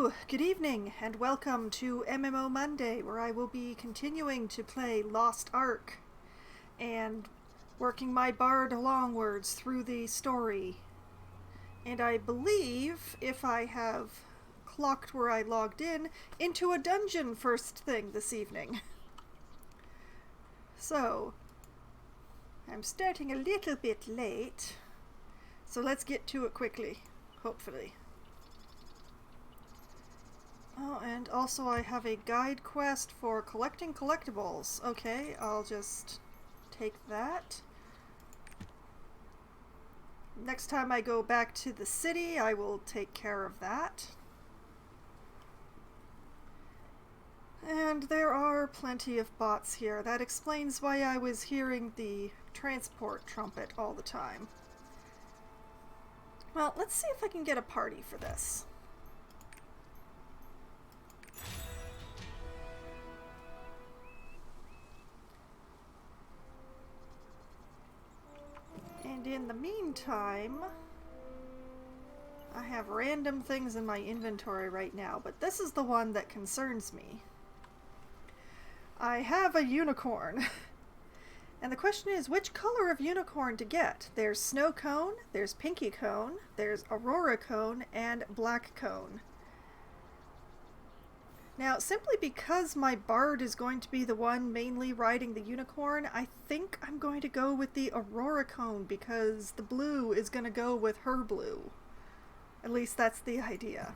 Hello, good evening, and welcome to MMO Monday, where I will be continuing to play Lost Ark and working my bard alongwards through the story. And I believe, if I have clocked where I logged in, into a dungeon first thing this evening. So, I'm starting a little bit late, so let's get to it quickly, hopefully. Oh, and also I have a guide quest for collecting collectibles. Okay, I'll just take that. Next time I go back to the city, I will take care of that. And there are plenty of bots here. That explains why I was hearing the transport trumpet all the time. Well, let's see if I can get a party for this. And in the meantime, I have random things in my inventory right now, but this is the one that concerns me. I have a unicorn. And the question is, which color of unicorn to get? There's snow cone, there's pinky cone, there's aurora cone, and black cone. Now, simply because my bard is going to be the one mainly riding the unicorn, I think I'm going to go with the aurora cone because the blue is going to go with her blue. At least that's the idea.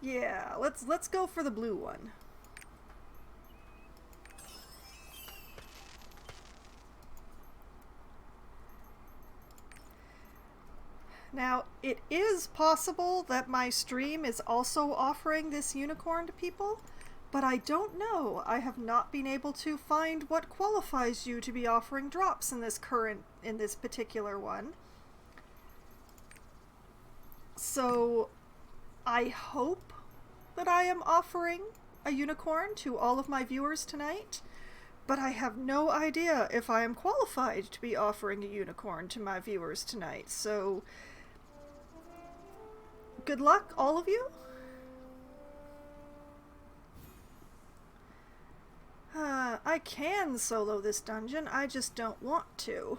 Yeah, let's go for the blue one. Now, it is possible that my stream is also offering this unicorn to people, but I don't know. I have not been able to find what qualifies you to be offering drops in this particular one. So, I hope that I am offering a unicorn to all of my viewers tonight, but I have no idea if I am qualified to be offering a unicorn to my viewers tonight, so good luck, all of you. I can solo this dungeon, I just don't want to.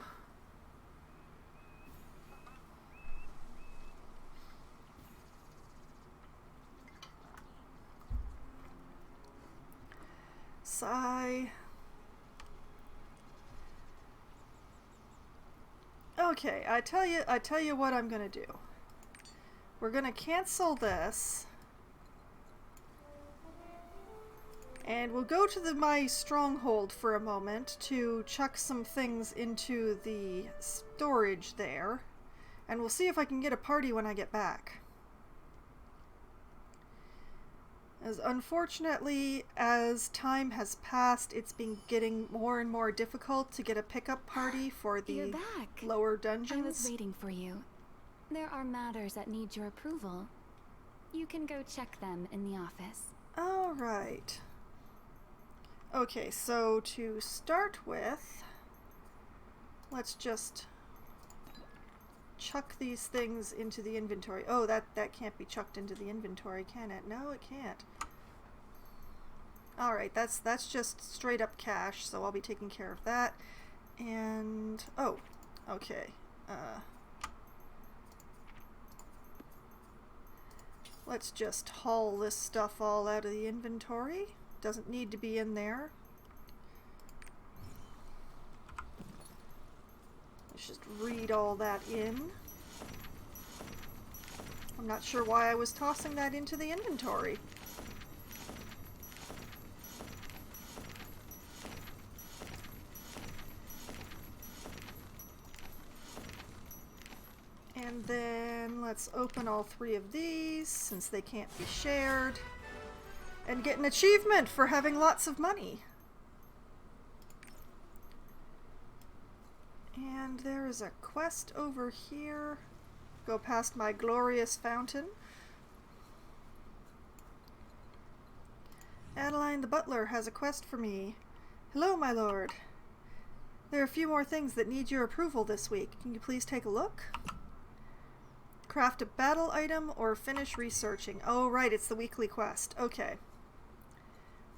Sigh. Okay, I tell you what I'm gonna do. We're gonna cancel this. And we'll go to my stronghold for a moment to chuck some things into the storage there. And we'll see if I can get a party when I get back. As unfortunately, as time has passed, it's been getting more and more difficult to get a pickup party for the lower dungeons. I was waiting for you. There are matters that need your approval. You can go check them in the office. All right. Okay, so to start with, let's just chuck these things into the inventory. Oh, that can't be chucked into the inventory, can it? No, it can't. Alright, that's just straight up cash, so I'll be taking care of that. And, oh, okay. Let's just haul this stuff all out of the inventory. Doesn't need to be in there. Let's just read all that in. I'm not sure why I was tossing that into the inventory. And then let's open all three of these since they can't be shared. And get an achievement for having lots of money. And there is a quest over here. Go past my glorious fountain. Adeline the butler has a quest for me. Hello, my lord. There are a few more things that need your approval this week. Can you please take a look? Craft a battle item or finish researching. Oh, right, it's the weekly quest. Okay.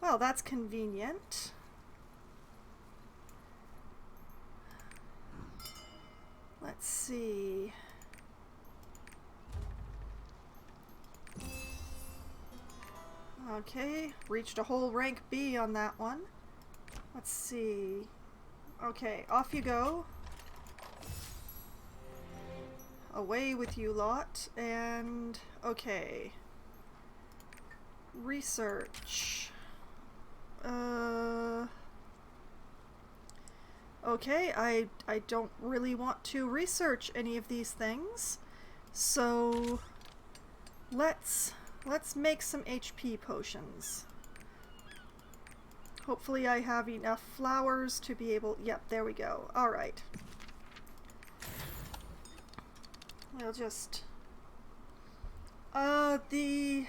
Well, that's convenient. Let's see. Okay, reached a whole rank B on that one. Let's see. Okay, off you go. Away with you lot. And, okay. Research. Okay, I don't really want to research any of these things. So, let's make some HP potions. Hopefully I have enough flowers to be able... Yep, there we go. Alright. We'll just... The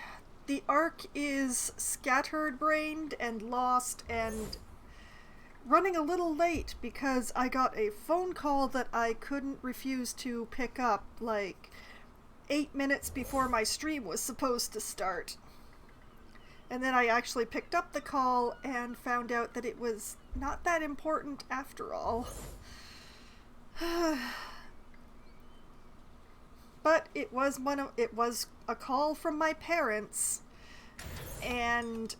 Ark is scattered-brained and lost and running a little late because I got a phone call that I couldn't refuse to pick up, like, 8 minutes before my stream was supposed to start. And then I actually picked up the call and found out that it was not that important after all. But it was a call from my parents, and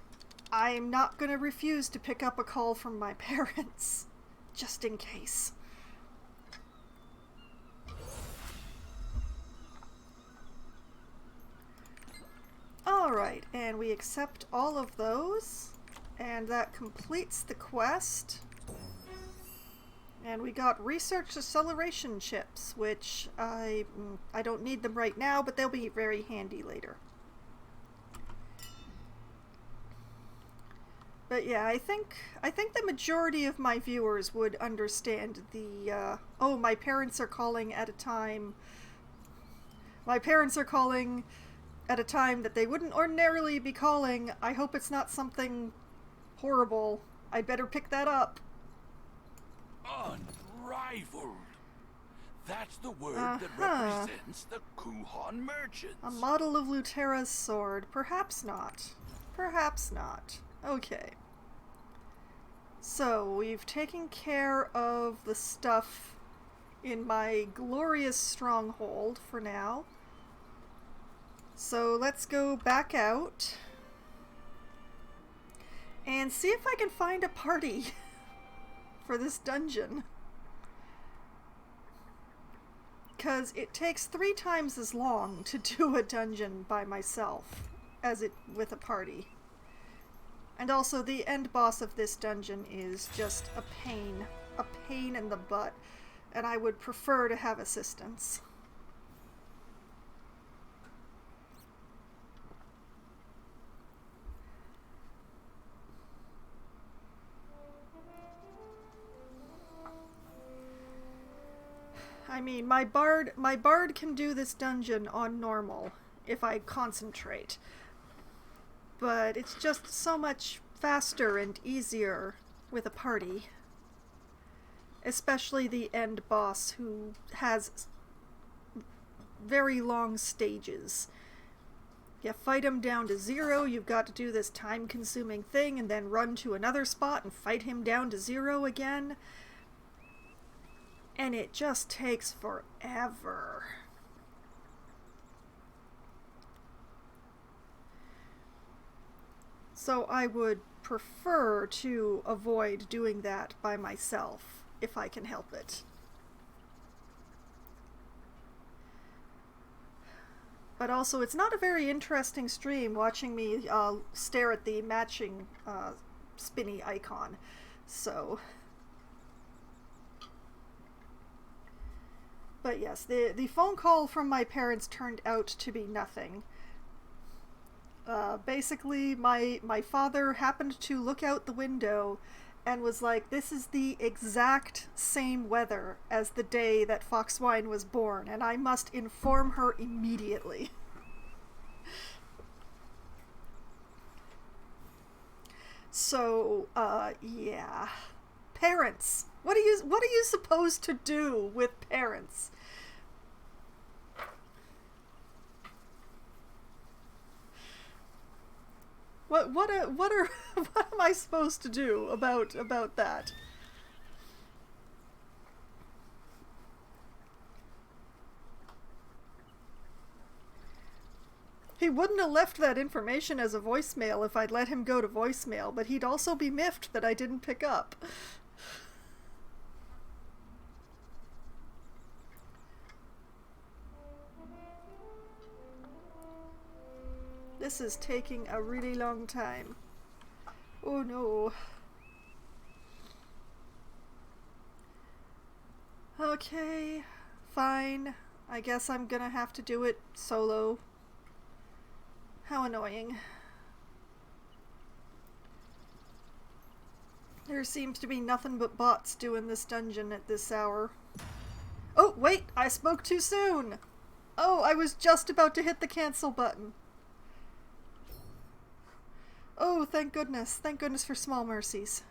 I'm not going to refuse to pick up a call from my parents, just in case. Alright, and we accept all of those, and that completes the quest. And we got research acceleration chips, which I don't need them right now, but they'll be very handy later. But yeah, I think the majority of my viewers would understand the oh, my parents are calling at a time. My parents are calling at a time that they wouldn't ordinarily be calling. I hope it's not something horrible. I'd better pick that up. Unrivaled. That's the word that represents the Kuhan merchants. A model of Lutera's sword. Perhaps not. Perhaps not. Okay. So, we've taken care of the stuff in my glorious stronghold for now. So, let's go back out and see if I can find a party for this dungeon. Because it takes 3 times as long to do a dungeon by myself as it with a party. And also the end boss of this dungeon is just a pain in the butt, and I would prefer to have assistance. I mean, my bard can do this dungeon on normal if I concentrate. But it's just so much faster and easier with a party. Especially the end boss, who has very long stages. You fight him down to 0, you've got to do this time-consuming thing, and then run to another spot and fight him down to 0 again. And it just takes forever. So I would prefer to avoid doing that by myself, if I can help it. But also, it's not a very interesting stream watching me stare at the matching spinny icon. So... But yes, the phone call from my parents turned out to be nothing. Basically, my father happened to look out the window and was like, this is the exact same weather as the day that Foxwine was born, and I must inform her immediately. So, yeah. Parents. What are you supposed to do with parents? What am I supposed to do about that? He wouldn't have left that information as a voicemail if I'd let him go to voicemail, but he'd also be miffed that I didn't pick up. This is taking a really long time. Oh no. Okay, fine. I guess I'm gonna have to do it solo. How annoying. There seems to be nothing but bots doing this dungeon at this hour. Oh, wait! I spoke too soon! Oh, I was just about to hit the cancel button. Oh, thank goodness. Thank goodness for small mercies.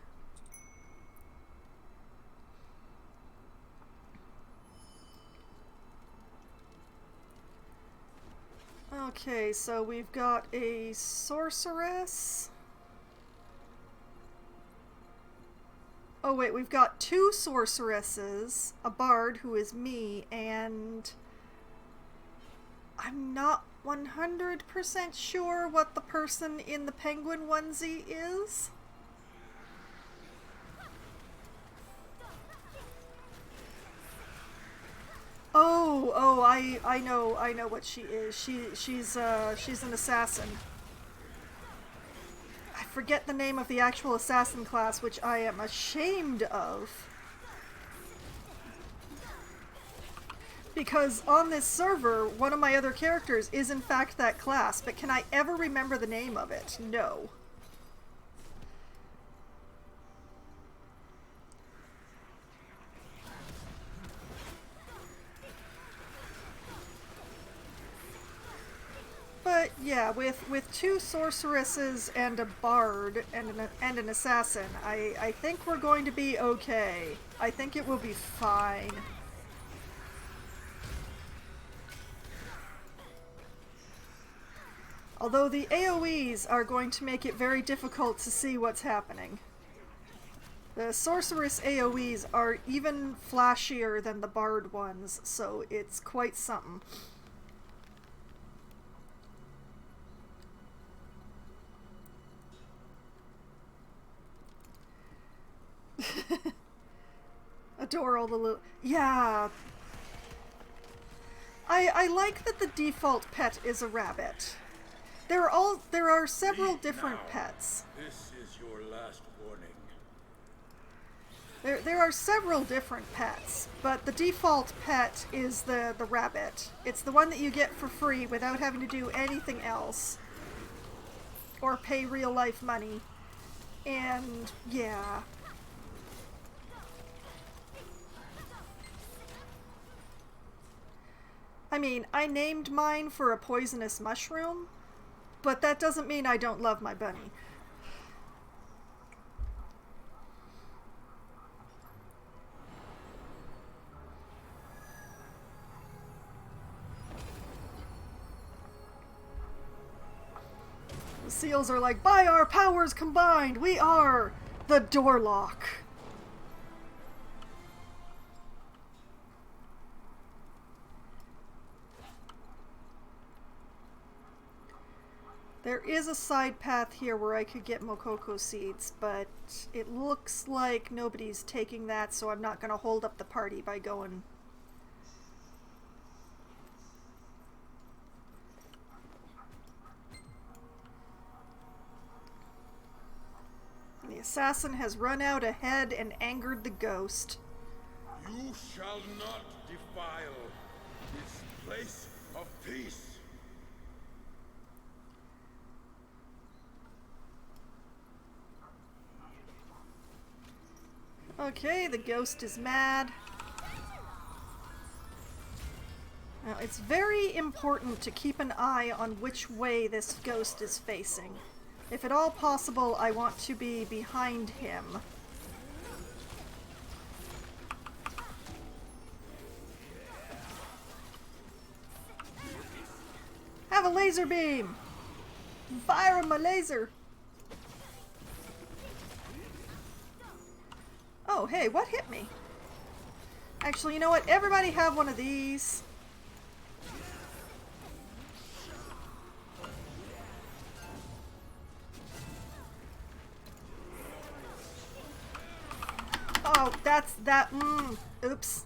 Okay, so we've got a sorceress. Oh wait, we've got two sorceresses, a bard who is me, and I'm not 100% sure what the person in the penguin onesie is. Oh, I know what she is. She's an assassin. I forget the name of the actual assassin class, which I am ashamed of. Because on this server, one of my other characters is in fact that class, but can I ever remember the name of it? No. But yeah, with two sorceresses and a bard and an assassin, I think we're going to be okay. I think it will be fine. Although the AoEs are going to make it very difficult to see what's happening. The sorceress AoEs are even flashier than the bard ones, so it's quite something. Adore all the little... Yeah. I like that the default pet is a rabbit. There are several different pets. This is your last warning. There are several different pets, but the default pet is the rabbit. It's the one that you get for free without having to do anything else. Or pay real life money. And yeah. I mean, I named mine for a poisonous mushroom, but that doesn't mean I don't love my bunny. The seals are like, by our powers combined, we are the Doorlock. There is a side path here where I could get Mokoko seeds, but it looks like nobody's taking that, so I'm not going to hold up the party by going. The assassin has run out ahead and angered the ghost. You shall not defile this place of peace. Okay, the ghost is mad. Now, it's very important to keep an eye on which way this ghost is facing. If at all possible, I want to be behind him. have a laser beam! Fire on my laser! Oh, hey, what hit me? Actually, you know what? Everybody have one of these. Oh, oops.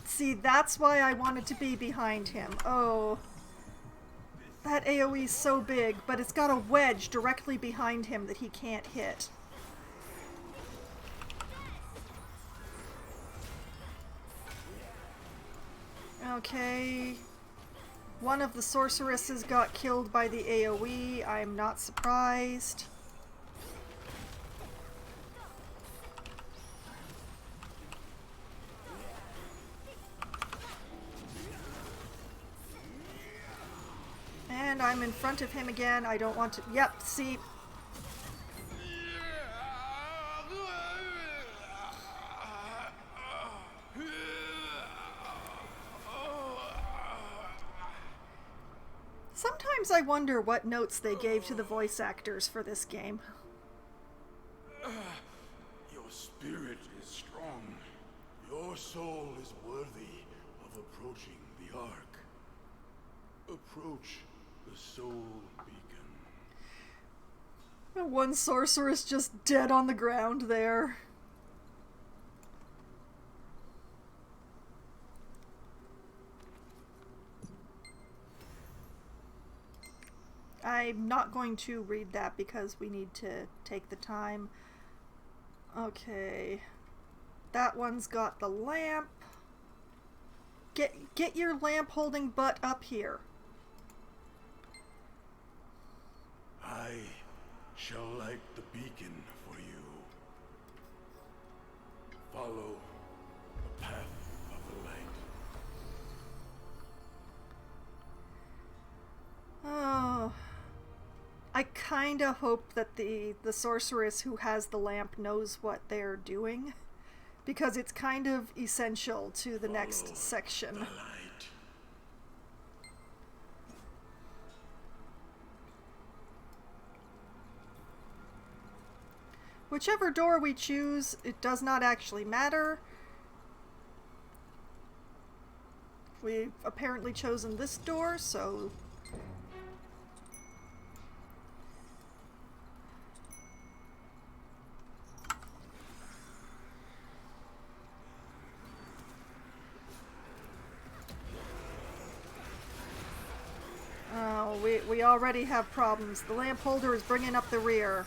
See, that's why I wanted to be behind him. Oh. That AoE is so big, but it's got a wedge directly behind him that he can't hit. Okay. One of the sorceresses got killed by the AoE. I'm not surprised. And I'm in front of him again. I don't want to... Yep, see... Sometimes I wonder what notes they gave to the voice actors for this game. Your spirit is strong. Your soul is worthy of approaching the Ark. Approach the soul beacon. One sorceress just dead on the ground there. I'm not going to read that because we need to take the time. Okay. That one's got the lamp. Get your lamp holding butt up here. I shall light the beacon for you. Follow the path of the light. Oh. I kinda hope that the sorceress who has the lamp knows what they're doing, because it's kind of essential to the next section. The light. Whichever door we choose, it does not actually matter. We've apparently chosen this door, so... Oh, we already have problems. The lamp holder is bringing up the rear.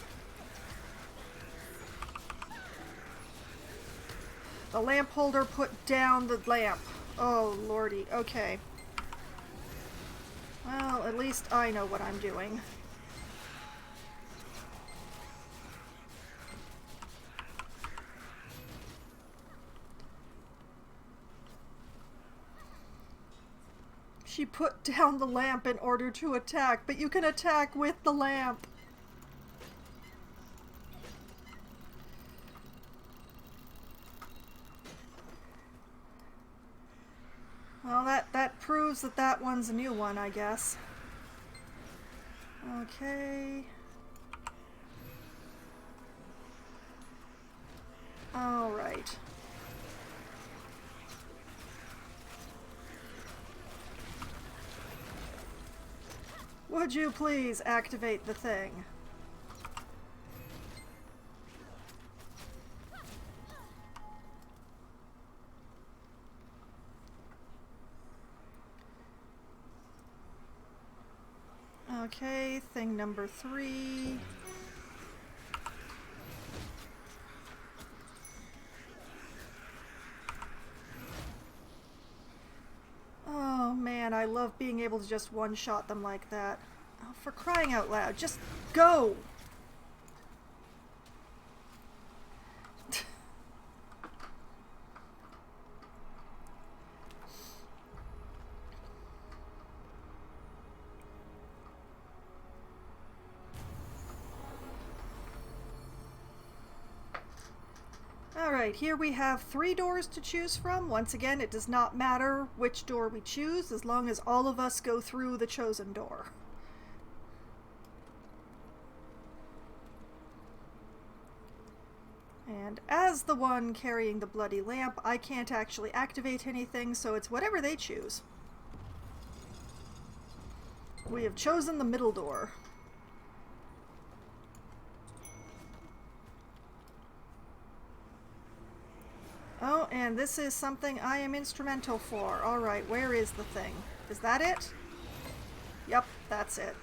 The lamp holder put down the lamp. Oh, lordy. Okay. Well, at least I know what I'm doing. She put down the lamp in order to attack, but you can attack with the lamp. Well, that proves that that one's a new one, I guess. Okay. All right. Would you please activate the thing? Okay, thing number 3. Oh man, I love being able to just one-shot them like that. Oh, for crying out loud, just go! Alright, here we have 3 doors to choose from. Once again, it does not matter which door we choose, as long as all of us go through the chosen door. And as the one carrying the bloody lamp, I can't actually activate anything, so it's whatever they choose. We have chosen the middle door. Oh, and this is something I am instrumental for. Alright, where is the thing? Is that it? Yep, that's it.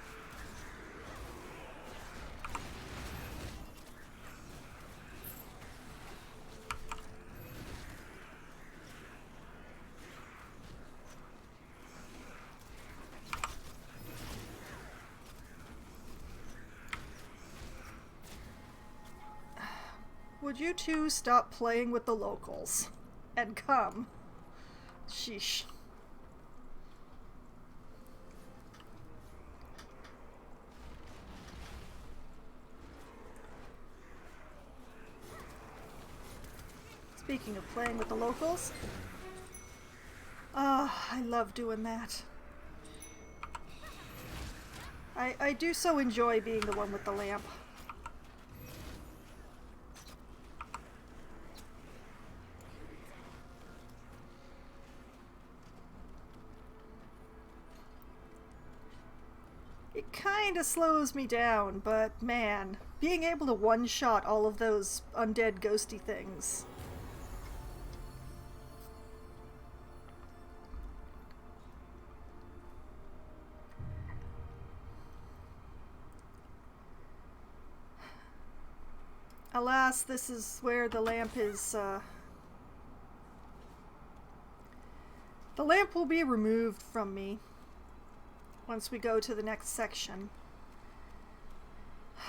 Would you two stop playing with the locals and come? Sheesh. Speaking of playing with the locals, I love doing that. I do so enjoy being the one with the lamp. It kinda slows me down, but man, being able to one-shot all of those undead ghosty things. Alas, this is where the lamp is, the lamp will be removed from me once we go to the next section.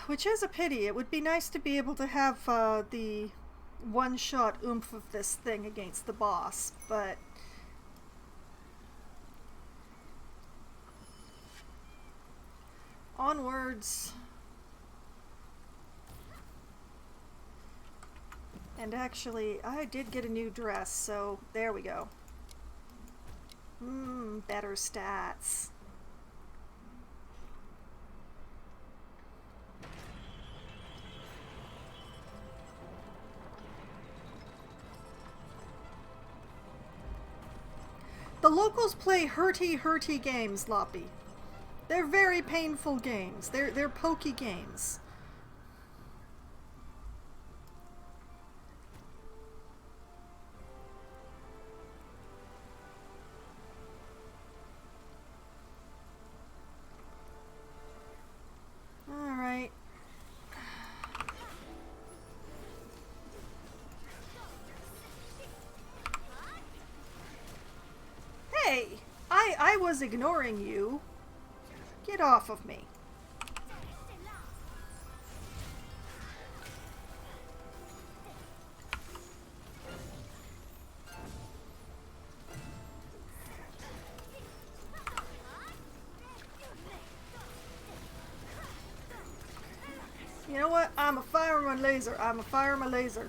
Which is a pity. It would be nice to be able to have the one-shot oomph of this thing against the boss, but onwards. And actually, I did get a new dress, so there we go. Better stats. The locals play hurty games, Loppy. They're very painful games. They're pokey games. Alright. Hey! I was ignoring you. Get off of me. You know what? I'm a fire my laser. I'm a fire my laser.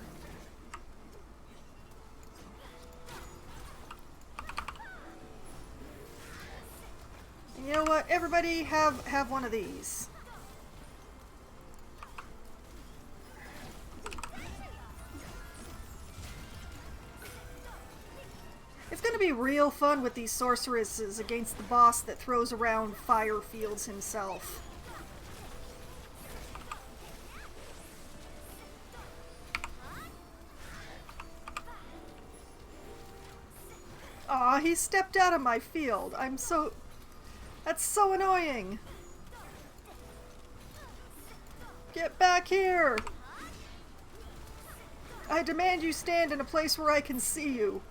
And you know what? Everybody have one of these. It's gonna be real fun with these sorceresses against the boss that throws around fire fields himself. Aw, he stepped out of my field. That's so annoying. Get back here. I demand you stand in a place where I can see you.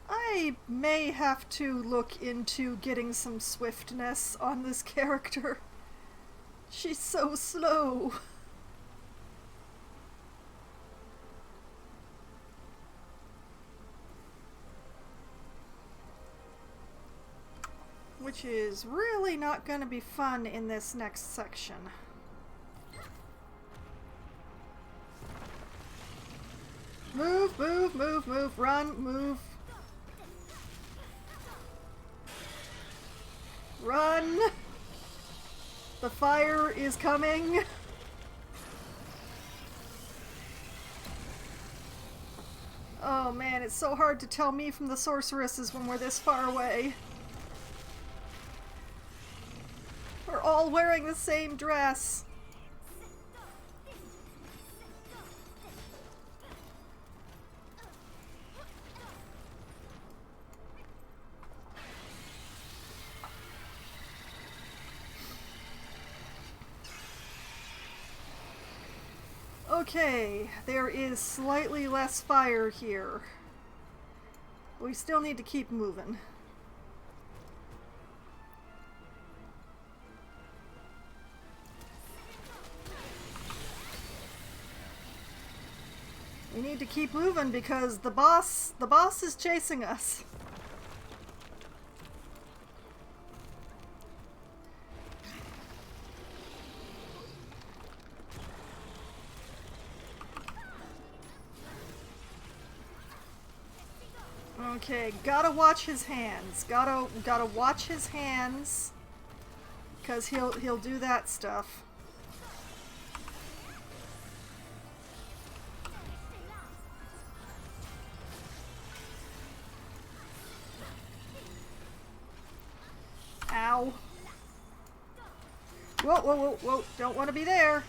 I may have to look into getting some swiftness on this character. She's so slow. Which is really not going to be fun in this next section. Move, move, move, move, run, move. Run! The fire is coming! Oh man, it's so hard to tell me from the sorceresses when we're this far away. We're all wearing the same dress. Okay, there is slightly less fire here. We still need to keep moving. We need to keep moving because the boss is chasing us. Okay, gotta watch his hands. Gotta watch his hands, because he'll do that stuff. Ow. Whoa, whoa, whoa, whoa. Don't want to be there.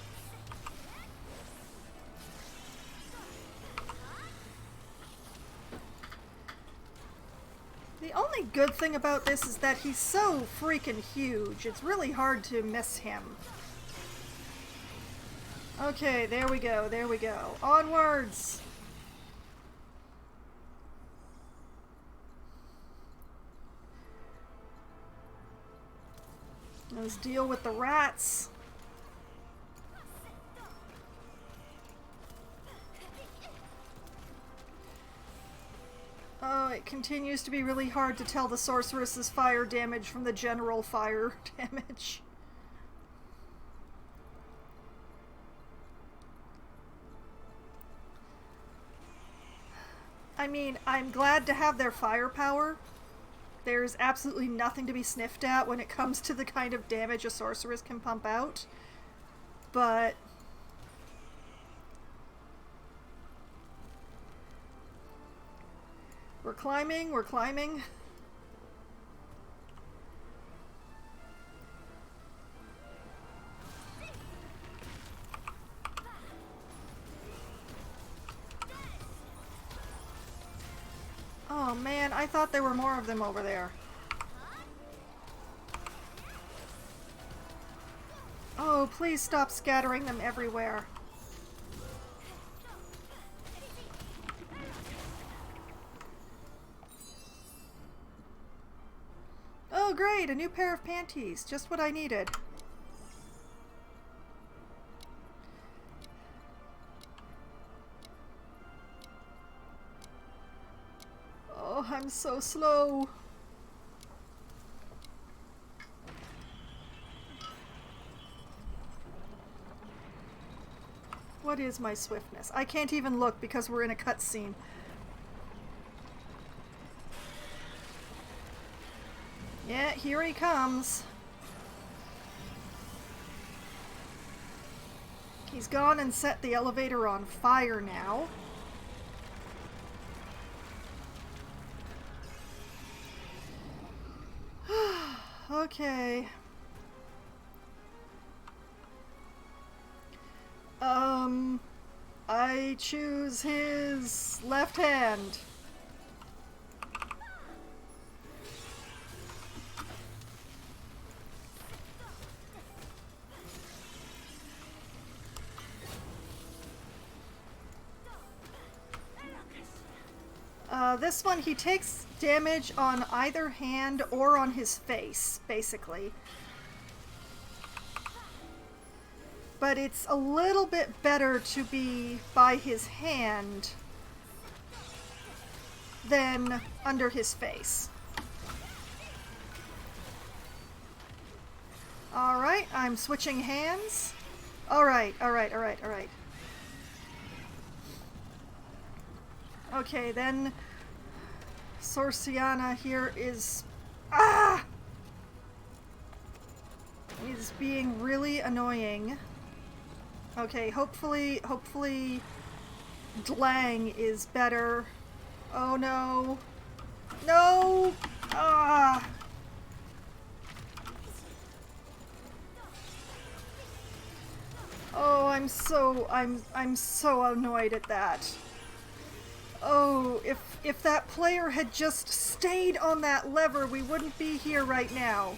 The only good thing about this is that he's so freaking huge. It's really hard to miss him. Okay, there we go, there we go. Onwards! Let's deal with the rats. Oh, it continues to be really hard to tell the sorceress's fire damage from the general fire damage. I mean, I'm glad to have their firepower. There's absolutely nothing to be sniffed at when it comes to the kind of damage a sorceress can pump out. But we're climbing, we're climbing. Oh man, I thought there were more of them over there. Oh, please stop scattering them everywhere. Oh great, a new pair of panties. Just what I needed. Oh, I'm so slow. What is my swiftness? I can't even look because we're in a cutscene. Yeah, here he comes. He's gone and set the elevator on fire now. Okay. I choose his left hand. This one, he takes damage on either hand or on his face, basically. But it's a little bit better to be by his hand than under his face. Alright, I'm switching hands. Alright. Okay, then Sorciana here is... Ah! is being really annoying. Okay, hopefully Dlang is better. Oh no. No! Ah! Oh, I'm so annoyed at that. Oh, if that player had just stayed on that lever, we wouldn't be here right now.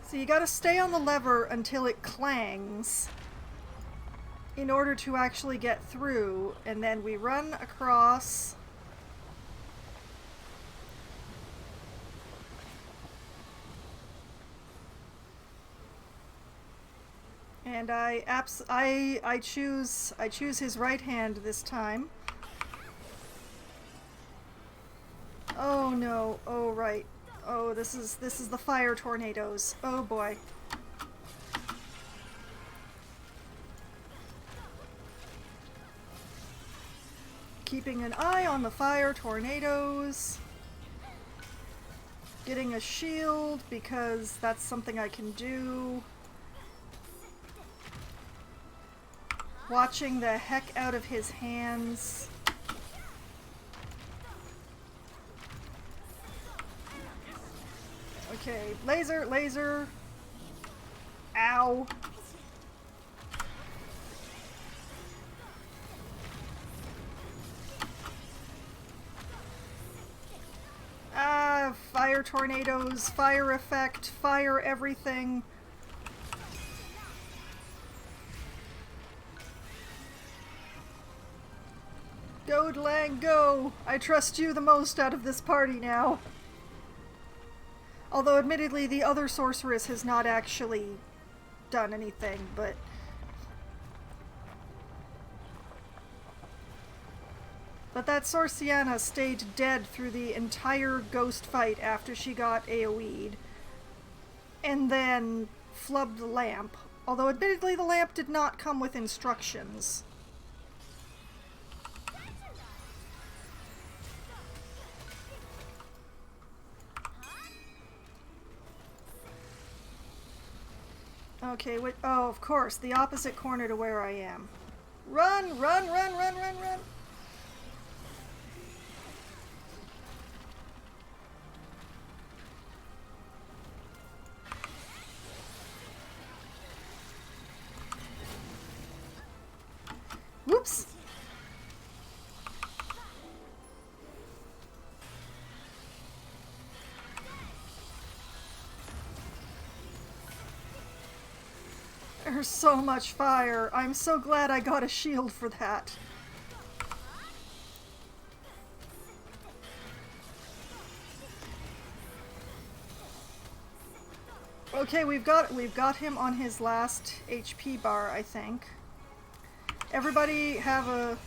So you gotta stay on the lever until it clangs in order to actually get through, and then we run across. And I choose his right hand this time. Oh no. Oh right. Oh, this is the fire tornadoes. Oh boy. Keeping an eye on the fire tornadoes. Getting a shield because that's something I can do. Watching the heck out of his hands. Okay, laser, laser. Ow. Ah, fire tornadoes, fire effect, fire everything. Go, Dlang, go! I trust you the most out of this party now. Although, admittedly, the other sorceress has not actually done anything, but... But that Sorciana stayed dead through the entire ghost fight after she got AoE'd. And then flubbed the lamp. Although, admittedly, the lamp did not come with instructions. Okay, wait. Oh, of course, the opposite corner to where I am. Run, run, run, run, run, run! Whoops! There's so much fire. I'm so glad I got a shield for that. Okay, we've got him on his last HP bar, I think. Everybody have a...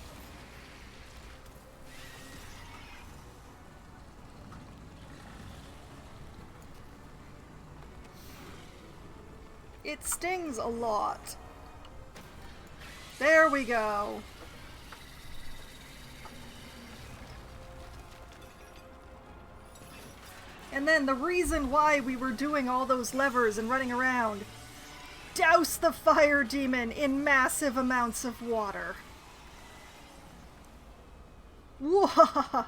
It stings a lot. There we go. And then the reason why we were doing all those levers and running around. Douse the fire demon in massive amounts of water. Whoa!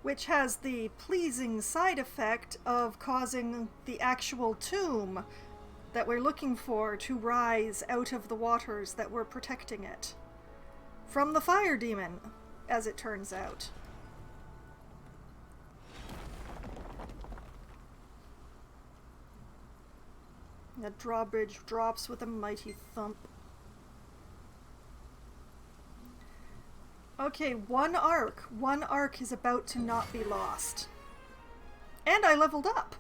Which has the pleasing side effect of causing the actual tomb that we're looking for to rise out of the waters that were protecting it. From the fire demon, as it turns out. That drawbridge drops with a mighty thump. Okay, one arc. One arc is about to not be lost. And I leveled up!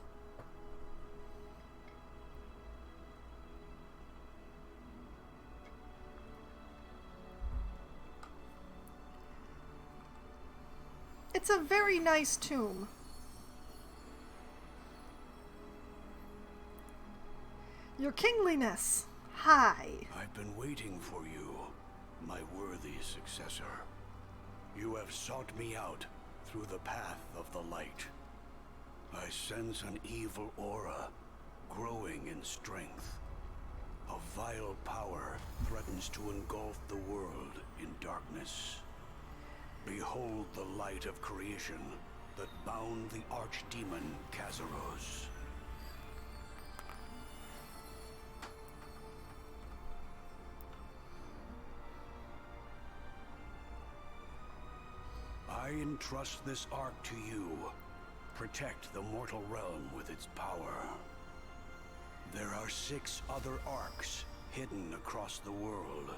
It's a very nice tomb. Your kingliness. Hi. I've been waiting for you, my worthy successor. You have sought me out through the path of the light. I sense an evil aura growing in strength. A vile power threatens to engulf the world in darkness. Behold the light of creation that bound the archdemon Kazaros. I entrust this Ark to you. Protect the mortal realm with its power. There are 6 other Arks hidden across the world.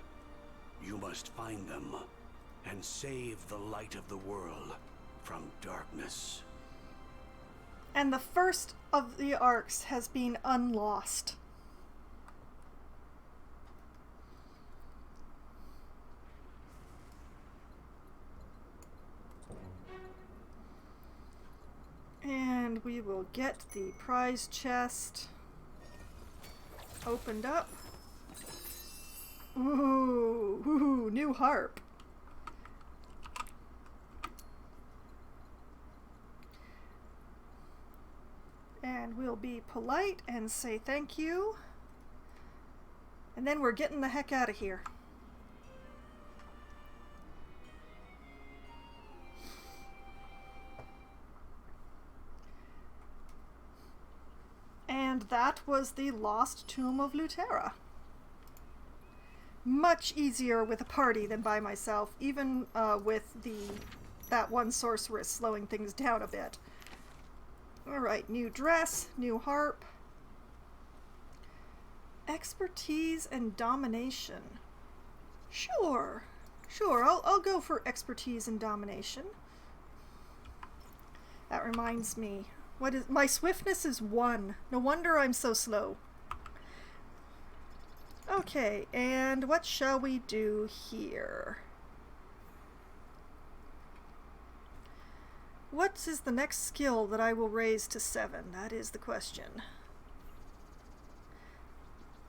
You must find them and save the light of the world from darkness. And the first of the Arks has been unlost. And we will get the prize chest opened up. Ooh, new harp. And we'll be polite and say thank you. And then we're getting the heck out of here. And that was the Lost Tomb of Lutera. Much easier with a party than by myself, even with that one sorceress slowing things down a bit. Alright, new dress, new harp. Expertise and domination. Sure, I'll go for expertise and domination. That reminds me. My swiftness is 1. No wonder I'm so slow. Okay, and what shall we do here? What is the next skill that I will raise to 7? That is the question.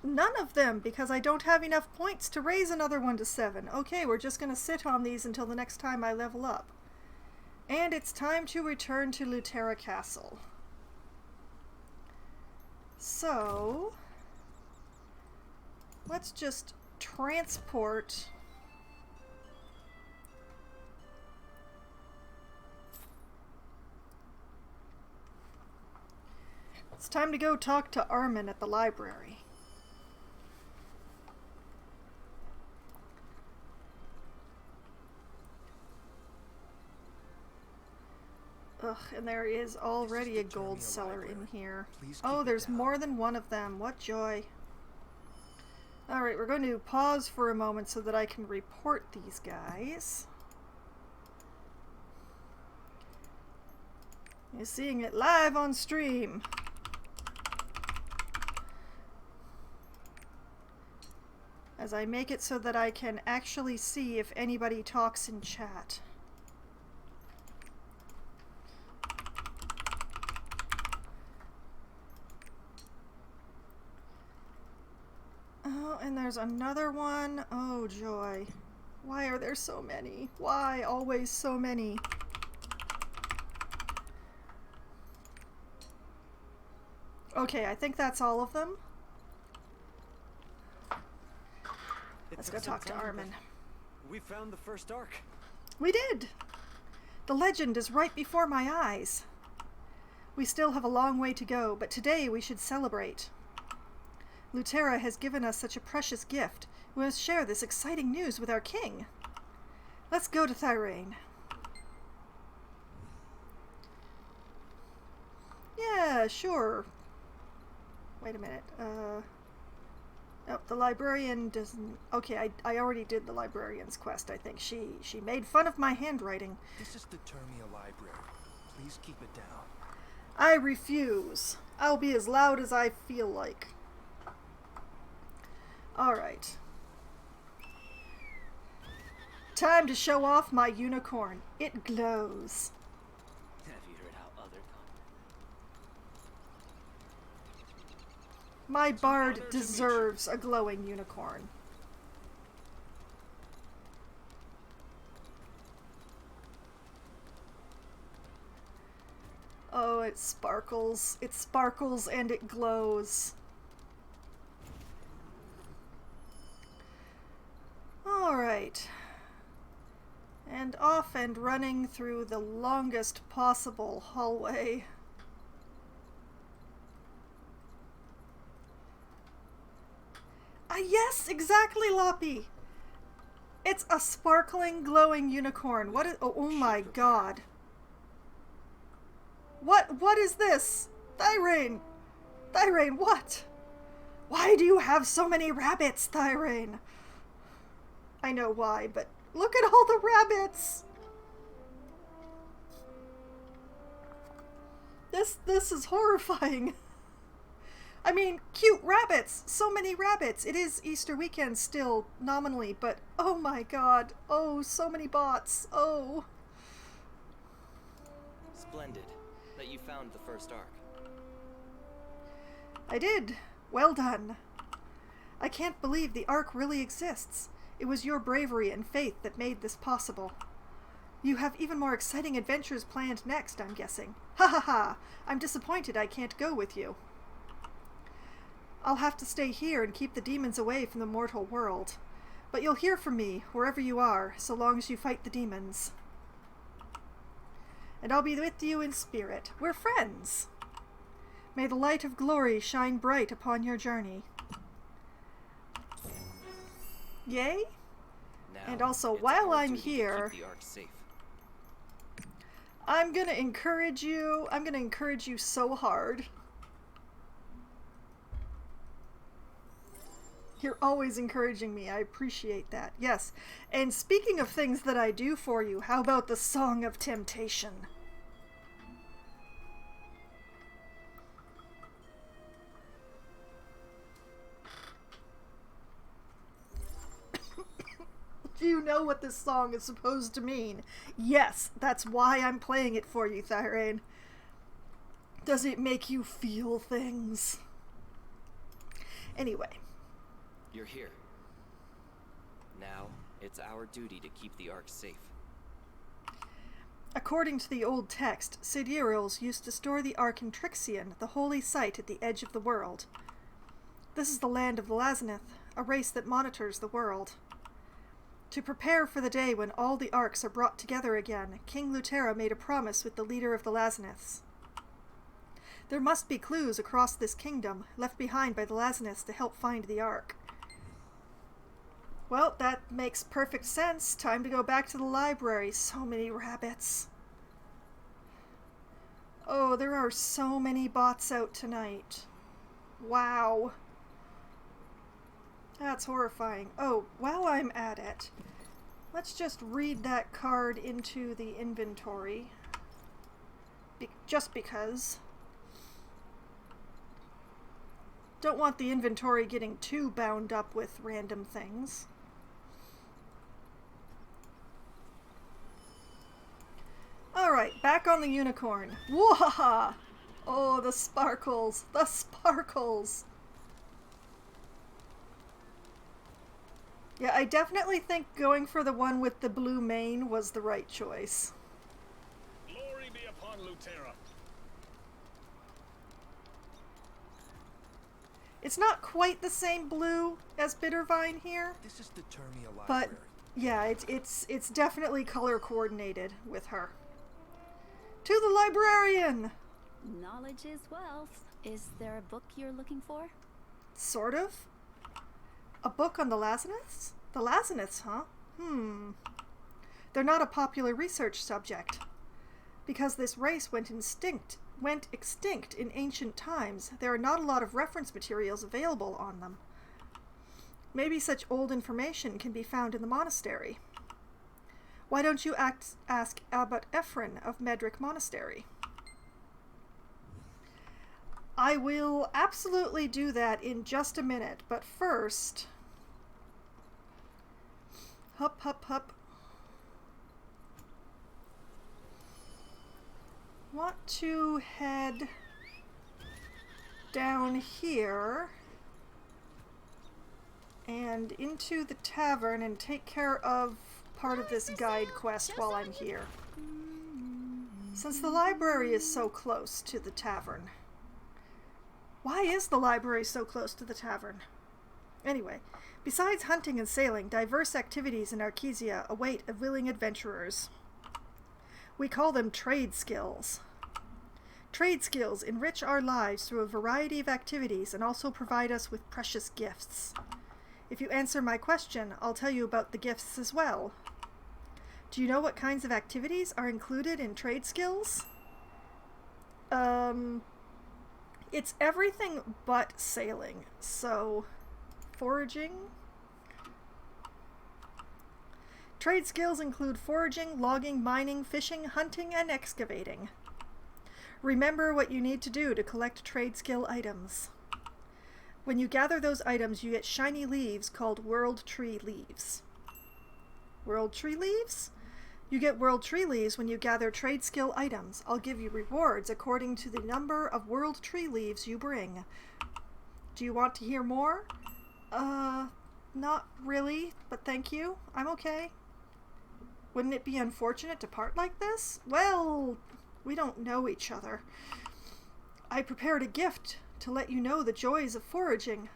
None of them, because I don't have enough points to raise another one to 7. Okay, we're just going to sit on these until the next time I level up. And it's time to return to Lutera Castle. So, let's just transport It's time to go talk to Armin at the library. Ugh, and there is already a gold cellar in here. Oh, there's more than one of them. What joy. Alright, we're going to pause for a moment so that I can report these guys. You're seeing it live on stream. As I make it so that I can actually see if anybody talks in chat. Oh, and there's another one. Oh, joy. Why are there so many? Why always so many? Okay, I think that's all of them. Let's go talk to Armin. We found the first Ark. We did! The legend is right before my eyes. We still have a long way to go, but today we should celebrate. Lutera has given us such a precious gift. We must share this exciting news with our king. Let's go to Thyrane. Yeah, sure. Wait a minute. Nope, the librarian doesn't... Okay, I already did the librarian's quest, I think. She made fun of my handwriting. This is the Termia Library. Please keep it down. I refuse. I'll be as loud as I feel like. Alright. Time to show off my unicorn. It glows. My bard deserves a glowing unicorn. Oh, it sparkles. It sparkles and it glows. Alright. And off and running through the longest possible hallway. Ah, yes, exactly, Loppy! It's a sparkling, glowing unicorn. What is... Oh my god. What is this? Thyrane! Thyrane, what? Why do you have so many rabbits, Thyrane? I know why, but look at all the rabbits! This is horrifying. I mean, cute rabbits! So many rabbits! It is Easter weekend still, nominally, but oh my god. Oh, so many bots. Oh. Splendid that you found the first Ark. I did. Well done. I can't believe the Ark really exists. It was your bravery and faith that made this possible. You have even more exciting adventures planned next, I'm guessing. Ha ha ha! I'm disappointed I can't go with you. I'll have to stay here and keep the demons away from the mortal world. But you'll hear from me, wherever you are, so long as you fight the demons. And I'll be with you in spirit. We're friends! May the light of glory shine bright upon your journey. Yay? Now, And also, it's while our I'm duty to here, keep the Ark safe. I'm gonna encourage you so hard. You're always encouraging me. I appreciate that. Yes. And speaking of things that I do for you, how about the Song of Temptation? Do you know what this song is supposed to mean? Yes, that's why I'm playing it for you, Thyrane. Does it make you feel things? Anyway. You're here. Now, it's our duty to keep the Ark safe. According to the old text, Sidurils used to store the Ark in Trixion, the holy site at the edge of the world. This is the land of the Lazineth, a race that monitors the world. To prepare for the day when all the Arks are brought together again, King Lutera made a promise with the leader of the Lazineths. There must be clues across this kingdom, left behind by the Lazineths to help find the Ark. Well, that makes perfect sense. Time to go back to the library. So many rabbits. Oh, there are so many bots out tonight. Wow. That's horrifying. Oh, while I'm at it, let's just read that card into the inventory. Just because. Don't want the inventory getting too bound up with random things. Alright, back on the unicorn. Whoa! Oh, the sparkles! The sparkles! Yeah, I definitely think going for the one with the blue mane was the right choice. Glory be upon Lutera. It's not quite the same blue as Bittervine here, This is the Termia but Library. yeah, it's definitely color coordinated with her. To the librarian! Knowledge is wealth. Is there a book you're looking for? Sort of. A book on the Lazineths? The Lazineths, huh? They're not a popular research subject. Because this race went extinct in ancient times, there are not a lot of reference materials available on them. Maybe such old information can be found in the monastery. Why don't you ask Abbot Ephron of Medric Monastery? I will absolutely do that in just a minute, but first... Hup, hup, hup. Want to head down here and into the tavern and take care of part of this guide quest while I'm here. Since the library is so close to the tavern. Why is the library so close to the tavern? Anyway, besides hunting and sailing, diverse activities in Arkesia await willing adventurers. We call them trade skills. Trade skills enrich our lives through a variety of activities and also provide us with precious gifts. If you answer my question, I'll tell you about the gifts as well. Do you know what kinds of activities are included in trade skills? It's everything but sailing. So, foraging. Trade skills include foraging, logging, mining, fishing, hunting, and excavating. Remember what you need to do to collect trade skill items. When you gather those items, you get shiny leaves called World Tree Leaves. World Tree Leaves? You get World Tree Leaves when you gather trade skill items. I'll give you rewards according to the number of World Tree Leaves you bring. Do you want to hear more? Not really, but thank you. I'm okay. Wouldn't it be unfortunate to part like this? Well, we don't know each other. I prepared a gift to let you know the joys of foraging.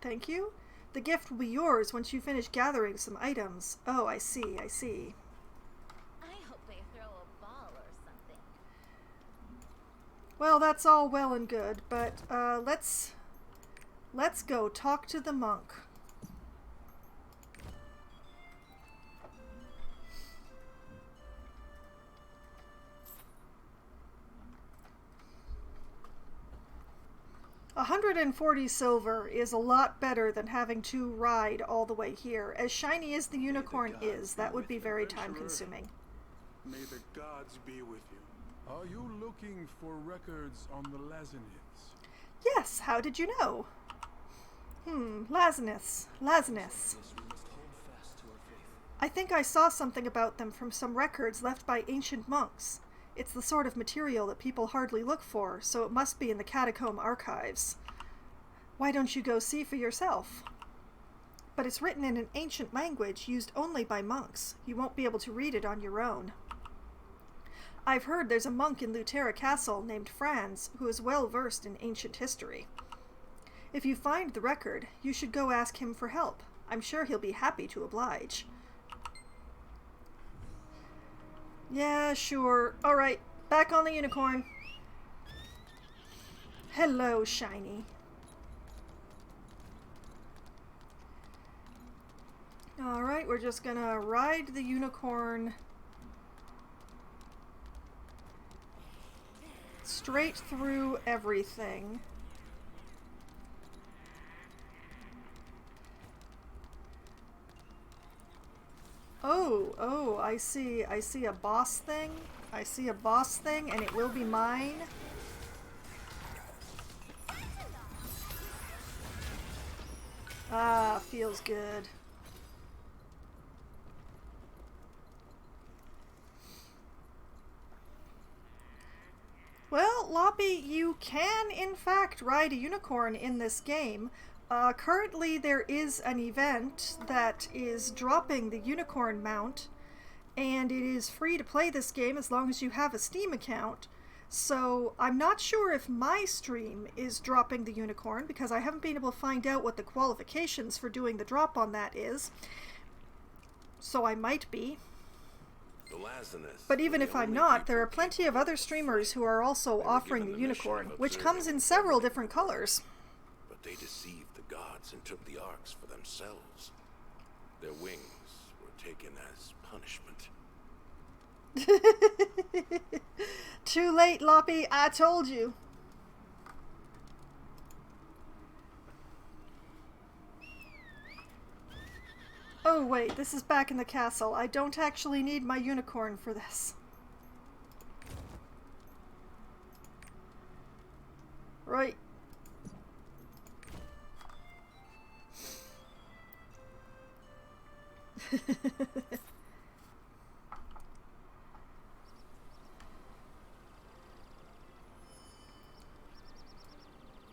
Thank you. The gift will be yours once you finish gathering some items. Oh, I see, I see. I hope they throw a ball or something. Well, that's all well and good, but let's go talk to the monk. $140 silver is a lot better than having to ride all the way here. As shiny as the unicorn is, that would be very time-consuming. May the gods be with you. Are you looking for records on the Lazanids? Yes, how did you know? Lazinus. I think I saw something about them from some records left by ancient monks. It's the sort of material that people hardly look for, so it must be in the catacomb archives. Why don't you go see for yourself? But it's written in an ancient language used only by monks. You won't be able to read it on your own. I've heard there's a monk in Lutera Castle named Franz who is well versed in ancient history. If you find the record, you should go ask him for help. I'm sure he'll be happy to oblige. Yeah, sure. Alright, back on the unicorn. Hello, shiny. Alright, we're just gonna ride the unicorn straight through everything. Oh, I see a boss thing. I see a boss thing, and it will be mine. Ah, feels good. Well, Loppy, you can in fact ride a unicorn in this game. Currently there is an event that is dropping the unicorn mount, and it is free to play this game as long as you have a Steam account. So I'm not sure if my stream is dropping the unicorn, because I haven't been able to find out what the qualifications for doing the drop on that is. So I might be. But even if I'm not, there are plenty of other streamers who are also offering the unicorn, which comes in several different colors. But they deceived the gods and took the arks for themselves. Their wings were taken as punishment. Too late, Loppy. I told you. Oh wait, this is back in the castle. I don't actually need my unicorn for this. Right.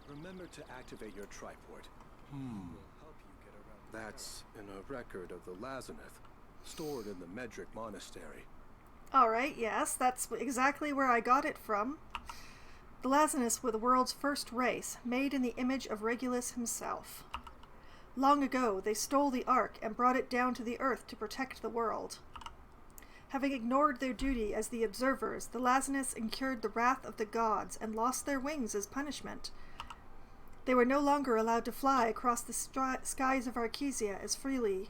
Remember to activate your triport. Will help you get around. That's in a record of the Lazaneth, stored in the Medric Monastery. Alright, yes, that's exactly where I got it from. The Lazanus were the world's first race, made in the image of Regulus himself. Long ago, they stole the Ark and brought it down to the earth to protect the world. Having ignored their duty as the observers, the Lazanus incurred the wrath of the gods and lost their wings as punishment. They were no longer allowed to fly across the skies of Arkesia as freely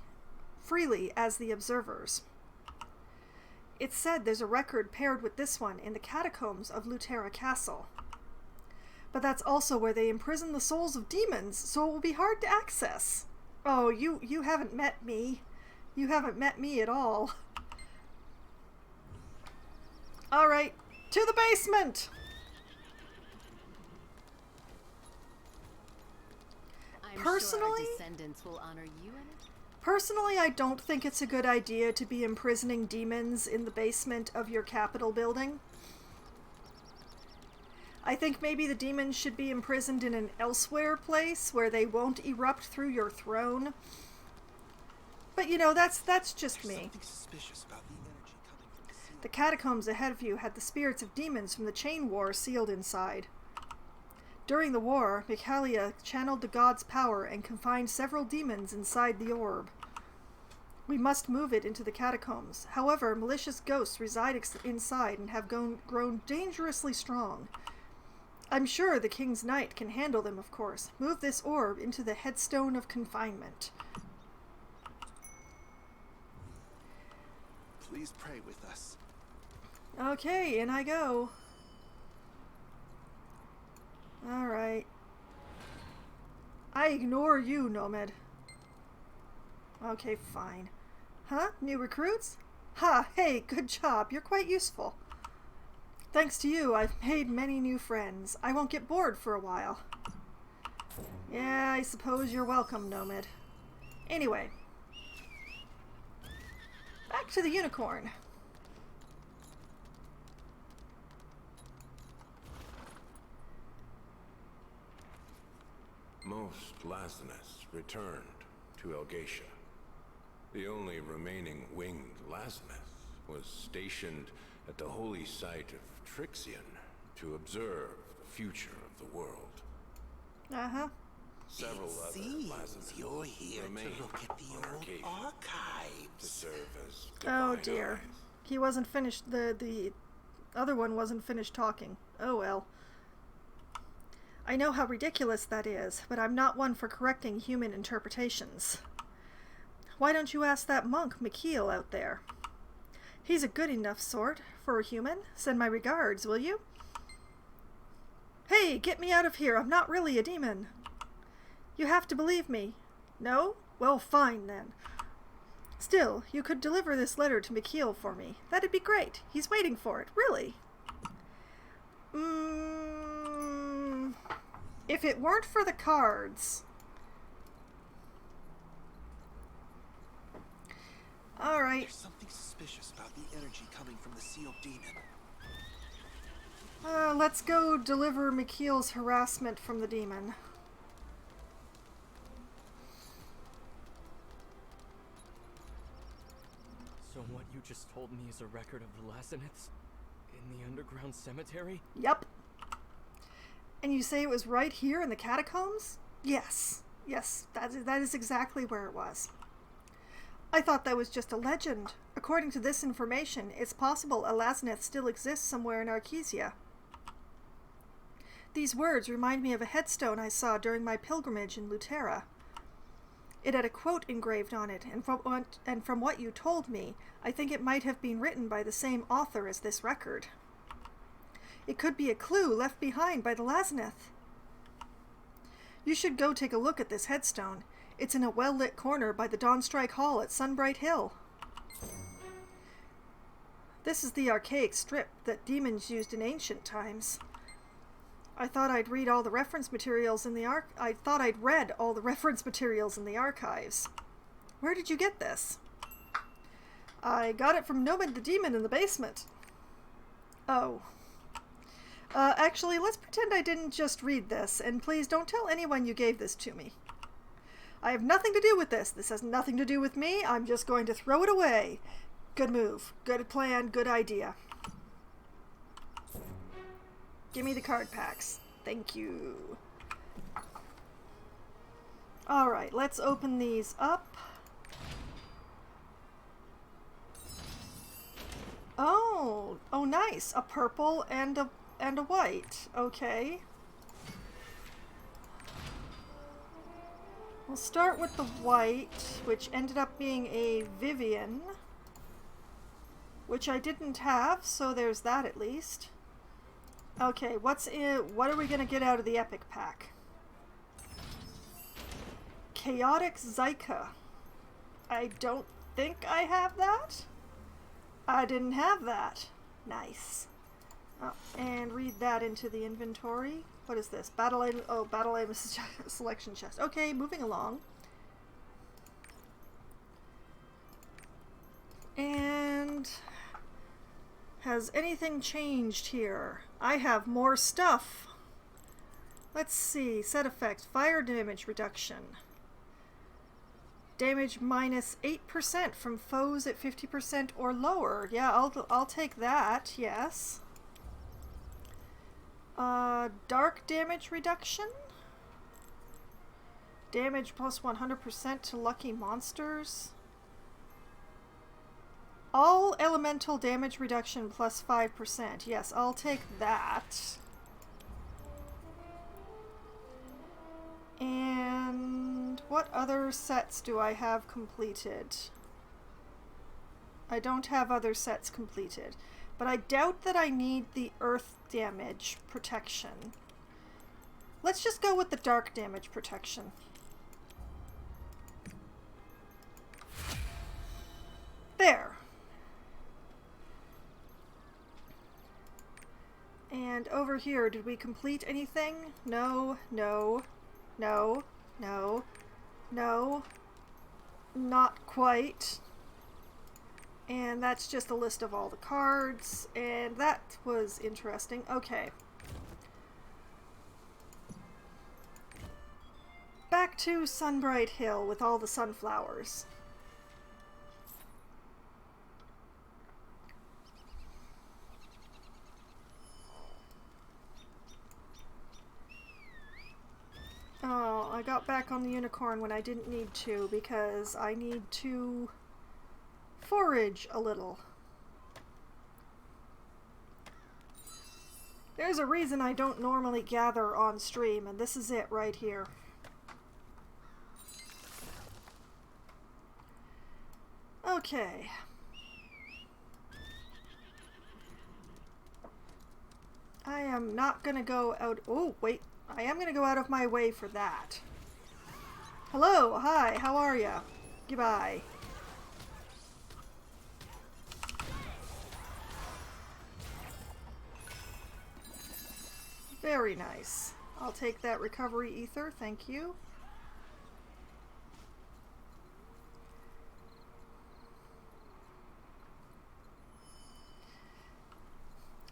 as the observers. It's said there's a record paired with this one in the catacombs of Luterra Castle. But that's also where they imprison the souls of demons, so it will be hard to access. Oh, you haven't met me. You haven't met me at all. Alright, to the basement! Personally, sure our descendants will honor you in it. Personally, I don't think it's a good idea to be imprisoning demons in the basement of your Capitol building. I think maybe the demons should be imprisoned in an elsewhere place where they won't erupt through your throne. But you know, that's just me. Something suspicious about the energy coming from the sea. The catacombs ahead of you had the spirits of demons from the Chain War sealed inside. During the war, Michaelia channeled the god's power and confined several demons inside the orb. We must move it into the catacombs. However, malicious ghosts reside inside and have grown dangerously strong. I'm sure the King's Knight can handle them, of course. Move this orb into the headstone of confinement. Please pray with us. Okay, in I go. Alright. I ignore you, Nomad. Okay, fine. Huh? New recruits? Ha! Hey, good job. You're quite useful. Thanks to you, I've made many new friends. I won't get bored for a while. Yeah, I suppose you're welcome, Nomad. Anyway. Back to the unicorn. Most Lazanus returned to Elgatia. The only remaining winged Lazanus was stationed at the holy site of Trixion to observe the future of the world. Uh-huh. Several other Lazanus you're here remain to look at the on old Arcadia to archives. serve as Oh divine dear. eyes. He wasn't finished, the other one wasn't finished talking. Oh well. I know how ridiculous that is, but I'm not one for correcting human interpretations. Why don't you ask that monk, Mikhail, out there? He's a good enough sort for a human. Send my regards, will you? Hey, get me out of here. I'm not really a demon. You have to believe me. No? Well, fine then. Still, you could deliver this letter to Mikhail for me. That'd be great. He's waiting for it, really. If it weren't for the cards... Alright. There's something suspicious about the energy coming from the sealed demon. Let's go deliver Mikhail's harassment from the demon. So what you just told me is a record of the Lazaniths in the underground cemetery? Yep. And you say it was right here in the catacombs? Yes. Yes, that is exactly where it was. I thought that was just a legend. According to this information, it's possible a Lazanith still exists somewhere in Arkesia. These words remind me of a headstone I saw during my pilgrimage in Luterra. It had a quote engraved on it, and from what you told me, I think it might have been written by the same author as this record. It could be a clue left behind by the Lazanith. You should go take a look at this headstone. It's in a well-lit corner by the Dawnstrike Hall at Sunbright Hill. This is the archaic strip that demons used in ancient times. I thought I'd read all the reference materials in the I'd read all the reference materials in the archives. Where did you get this? I got it from Nomad the Demon in the basement. Oh. Actually, let's pretend I didn't just read this, and please don't tell anyone you gave this to me. I have nothing to do with this. This has nothing to do with me. I'm just going to throw it away. Good move. Good plan. Good idea. Give me the card packs. Thank you. Alright, let's open these up. Oh, oh nice. A purple and a white. Okay. We'll start with the white, which ended up being a Vivian, which I didn't have, so there's that at least. Okay, what are we gonna get out of the epic pack? Chaotic Zyka. I don't think I have that. I didn't have that. Nice. Oh, and read that into the inventory. What is this? Battle item. Oh, battle item selection chest. Okay, moving along. And has anything changed here? I have more stuff. Let's see. Set effects. Fire damage reduction. Damage minus 8% from foes at 50% or lower. Yeah, I'll take that. Yes. Dark damage reduction. Damage plus 100% to lucky monsters. All elemental damage reduction plus 5%. Yes, I'll take that. And what other sets do I have completed? I don't have other sets completed, but I doubt that I need the earth damage protection. Let's just go with the dark damage protection. There. And over here, did we complete anything? No, no. No, no, no, not quite. And that's just a list of all the cards, and that was interesting. Okay. Back to Sunbright Hill with all the sunflowers. Oh, I got back on the unicorn when I didn't need to because I need to forage a little. There's a reason I don't normally gather on stream, and this is it right here. Okay. I am not gonna go out. Oh, wait. I am going to go out of my way for that. Hello, hi, how are ya? Goodbye. Very nice. I'll take that recovery ether, thank you.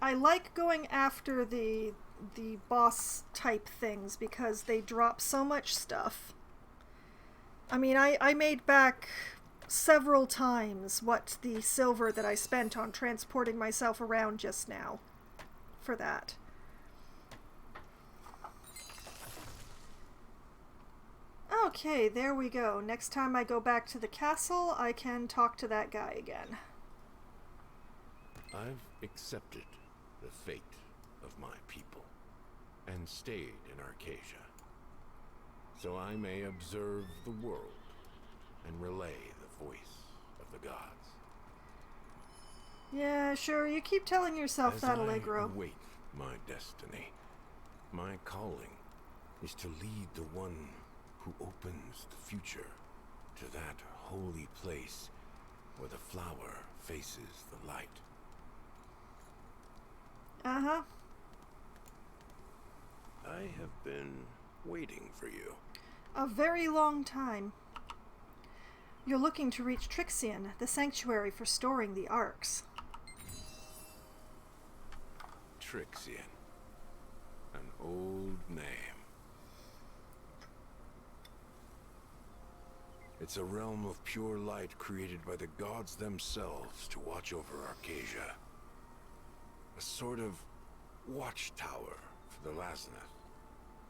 I like going after the boss type things because they drop so much stuff. I mean, I made back several times what the silver that I spent on transporting myself around just now for that. Okay, there we go. Next time I go back to the castle, I can talk to that guy again. I've accepted the fate of my people and stayed in Arcasia, so I may observe the world and relay the voice of the gods. Yeah, sure, you keep telling yourself that, As Allegro. I await my destiny, my calling is to lead the one who opens the future to that holy place where the flower faces the light. Uh-huh. I have been waiting for you. A very long time. You're looking to reach Trixion, the sanctuary for storing the arks. Trixion. An old name. It's a realm of pure light created by the gods themselves to watch over Arcasia. A sort of watchtower for the Lasneth,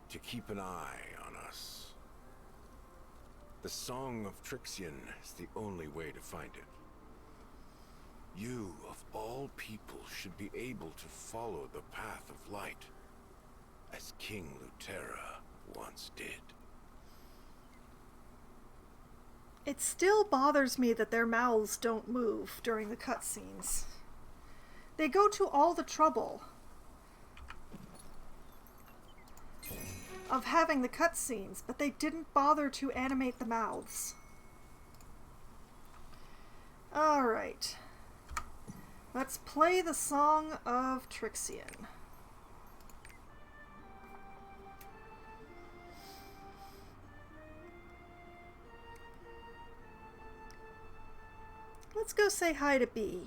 to keep an eye on us. The Song of Trixion is the only way to find it. You, of all people, should be able to follow the path of light, as King Lutera once did. It still bothers me that their mouths don't move during the cutscenes. They go to all the trouble of having the cutscenes, but they didn't bother to animate the mouths. Alright. Let's play the Song of Trixion. Let's go say hi to Bee.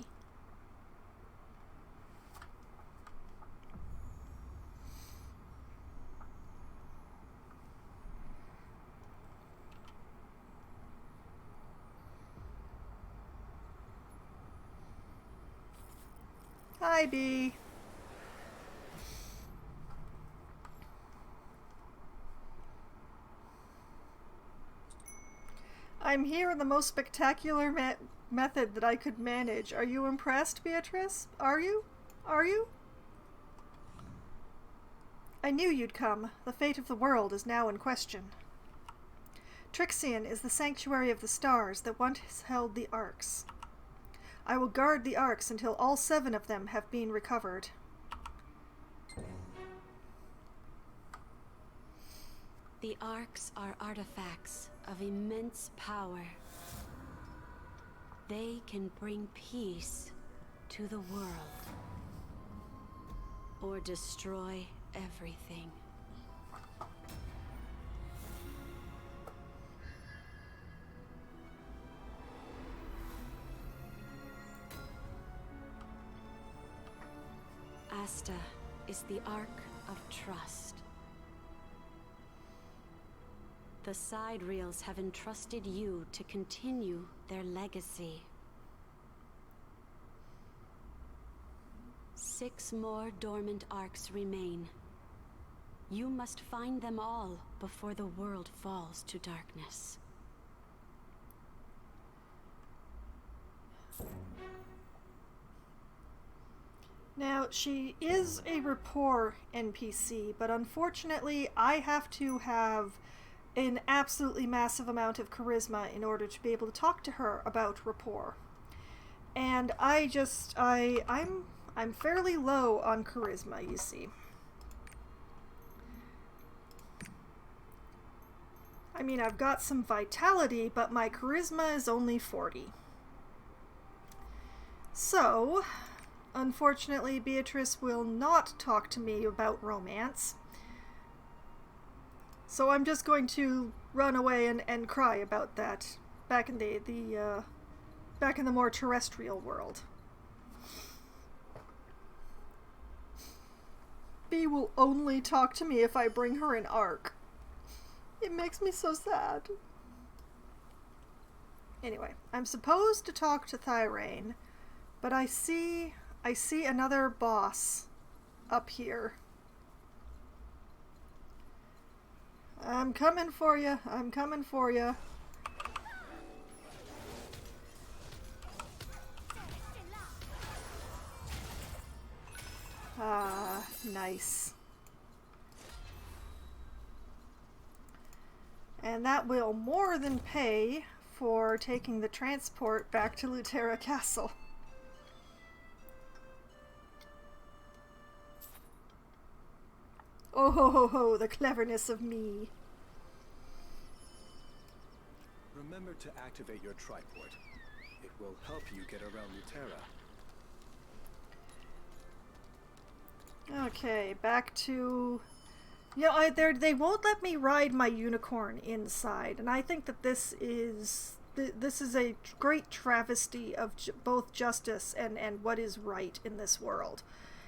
Hi, Bee. I'm here in the most spectacular method that I could manage. Are you impressed, Beatrice? Are you? Are you? I knew you'd come. The fate of the world is now in question. Trixion is the sanctuary of the stars that once held the Arks. I will guard the Arks until all 7 of them have been recovered. The Arks are artifacts of immense power. They can bring peace to the world, or destroy everything. Asta is the Ark of Trust. The side reels have entrusted you to continue their legacy. 6 more dormant Arks remain. You must find them all before the world falls to darkness. Now, she is a rapport NPC, but unfortunately I have to have an absolutely massive amount of charisma in order to be able to talk to her about rapport. And I'm fairly low on charisma, you see. I mean, I've got some vitality, but my charisma is only 40. So, unfortunately, Beatrice will not talk to me about romance. So I'm just going to run away and cry about that back in back in the more terrestrial world. Bee will only talk to me if I bring her an Ark. It makes me so sad. Anyway, I'm supposed to talk to Thyrane, but I see another boss up here. I'm coming for you. I'm coming for you. Ah, nice. And that will more than pay for taking the transport back to Lutera Castle. Oh ho ho ho, the cleverness of me. Remember to activate your triport. It will help you get around Lutera. Okay, back to... You know, they won't let me ride my unicorn inside, and I think that this is a great travesty of both justice and what is right in this world.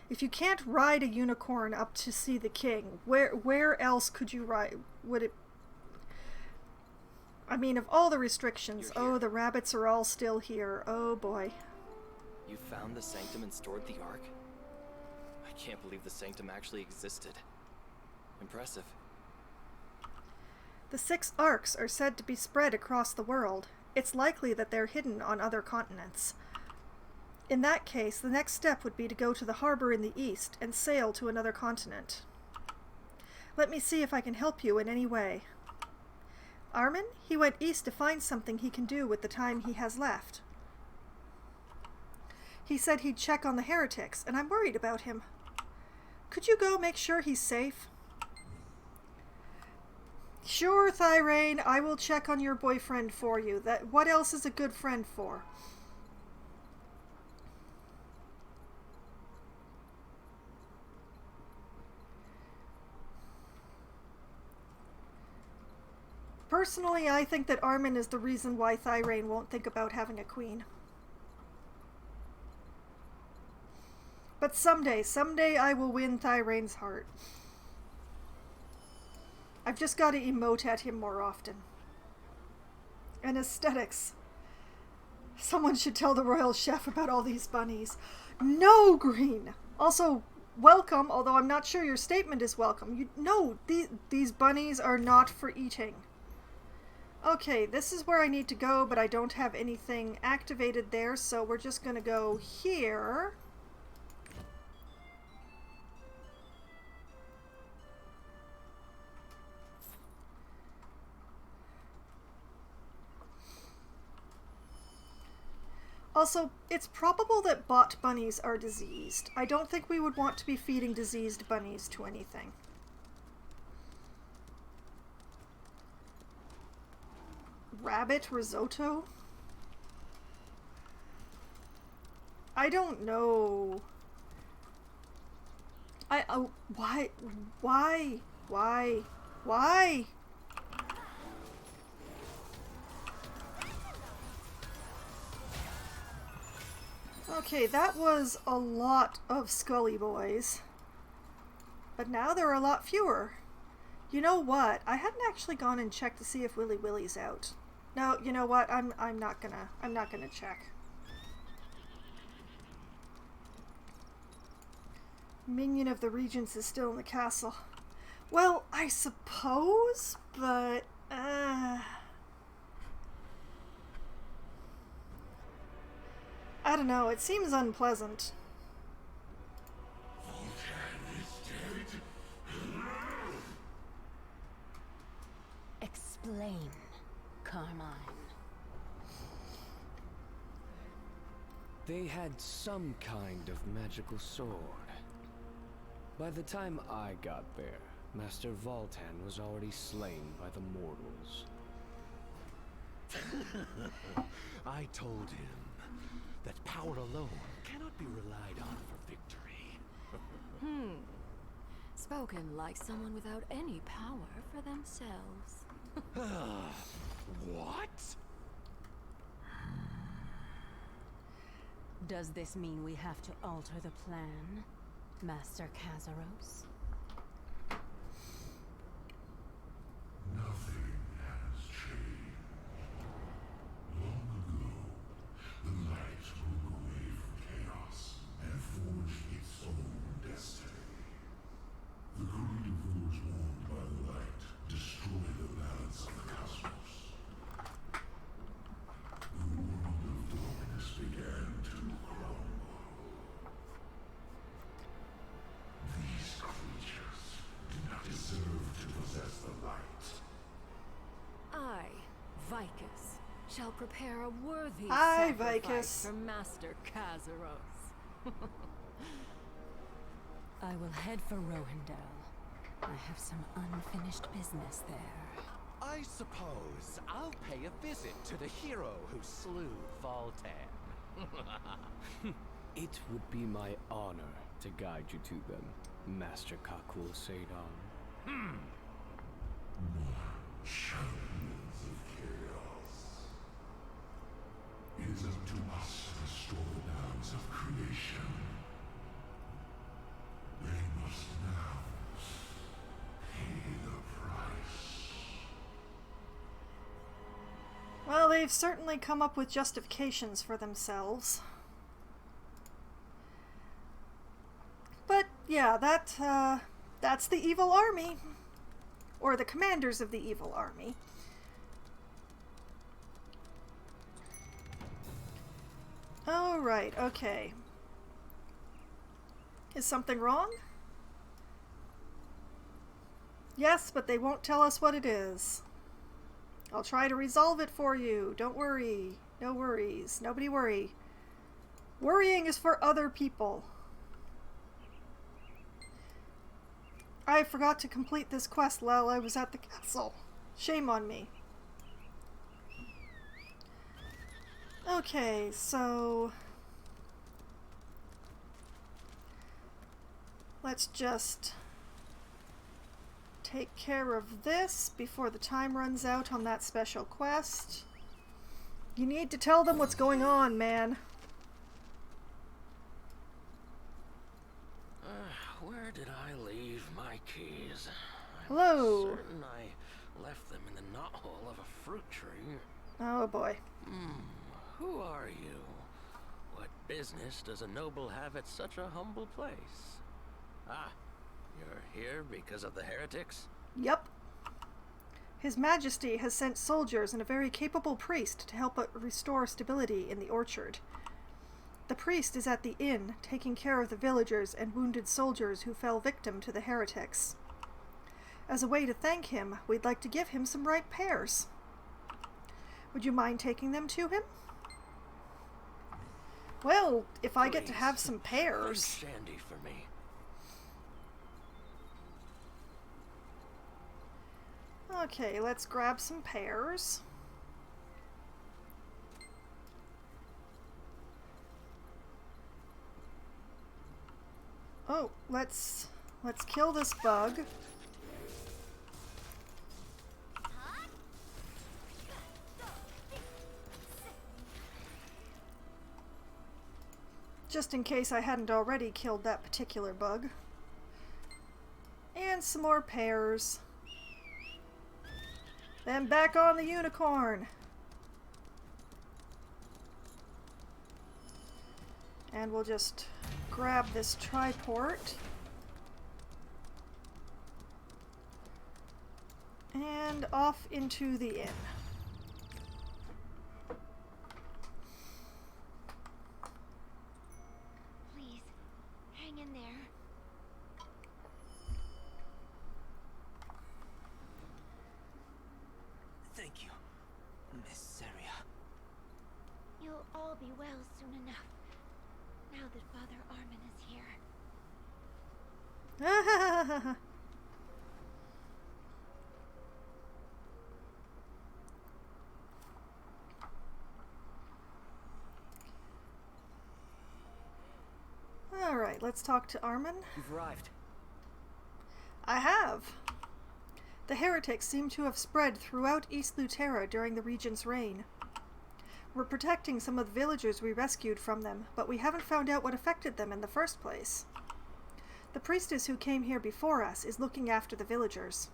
If you can't ride a unicorn up to see the king, where else could you ride? Would it... I mean, of all the restrictions, oh, the rabbits are all still here. Oh boy. You found the sanctum and stored the Ark? I can't believe the sanctum actually existed. Impressive. The 6 Arks are said to be spread across the world. It's likely that they're hidden on other continents. In that case, the next step would be to go to the harbor in the east and sail to another continent. Let me see if I can help you in any way. Armin? He went east to find something he can do with the time he has left. He said he'd check on the heretics, and I'm worried about him. Could you go make sure he's safe? Sure, Thyrane, I will check on your boyfriend for you. What else is a good friend for? Personally, I think that Armin is the reason why Thyrane won't think about having a queen. But someday I will win Thyrane's heart. I've just got to emote at him more often. And aesthetics. Someone should tell the royal chef about all these bunnies. No, Green! Also, welcome, although I'm not sure your statement is welcome. No, these bunnies are not for eating. Okay, this is where I need to go, but I don't have anything activated there, so we're just going to go here. Also, it's probable that bot bunnies are diseased. I don't think we would want to be feeding diseased bunnies to anything. Rabbit risotto? I don't know. Why? Okay, that was a lot of Scully boys. But now there are a lot fewer. You know what? I hadn't actually gone and checked to see if Willy Willy's out. No, you know what? I'm not gonna check. Minion of the Regents is still in the castle. Well, I suppose, but I don't know, it seems unpleasant. Explain, Carmine. They had some kind of magical sword. By the time I got there, Master Voltan was already slain by the mortals. I told him that power alone cannot be relied on for victory. Spoken like someone without any power for themselves. What? Does this mean we have to alter the plan, Master Kazaros? Nothing has changed. Long ago, the light broke away from chaos and forged its own destiny. The greed of those warmed by the light destroyed the balance of the cosmos. The world of darkness began to crumble. These creatures do not deserve to possess the light. I, Vicus, shall prepare a worthy Hi, sacrifice Vicus. for Master Kazaros. I will head for Rohendel. I have some unfinished business there. I suppose I'll pay a visit to the hero who slew Voltan. It would be my honor to guide you to them, Master Kakul Sadon. Champions of chaos. It is up to us to restore the balance of creation. They must now pay the price. they've certainly come up with justifications for themselves. But yeah, that's the evil army. Or the commanders of the evil army. Alright, okay. Is something wrong? Yes, but they won't tell us what it is. I'll try to resolve it for you. Don't worry. No worries. Nobody worry. Worrying is for other people. I forgot to complete this quest while I was at the castle. Shame on me. Okay, so let's just take care of this before the time runs out on that special quest. You need to tell them what's going on, man. Where did I leave my keys? Hello. I'm certain I left them in the knothole of a fruit tree. Oh boy. Who are you? What business does a noble have at such a humble place? Ah, you're here because of the heretics? Yep. His Majesty has sent soldiers and a very capable priest to help restore stability in the orchard. The priest is at the inn, taking care of the villagers and wounded soldiers who fell victim to the heretics. As a way to thank him, we'd like to give him some ripe pears. Would you mind taking them to him? Well, if I get to have some pears. Shandy for me. Okay, let's grab some pears. Oh, let's kill this bug. Just in case I hadn't already killed that particular bug. And some more pears. Then back on the unicorn. And we'll just grab this triport. And off into the inn. Please, hang in there. Thank you, Miss Seria. You'll all be well soon enough, now that Father Armin is here. Alright, let's talk to Armin. You've arrived. I have. The heretics seem to have spread throughout East Lutera during the Regent's reign. We're protecting some of the villagers we rescued from them, but we haven't found out what affected them in the first place. The priestess who came here before us is looking after the villagers.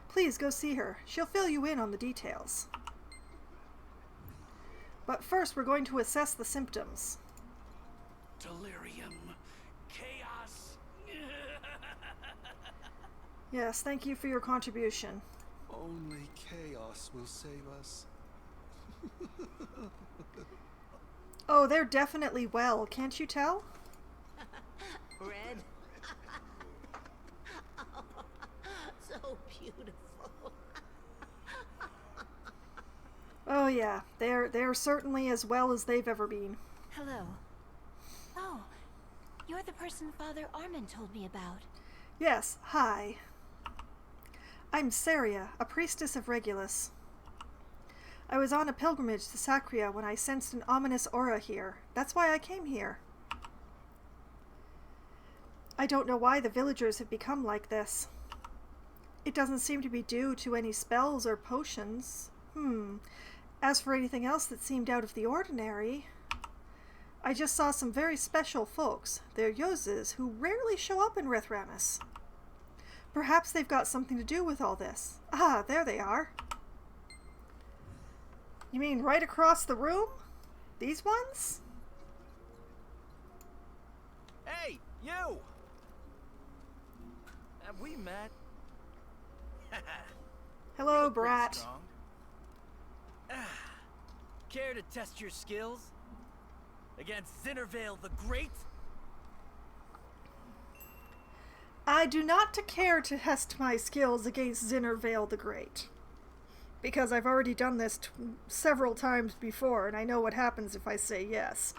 Please go see her. She'll fill you in on the details. But first we're going to assess the symptoms. Delirium. Chaos. Yes, thank you for your contribution. Only chaos will save us. Oh, they're definitely well, can't you tell? Red. So beautiful. Oh yeah, they're certainly as well as they've ever been. Hello. Oh, you're the person Father Armin told me about. Yes, hi. I'm Seria, a priestess of Regulus. I was on a pilgrimage to Sacria when I sensed an ominous aura here. That's why I came here. I don't know why the villagers have become like this. It doesn't seem to be due to any spells or potions. As for anything else that seemed out of the ordinary, I just saw some very special folks. They're Yozes who rarely show up in Rithramus. Perhaps they've got something to do with all this. Ah, there they are. You mean right across the room? These ones? Hey, you! Have we met? Hello, brat. Care to test your skills? Against Zinnervale the Great? I do not care to test my skills against Zinnervale the Great. Because I've already done this several times before, and I know what happens if I say yes.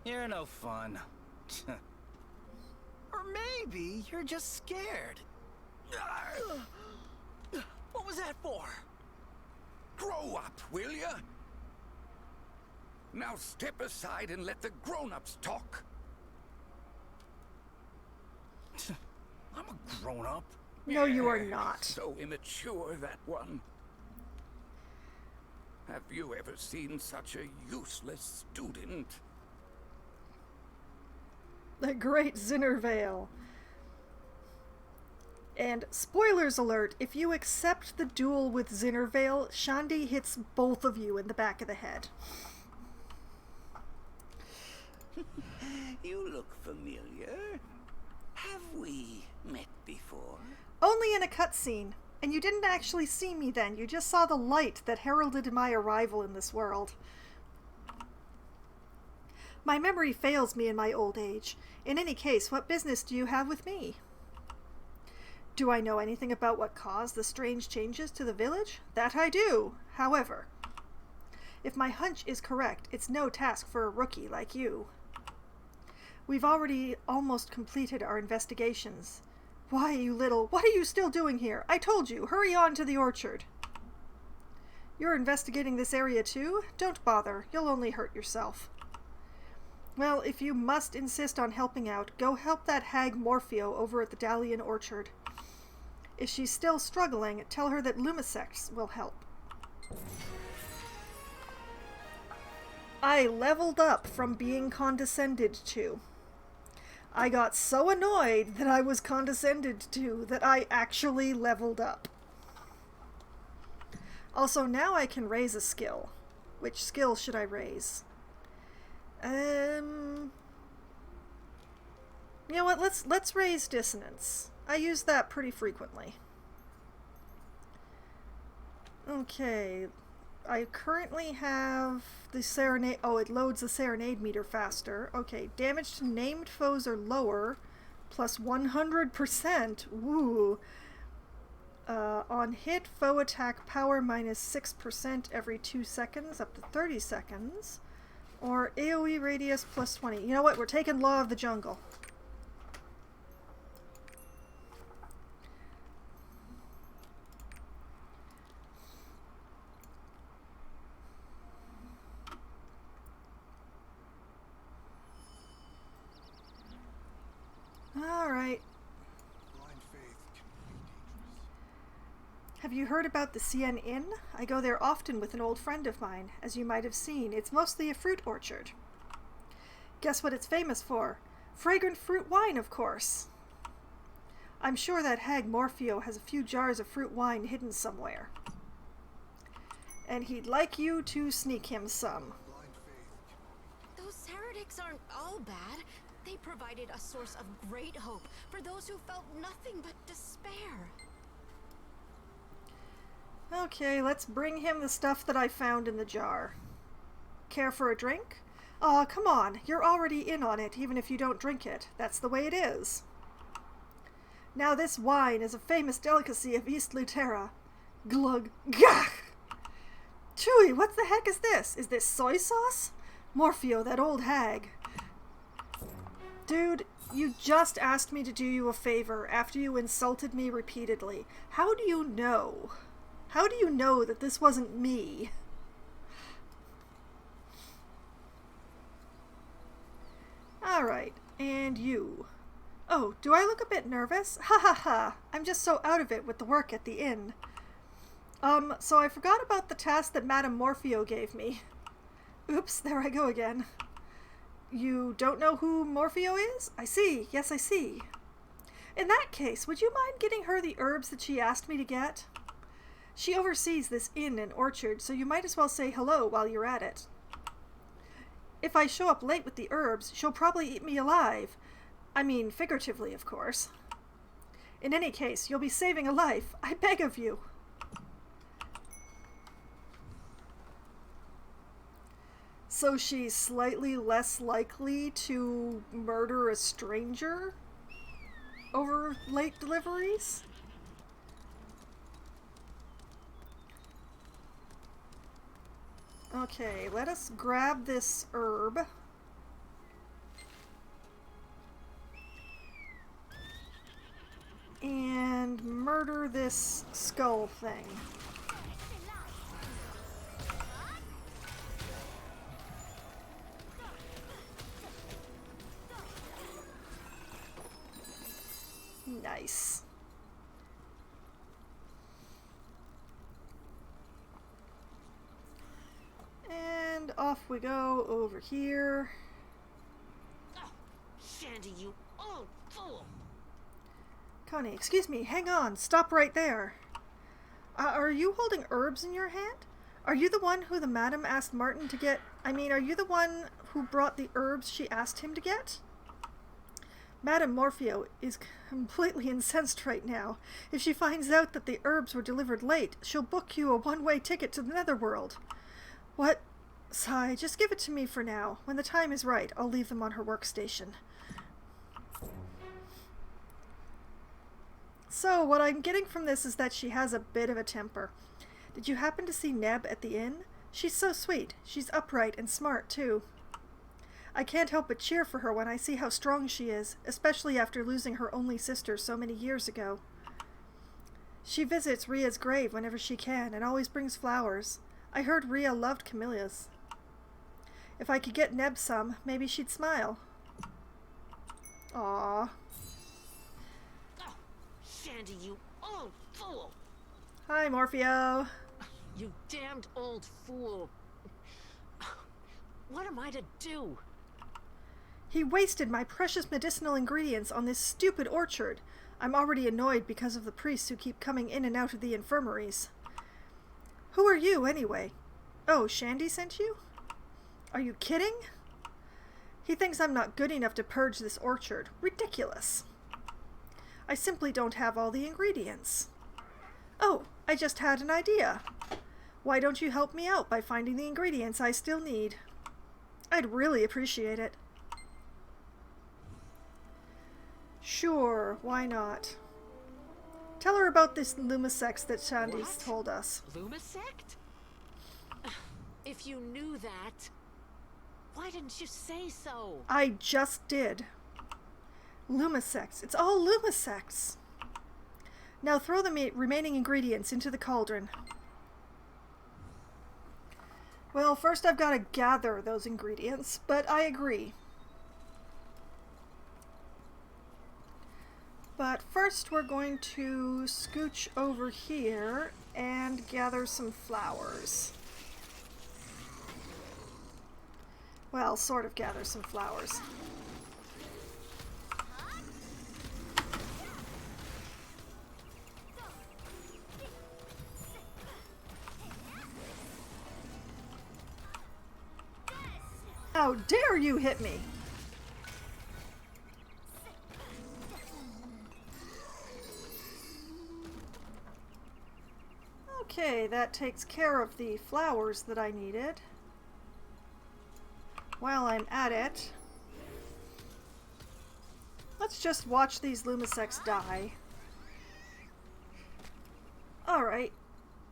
You're no fun. Or maybe you're just scared. What was that for? Grow up, will ya? Now step aside and let the grown-ups talk. I'm a grown-up. No, you are not. So immature, that one. Have you ever seen such a useless student? The great Zinnervale. And spoilers alert, if you accept the duel with Zinnervale, Shandi hits both of you in the back of the head. You look familiar. Have we met before? Only in a cutscene, and you didn't actually see me then. You just saw the light that heralded my arrival in this world. My memory fails me in my old age. In any case, what business do you have with me? Do I know anything about what caused the strange changes to the village? That I do. However, if my hunch is correct, it's no task for a rookie like you. We've already almost completed our investigations. Why, you little... What are you still doing here? I told you, hurry on to the orchard. You're investigating this area too? Don't bother, you'll only hurt yourself. Well, if you must insist on helping out, go help that hag Morpheo over at the Dalian Orchard. If she's still struggling, tell her that Lumisex will help. I leveled up from being condescended to. I got so annoyed that I was condescended to that I actually leveled up. Also, now I can raise a skill. Which skill should I raise? You know what? Let's raise dissonance. I use that pretty frequently. Okay. I currently have the serenade. Oh, it loads the serenade meter faster. Okay, damage to named foes are lower, plus 100%. Woo. On hit, foe attack power minus 6% every 2 seconds, up to 30 seconds. Or AoE radius plus 20. You know what? We're taking Law of the Jungle. Alright. Have you heard about the CN Inn? I go there often with an old friend of mine. As you might have seen, it's mostly a fruit orchard. Guess what it's famous for? Fragrant fruit wine, of course. I'm sure that hag Morpheo has a few jars of fruit wine hidden somewhere. And he'd like you to sneak him some. Those heretics aren't all bad. They provided a source of great hope for those who felt nothing but despair. Okay, let's bring him the stuff that I found in the jar. Care for a drink? Aw, come on. You're already in on it, even if you don't drink it. That's the way it is. Now this wine is a famous delicacy of East Lutera. Glug. Gah! Chewy, what the heck is this? Is this soy sauce? Morpheo, that old hag. Dude, you just asked me to do you a favor after you insulted me repeatedly. How do you know? How do you know that this wasn't me? Alright, and you. Oh, do I look a bit nervous? Ha ha ha! I'm just so out of it with the work at the inn. So I forgot about the task that Madame Morpheo gave me. Oops, there I go again. You don't know who Morpheo is? I see, yes I see. In that case, would you mind getting her the herbs that she asked me to get? She oversees this inn and orchard, so you might as well say hello while you're at it. If I show up late with the herbs, she'll probably eat me alive. I mean, figuratively, of course. In any case, you'll be saving a life. I beg of you. So she's slightly less likely to murder a stranger over late deliveries? Okay, let us grab this herb. And murder this skull thing. Nice. And off we go over here. Oh, Shandy, you old fool! Connie, excuse me, hang on, stop right there. Are you holding herbs in your hand? Are you the one who the madam asked Martin to get? Are you the one who brought the herbs she asked him to get? Madame Morpheo is completely incensed right now. If she finds out that the herbs were delivered late, she'll book you a one-way ticket to the Netherworld. What? Sigh, just give it to me for now. When the time is right, I'll leave them on her workstation. So, what I'm getting from this is that she has a bit of a temper. Did you happen to see Neb at the inn? She's so sweet. She's upright and smart, too. I can't help but cheer for her when I see how strong she is, especially after losing her only sister so many years ago. She visits Ria's grave whenever she can and always brings flowers. I heard Ria loved camellias. If I could get Neb some, maybe she'd smile. Aww. Oh, Shandy, you old fool! Hi, Morpheo. You damned old fool. What am I to do? He wasted my precious medicinal ingredients on this stupid orchard. I'm already annoyed because of the priests who keep coming in and out of the infirmaries. Who are you, anyway? Oh, Shandy sent you? Are you kidding? He thinks I'm not good enough to purge this orchard. Ridiculous. I simply don't have all the ingredients. Oh, I just had an idea. Why don't you help me out by finding the ingredients I still need? I'd really appreciate it. Sure, why not? Tell her about this Lumisect that Shandy's told us. Lumisect? If you knew that, why didn't you say so? I just did. Lumisect. It's all Lumisects. Now throw the remaining ingredients into the cauldron. Well, first I've got to gather those ingredients, but I agree. But first we're going to scooch over here and gather some flowers. Well, sort of gather some flowers. How dare you hit me! Okay, that takes care of the flowers that I needed. While I'm at it, let's just watch these Lumisects die. Alright,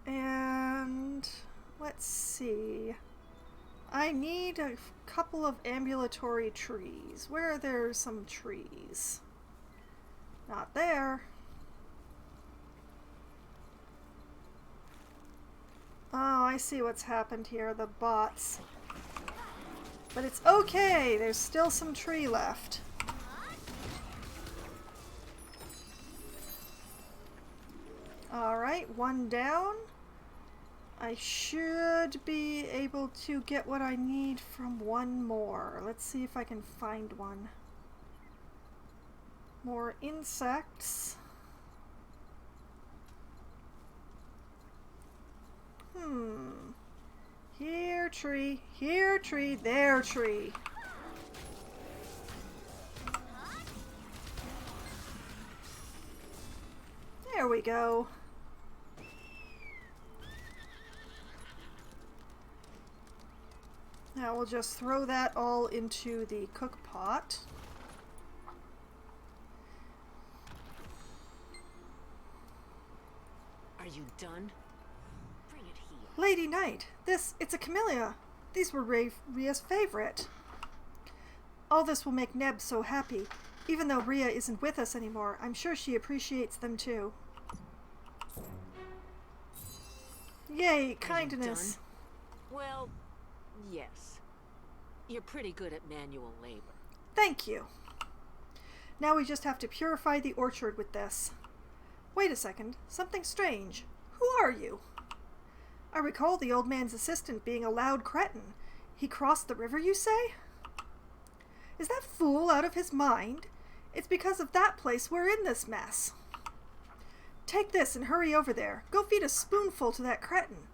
and let's see. I need a couple of ambulatory trees. Where are there some trees? Not there. Oh, I see what's happened here. The bots. But it's okay. There's still some tree left. Alright, one down. I should be able to get what I need from one more. Let's see if I can find one. More insects. tree. Here, tree. There, tree. There we go. Now we'll just throw that all into the cook pot. Are you done? Bring it here. Lady Knight, it's a camellia. These were Ria's favorite. All this will make Neb so happy. Even though Ria isn't with us anymore, I'm sure she appreciates them too. Yay, kindness. Well, yes. You're pretty good at manual labor. Thank you. Now we just have to purify the orchard with this. Wait a second, something strange. Who are you? I recall the old man's assistant being a loud cretin. He crossed the river, you say? Is that fool out of his mind? It's because of that place we're in this mess. Take this and hurry over there. Go feed a spoonful to that cretin.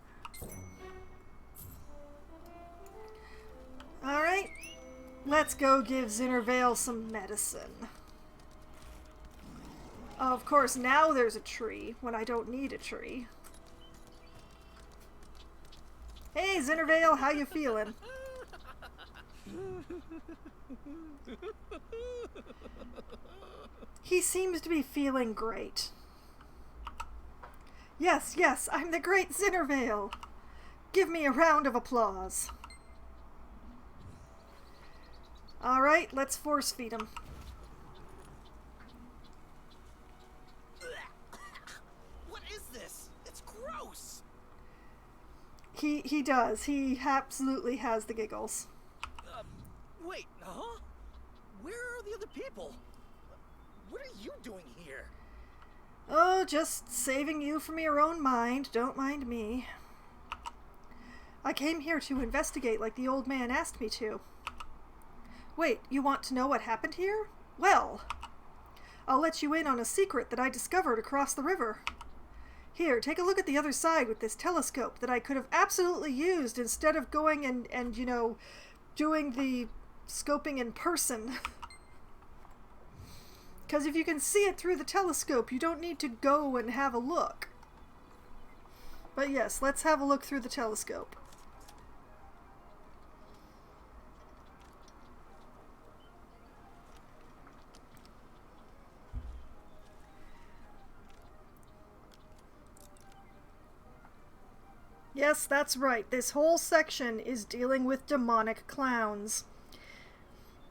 Alright, let's go give Zinnervale some medicine. Of course, now there's a tree when I don't need a tree. Hey, Zinnervale, how you feeling? He seems to be feeling great. Yes, yes, I'm the great Zinnervale. Give me a round of applause. Alright, let's force feed him. What is this? It's gross. He does. He absolutely has the giggles. Wait, huh? Where are the other people? What are you doing here? Oh, just saving you from your own mind. Don't mind me. I came here to investigate like the old man asked me to. Wait, you want to know what happened here? Well, I'll let you in on a secret that I discovered across the river. Here, take a look at the other side with this telescope that I could have absolutely used instead of going and you know, doing the scoping in person. Because if you can see it through the telescope, you don't need to go and have a look. But yes, let's have a look through the telescope. Yes, that's right. This whole section is dealing with demonic clowns.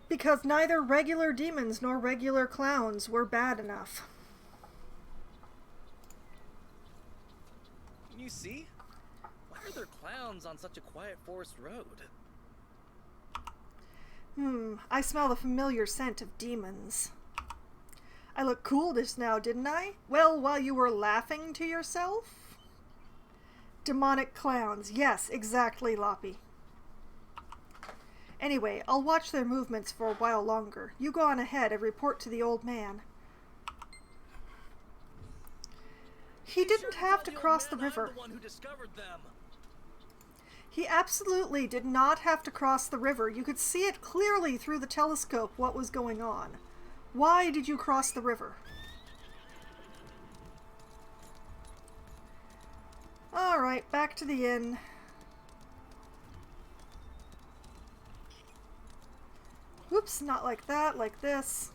Because neither regular demons nor regular clowns were bad enough. Can you see? Why are there clowns on such a quiet forest road? I smell the familiar scent of demons. I look cool just now, didn't I? Well, while you were laughing to yourself? Demonic clowns. Yes, exactly, Loppy. Anyway, I'll watch their movements for a while longer. You go on ahead and report to the old man. He didn't have to cross the river. He absolutely did not have to cross the river. You could see it clearly through the telescope what was going on. Why did you cross the river? Alright, back to the inn. Whoops, not like that, like this.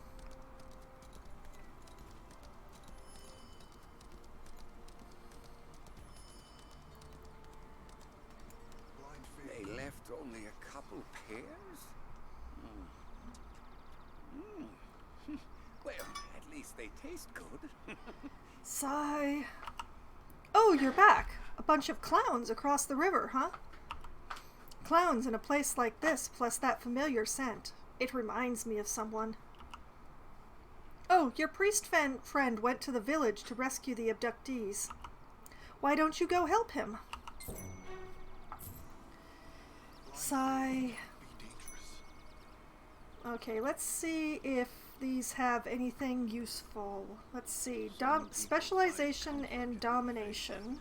They left only a couple pairs? Well, at least they taste good. Sigh. Oh, you're back. A bunch of clowns across the river, huh? Clowns in a place like this, plus that familiar scent. It reminds me of someone. Oh, your priest friend went to the village to rescue the abductees. Why don't you go help him? Sigh. Okay, let's see if these have anything useful. Let's see. Specialization and domination.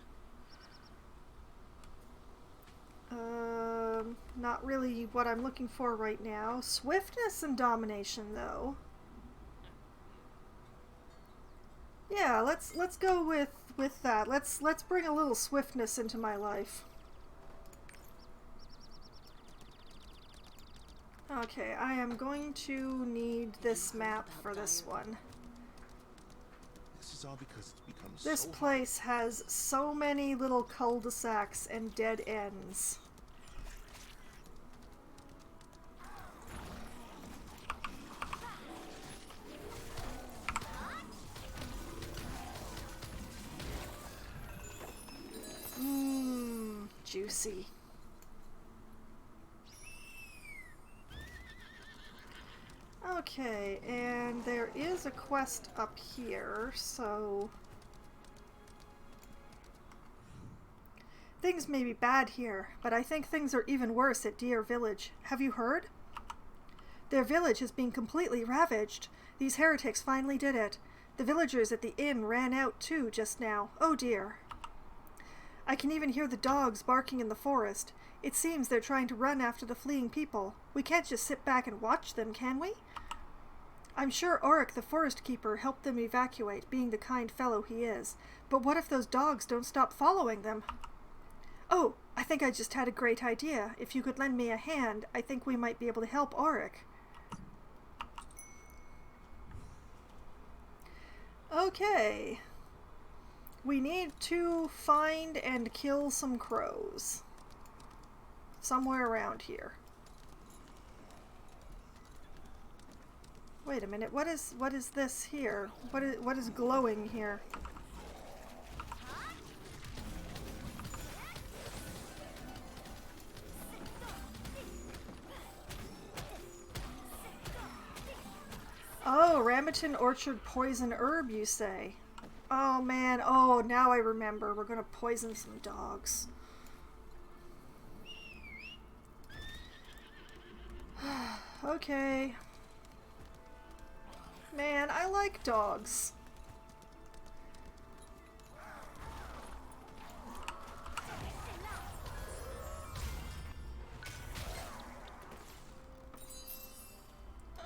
Not really what I'm looking for right now. Swiftness and domination, though. Yeah, let's go with that. Let's bring a little swiftness into my life. Okay, I am going to need this map for this one. This is all because it's become This place has so many little cul-de-sacs and dead ends. Juicy. Okay, and there is a quest up here, so... Things may be bad here, but I think things are even worse at Deer Village. Have you heard? Their village has been completely ravaged. These heretics finally did it. The villagers at the inn ran out too just now. Oh dear. I can even hear the dogs barking in the forest. It seems they're trying to run after the fleeing people. We can't just sit back and watch them, can we? I'm sure Auric the forest keeper helped them evacuate, being the kind fellow he is. But what if those dogs don't stop following them? Oh, I think I just had a great idea. If you could lend me a hand, I think we might be able to help Auric. Okay. We need to find and kill some crows. Somewhere around here. Wait a minute, what is this here? What is glowing here? Oh, Ramaton Orchard poison herb, you say? Oh man, oh, now I remember. We're gonna poison some dogs. Okay. Man, I like dogs.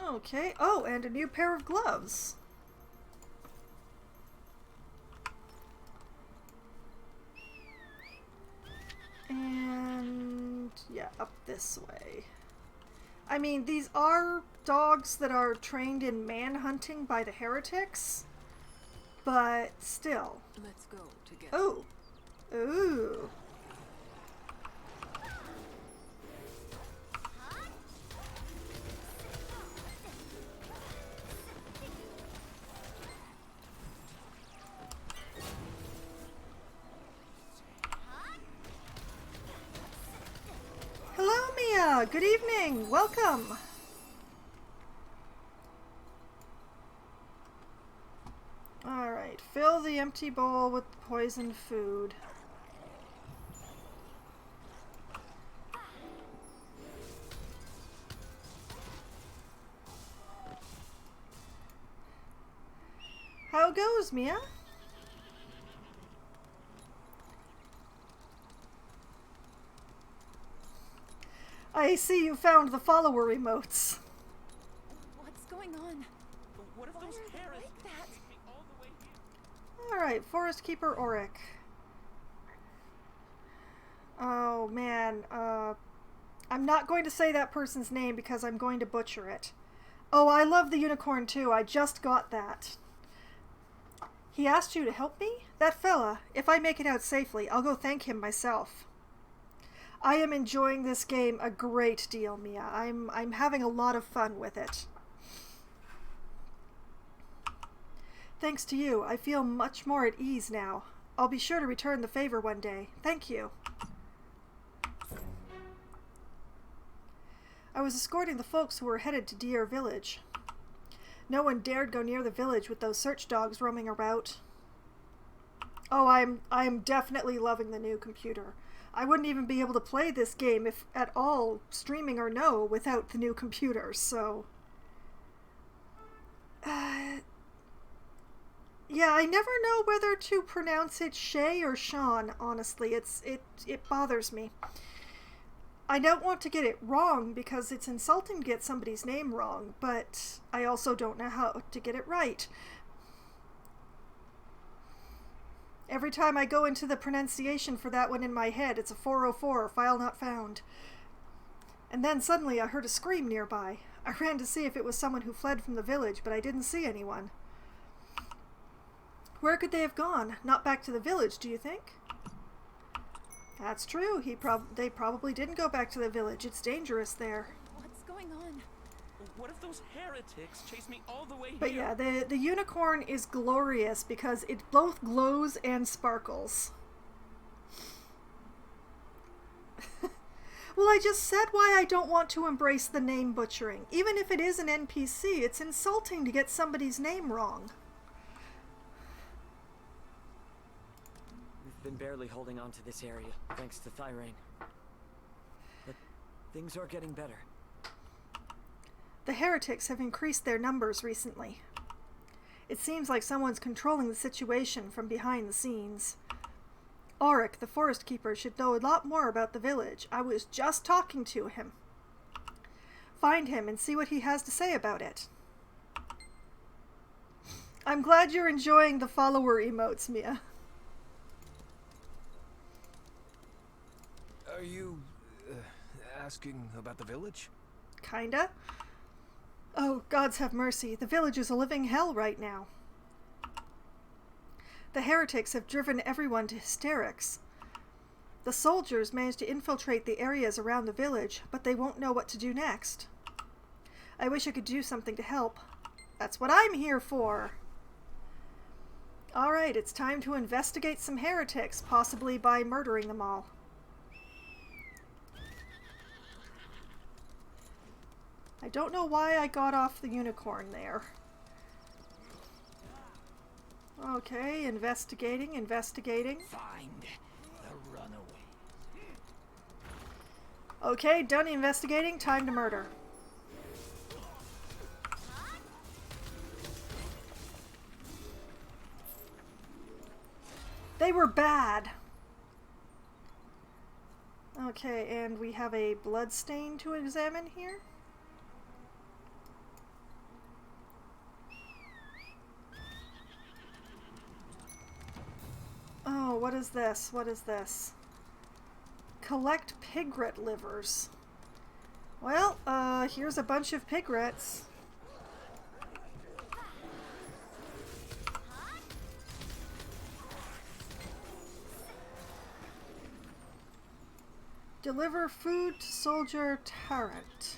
Okay. Oh, and a new pair of gloves. And yeah, up this way. I mean, these are dogs that are trained in manhunting by the heretics, but still. Let's go together. Oh. Ooh. Hello, Mia. Good evening. Welcome. Alright, fill the empty bowl with the poisoned food. How goes, Mia? I see you found the follower emotes. What's going on? What if those parents like that? all the way here? Alright, Forest Keeper Auric. Oh man, I'm not going to say that person's name because I'm going to butcher it. Oh, I love the unicorn too. I just got that. He asked you to help me? That fella. If I make it out safely, I'll go thank him myself. I am enjoying this game a great deal, Mia. I'm having a lot of fun with it. Thanks to you, I feel much more at ease now. I'll be sure to return the favor one day. Thank you. I was escorting the folks who were headed to Deer Village. No one dared go near the village with those search dogs roaming about. Oh, I'm definitely loving the new computer. I wouldn't even be able to play this game, if at all, streaming or no, without the new computer, so... yeah, I never know whether to pronounce it Shay or Sean, honestly. It bothers me. I don't want to get it wrong because it's insulting to get somebody's name wrong, but I also don't know how to get it right. Every time I go into the pronunciation for that one in my head, it's a 404, file not found. And then suddenly I heard a scream nearby. I ran to see if it was someone who fled from the village, but I didn't see anyone. Where could they have gone? Not back to the village, do you think? That's true. They probably didn't go back to the village. It's dangerous there. What's going on? What if those heretics chase me all the way here? But yeah, the unicorn is glorious because it both glows and sparkles. Well, I just said why I don't want to embrace the name butchering. Even if it is an NPC, it's insulting to get somebody's name wrong. We've been barely holding on to this area, thanks to Thyrane. But things are getting better. The heretics have increased their numbers recently. It seems like someone's controlling the situation from behind the scenes. Auric, the forest keeper, should know a lot more about the village. I was just talking to him. Find him and see what he has to say about it. I'm glad you're enjoying the follower emotes, Mia. Are you asking about the village? Kinda. Oh, gods have mercy. The village is a living hell right now. The heretics have driven everyone to hysterics. The soldiers managed to infiltrate the areas around the village, but they won't know what to do next. I wish I could do something to help. That's what I'm here for. Alright, it's time to investigate some heretics, possibly by murdering them all. I don't know why I got off the unicorn there. Okay, investigating. Find the runaway. Okay, done investigating. Time to murder. They were bad. Okay, and we have a blood stain to examine here. Oh, what is this? What is this? Collect pigret livers. Well, here's a bunch of pigrets. Deliver food to soldier Tarrant.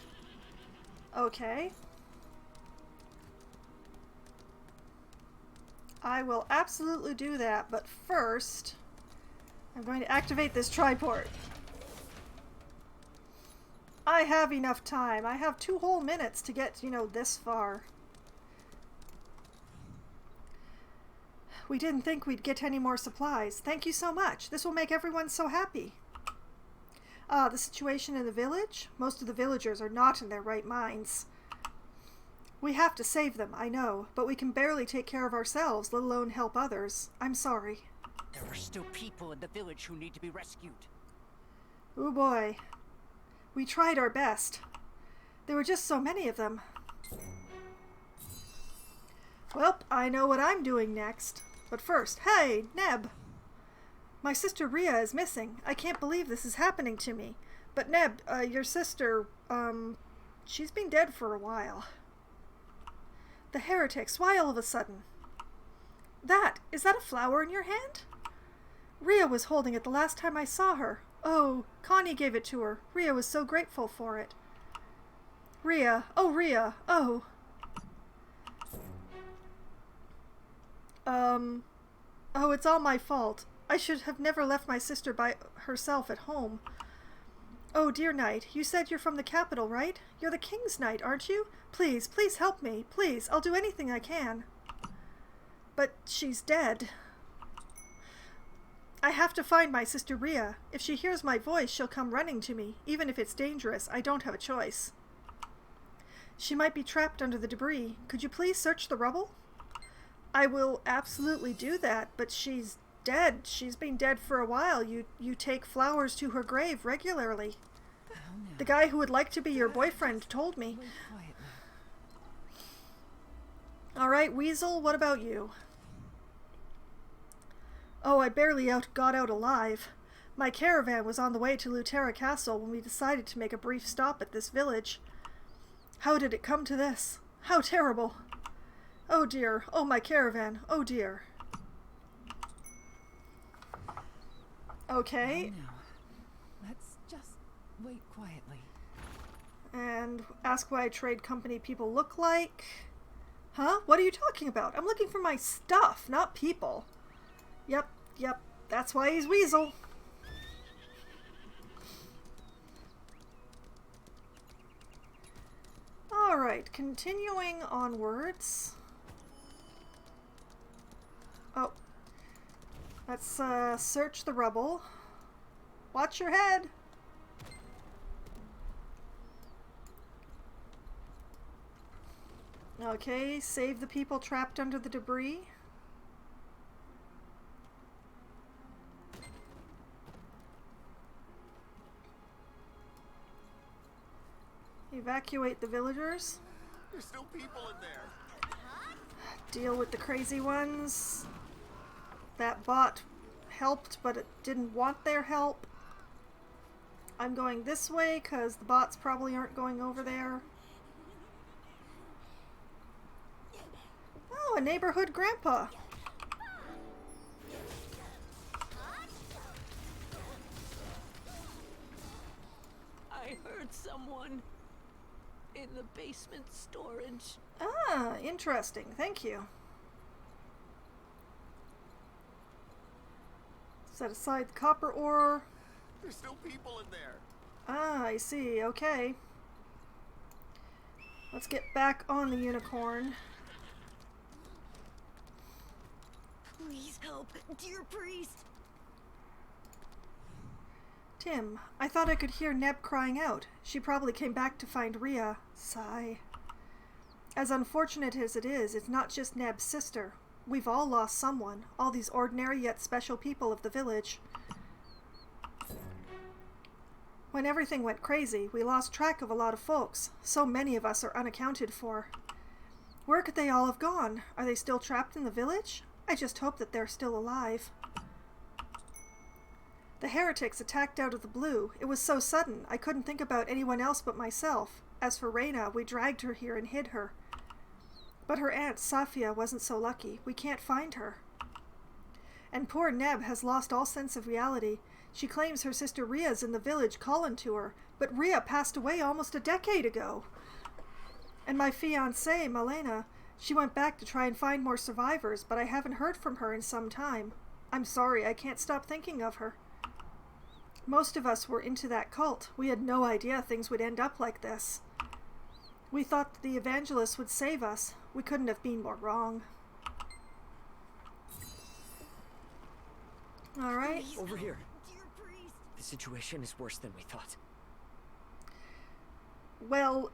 Okay. I will absolutely do that, but first, I'm going to activate this triport. I have enough time. I have 2 whole minutes to get, this far. We didn't think we'd get any more supplies. Thank you so much. This will make everyone so happy. The situation in the village? Most of the villagers are not in their right minds. We have to save them, I know, but we can barely take care of ourselves, let alone help others. I'm sorry. There are still people in the village who need to be rescued. Oh boy. We tried our best. There were just so many of them. Well, I know what I'm doing next. But first, hey, Neb! My sister Rhea is missing. I can't believe this is happening to me. But Neb, your sister, she's been dead for a while. The heretics, why all of a sudden? Is that a flower in your hand? Rhea was holding it the last time I saw her. Oh, Connie gave it to her. Rhea was so grateful for it. Rhea, oh. Oh, it's all my fault. I should have never left my sister by herself at home. Oh, dear knight, you said you're from the capital, right? You're the king's knight, aren't you? Please, please help me. Please, I'll do anything I can. But she's dead. I have to find my sister Rhea. If she hears my voice, she'll come running to me. Even if it's dangerous, I don't have a choice. She might be trapped under the debris. Could you please search the rubble? I will absolutely do that, but she's dead. She's been dead for a while. You take flowers to her grave regularly. The guy who would like to be your boyfriend told me. Alright, Weasel, what about you? Oh, I barely got out alive. My caravan was on the way to Lutera Castle when we decided to make a brief stop at this village. How did it come to this? How terrible! Oh dear, oh my caravan, oh dear. Okay. Let's just wait quietly. And ask why trade company people look like. Huh? What are you talking about? I'm looking for my stuff, not people. Yep, that's why he's Weasel. Alright, continuing onwards. Oh. Let's search the rubble. Watch your head! Okay, save the people trapped under the debris. Evacuate the villagers. There's still people in there. Deal with the crazy ones. That bot helped, but it didn't want their help. I'm going this way because the bots probably aren't going over there. Oh, a neighborhood grandpa. I heard someone in the basement storage. Ah, interesting. Thank you. Set aside the copper ore. There's still people in there. Ah, I see. Okay. Let's get back on the unicorn. Please help, dear priest. Tim, I thought I could hear Neb crying out. She probably came back to find Rhea. Sigh. As unfortunate as it is, it's not just Neb's sister. We've all lost someone, all these ordinary yet special people of the village. When everything went crazy, we lost track of a lot of folks. So many of us are unaccounted for. Where could they all have gone? Are they still trapped in the village? I just hope that they're still alive. The heretics attacked out of the blue. It was so sudden, I couldn't think about anyone else but myself. As for Reyna, we dragged her here and hid her. But her aunt, Safia, wasn't so lucky. We can't find her. And poor Neb has lost all sense of reality. She claims her sister Rhea's in the village calling to her, but Rhea passed away almost a decade ago. And my fiancée, Malena, she went back to try and find more survivors, but I haven't heard from her in some time. I'm sorry, I can't stop thinking of her. Most of us were into that cult. We had no idea things would end up like this. We thought that the evangelists would save us. We couldn't have been more wrong. Alright. Over here. The situation is worse than we thought. Well,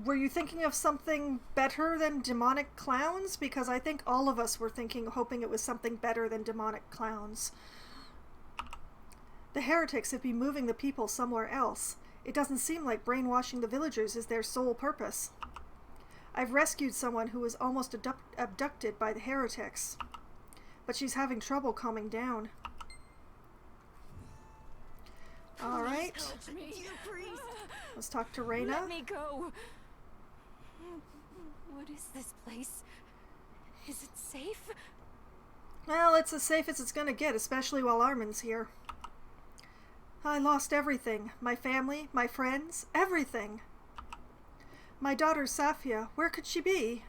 were you thinking of something better than demonic clowns? Because I think all of us were hoping it was something better than demonic clowns. The heretics have been moving the people somewhere else. It doesn't seem like brainwashing the villagers is their sole purpose. I've rescued someone who was almost abducted by the heretics, but she's having trouble calming down. Alright. Let's talk to Reyna. Let me go. What is this place? Is it safe? Well, it's as safe as it's gonna get, especially while Armin's here. I lost everything. My family, my friends, everything. My daughter Safia, where could she be?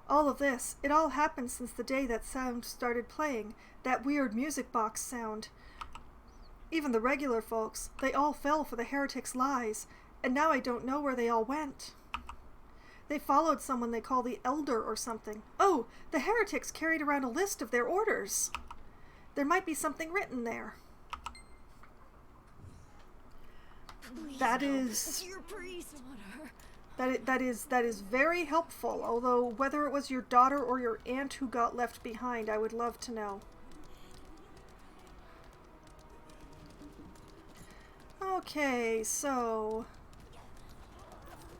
All of this, it all happened since the day that sound started playing, that weird music box sound. Even the regular folks, they all fell for the heretics' lies, and now I don't know where they all went. They followed someone they call the Elder or something. Oh, the heretics carried around a list of their orders. There might be something written there. That is very helpful, although whether it was your daughter or your aunt who got left behind, I would love to know. Okay, so...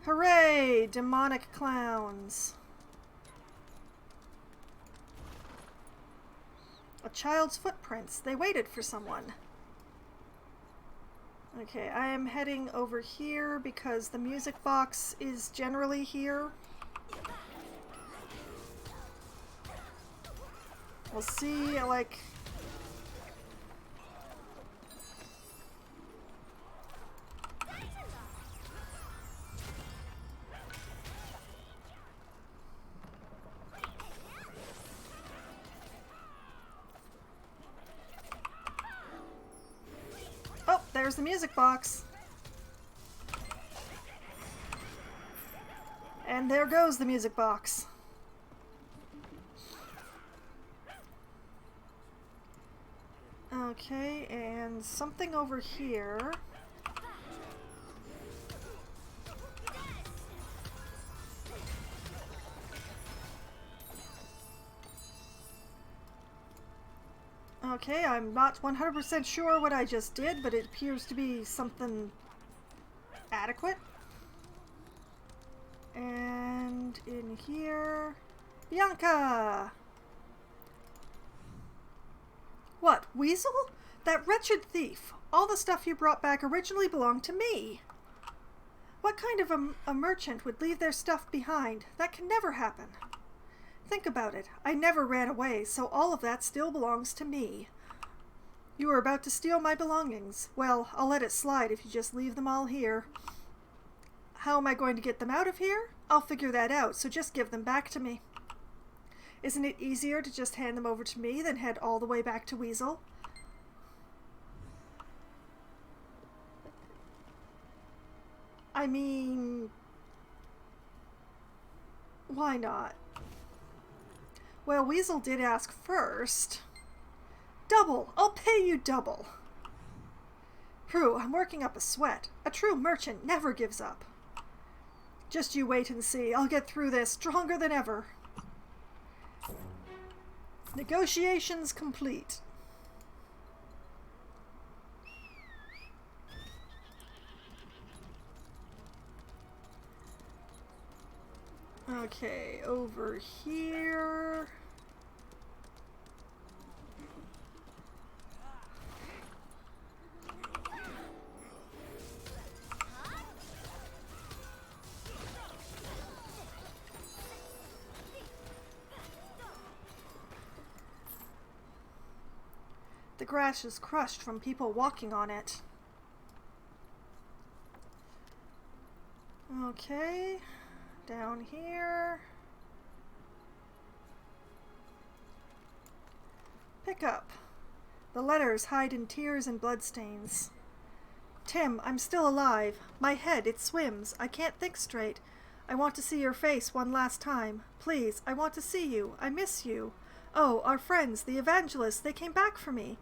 Hooray! Demonic clowns. A child's footprints. They waited for someone. Okay, I am heading over here because the music box is generally here. We'll see, like... Oh, there's the music box. And there goes the music box. Okay, and something over here. Okay, I'm not 100% sure what I just did, but it appears to be something adequate. And in here... Bianca! What, Weasel? That wretched thief! All the stuff you brought back originally belonged to me! What kind of a merchant would leave their stuff behind? That can never happen. Think about it. I never ran away, so all of that still belongs to me. You were about to steal my belongings. Well, I'll let it slide if you just leave them all here. How am I going to get them out of here? I'll figure that out, so just give them back to me. Isn't it easier to just hand them over to me than head all the way back to Weasel? I mean... why not? Well, Weasel did ask first. Double! I'll pay you double! Prue, I'm working up a sweat. A true merchant never gives up. Just you wait and see. I'll get through this stronger than ever. Negotiations complete. Okay, over here. The grass is crushed from people walking on it. Okay, down here. Pick up. The letters hide in tears and bloodstains. Tim, I'm still alive. My head, it swims. I can't think straight. I want to see your face one last time. Please, I want to see you. I miss you. Oh, our friends, the evangelists, they came back for me.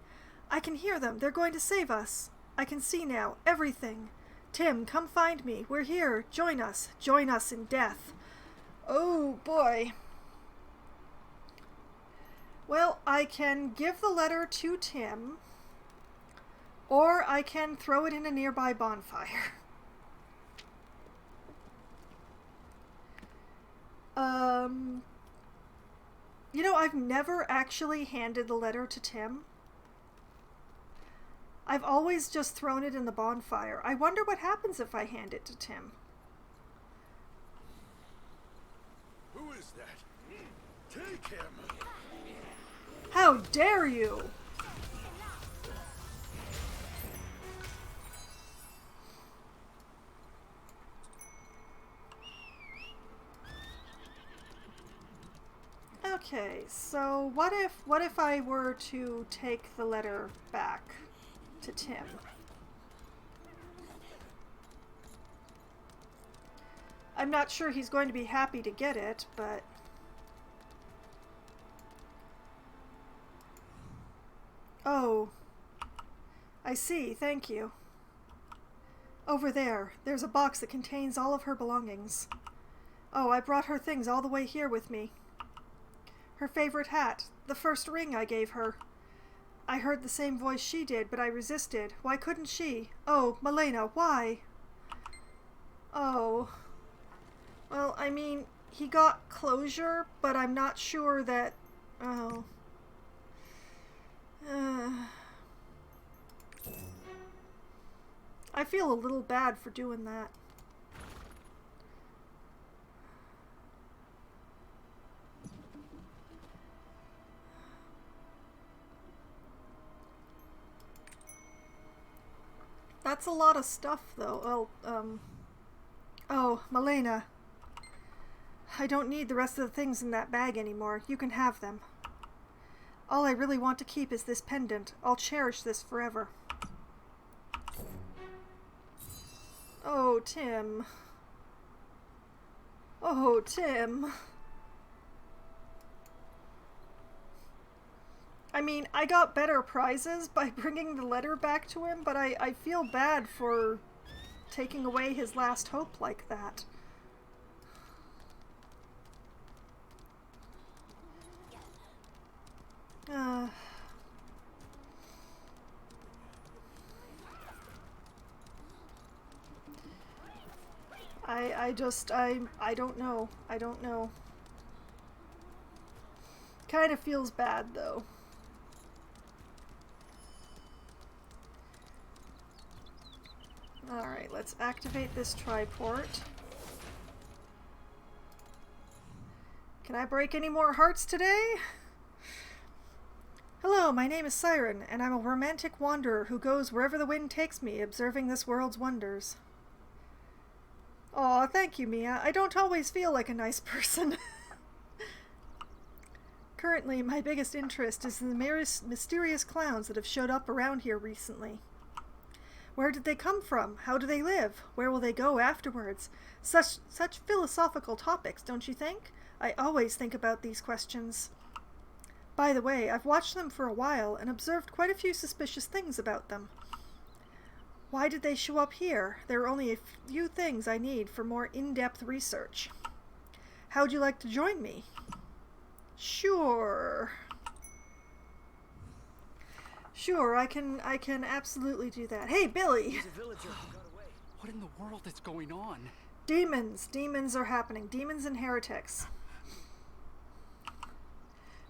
I can hear them. They're going to save us. I can see now. Everything. Tim, come find me. We're here. Join us. Join us in death. Oh, boy. Well, I can give the letter to Tim, or I can throw it in a nearby bonfire. You know, I've never actually handed the letter to Tim. I've always just thrown it in the bonfire. I wonder what happens if I hand it to Tim. Who is that? Take him! How dare you! Okay, so what if I were to take the letter back to Tim? I'm not sure he's going to be happy to get it, but... Oh. I see, thank you. Over there, there's a box that contains all of her belongings. Oh, I brought her things all the way here with me. Her favorite hat, the first ring I gave her. I heard the same voice she did, but I resisted. Why couldn't she? Oh, Malena, why? Oh. Well, I mean, he got closure, but I'm not sure that... Oh. I feel a little bad for doing that. That's a lot of stuff, though. Oh, Malena. I don't need the rest of the things in that bag anymore. You can have them. All I really want to keep is this pendant. I'll cherish this forever. Oh, Tim. Oh, Tim. I mean, I got better prizes by bringing the letter back to him, but I feel bad for taking away his last hope like that. I don't know. I don't know. Kind of feels bad, though. Alright, let's activate this triport. Can I break any more hearts today? Hello, my name is Siren, and I'm a romantic wanderer who goes wherever the wind takes me, observing this world's wonders. Aw, thank you, Mia. I don't always feel like a nice person. Currently, my biggest interest is in the mysterious clowns that have showed up around here recently. Where did they come from? How do they live? Where will they go afterwards? Such philosophical topics, don't you think? I always think about these questions. By the way, I've watched them for a while and observed quite a few suspicious things about them. Why did they show up here? There are only a few things I need for more in-depth research. How'd you like to join me? Sure. Sure, I can absolutely do that. Hey, Billy! There's a villager who got away. What in the world is going on? Demons. Demons are happening. Demons and heretics.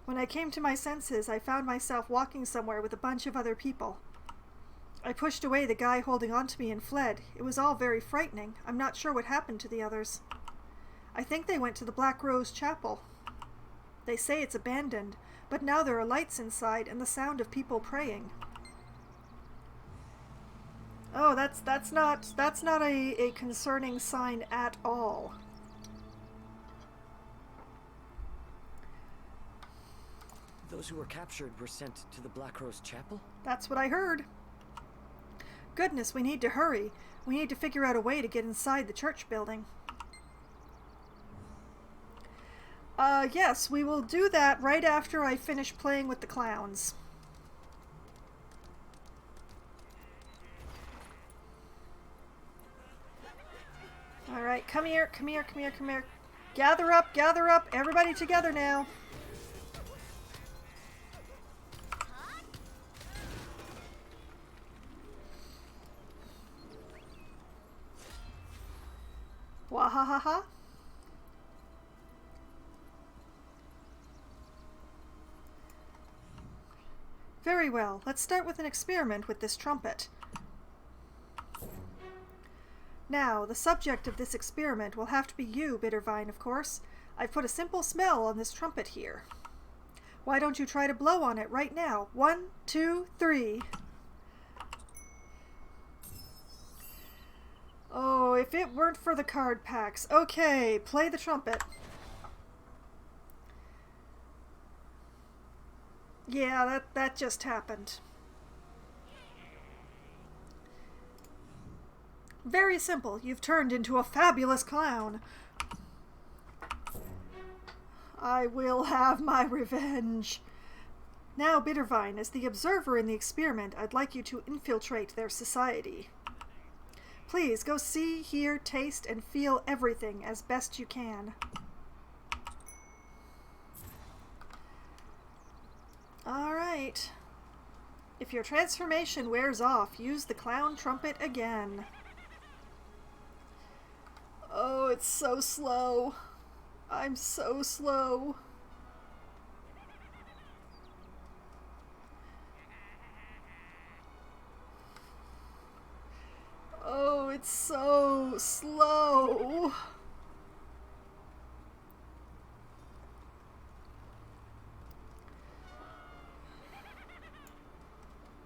When I came to my senses, I found myself walking somewhere with a bunch of other people. I pushed away the guy holding on to me and fled. It was all very frightening. I'm not sure what happened to the others. I think they went to the Black Rose Chapel. They say it's abandoned, but now there are lights inside and the sound of people praying. Oh, that's not a concerning sign at all. Those who were captured were sent to the Black Rose Chapel? That's what I heard. Goodness, we need to hurry. We need to figure out a way to get inside the church building. Yes, we will do that right after I finish playing with the clowns. Alright, come here, come here, come here, come here. Gather up, everybody together now. Wahahaha. Very well, let's start with an experiment with this trumpet. Now, the subject of this experiment will have to be you, Bittervine, of course. I've put a simple smell on this trumpet here. Why don't you try to blow on it right now? 1, 2, 3. Oh, if it weren't for the card packs. Okay, play the trumpet. Yeah, that just happened. Very simple. You've turned into a fabulous clown. I will have my revenge. Now, Bittervine, as the observer in the experiment, I'd like you to infiltrate their society. Please, go see, hear, taste, and feel everything as best you can. Alright. If your transformation wears off, use the clown trumpet again. Oh, it's so slow. I'm so slow. Oh, it's so slow.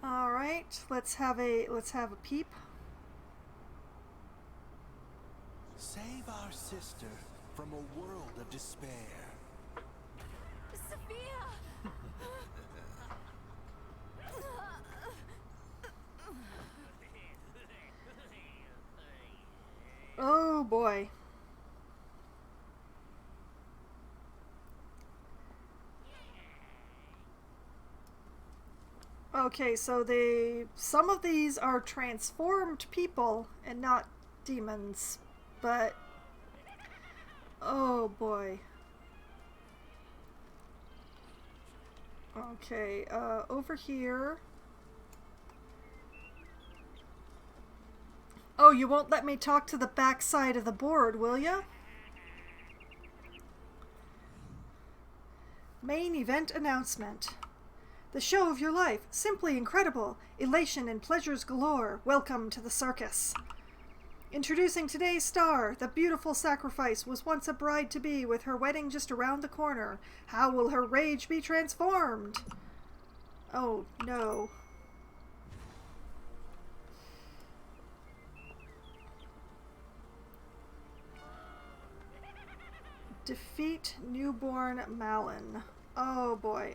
All right, let's have a peep. Save our sister from a world of despair. Sophia! Oh boy. Okay, so some of these are transformed people and not demons, but oh boy. Okay, over here. Oh, you won't let me talk to the back side of the board, will ya? Main event announcement. The show of your life. Simply incredible. Elation and pleasures galore. Welcome to the circus. Introducing today's star. The beautiful sacrifice was once a bride-to-be with her wedding just around the corner. How will her rage be transformed? Oh, no. Defeat newborn Malin. Oh boy.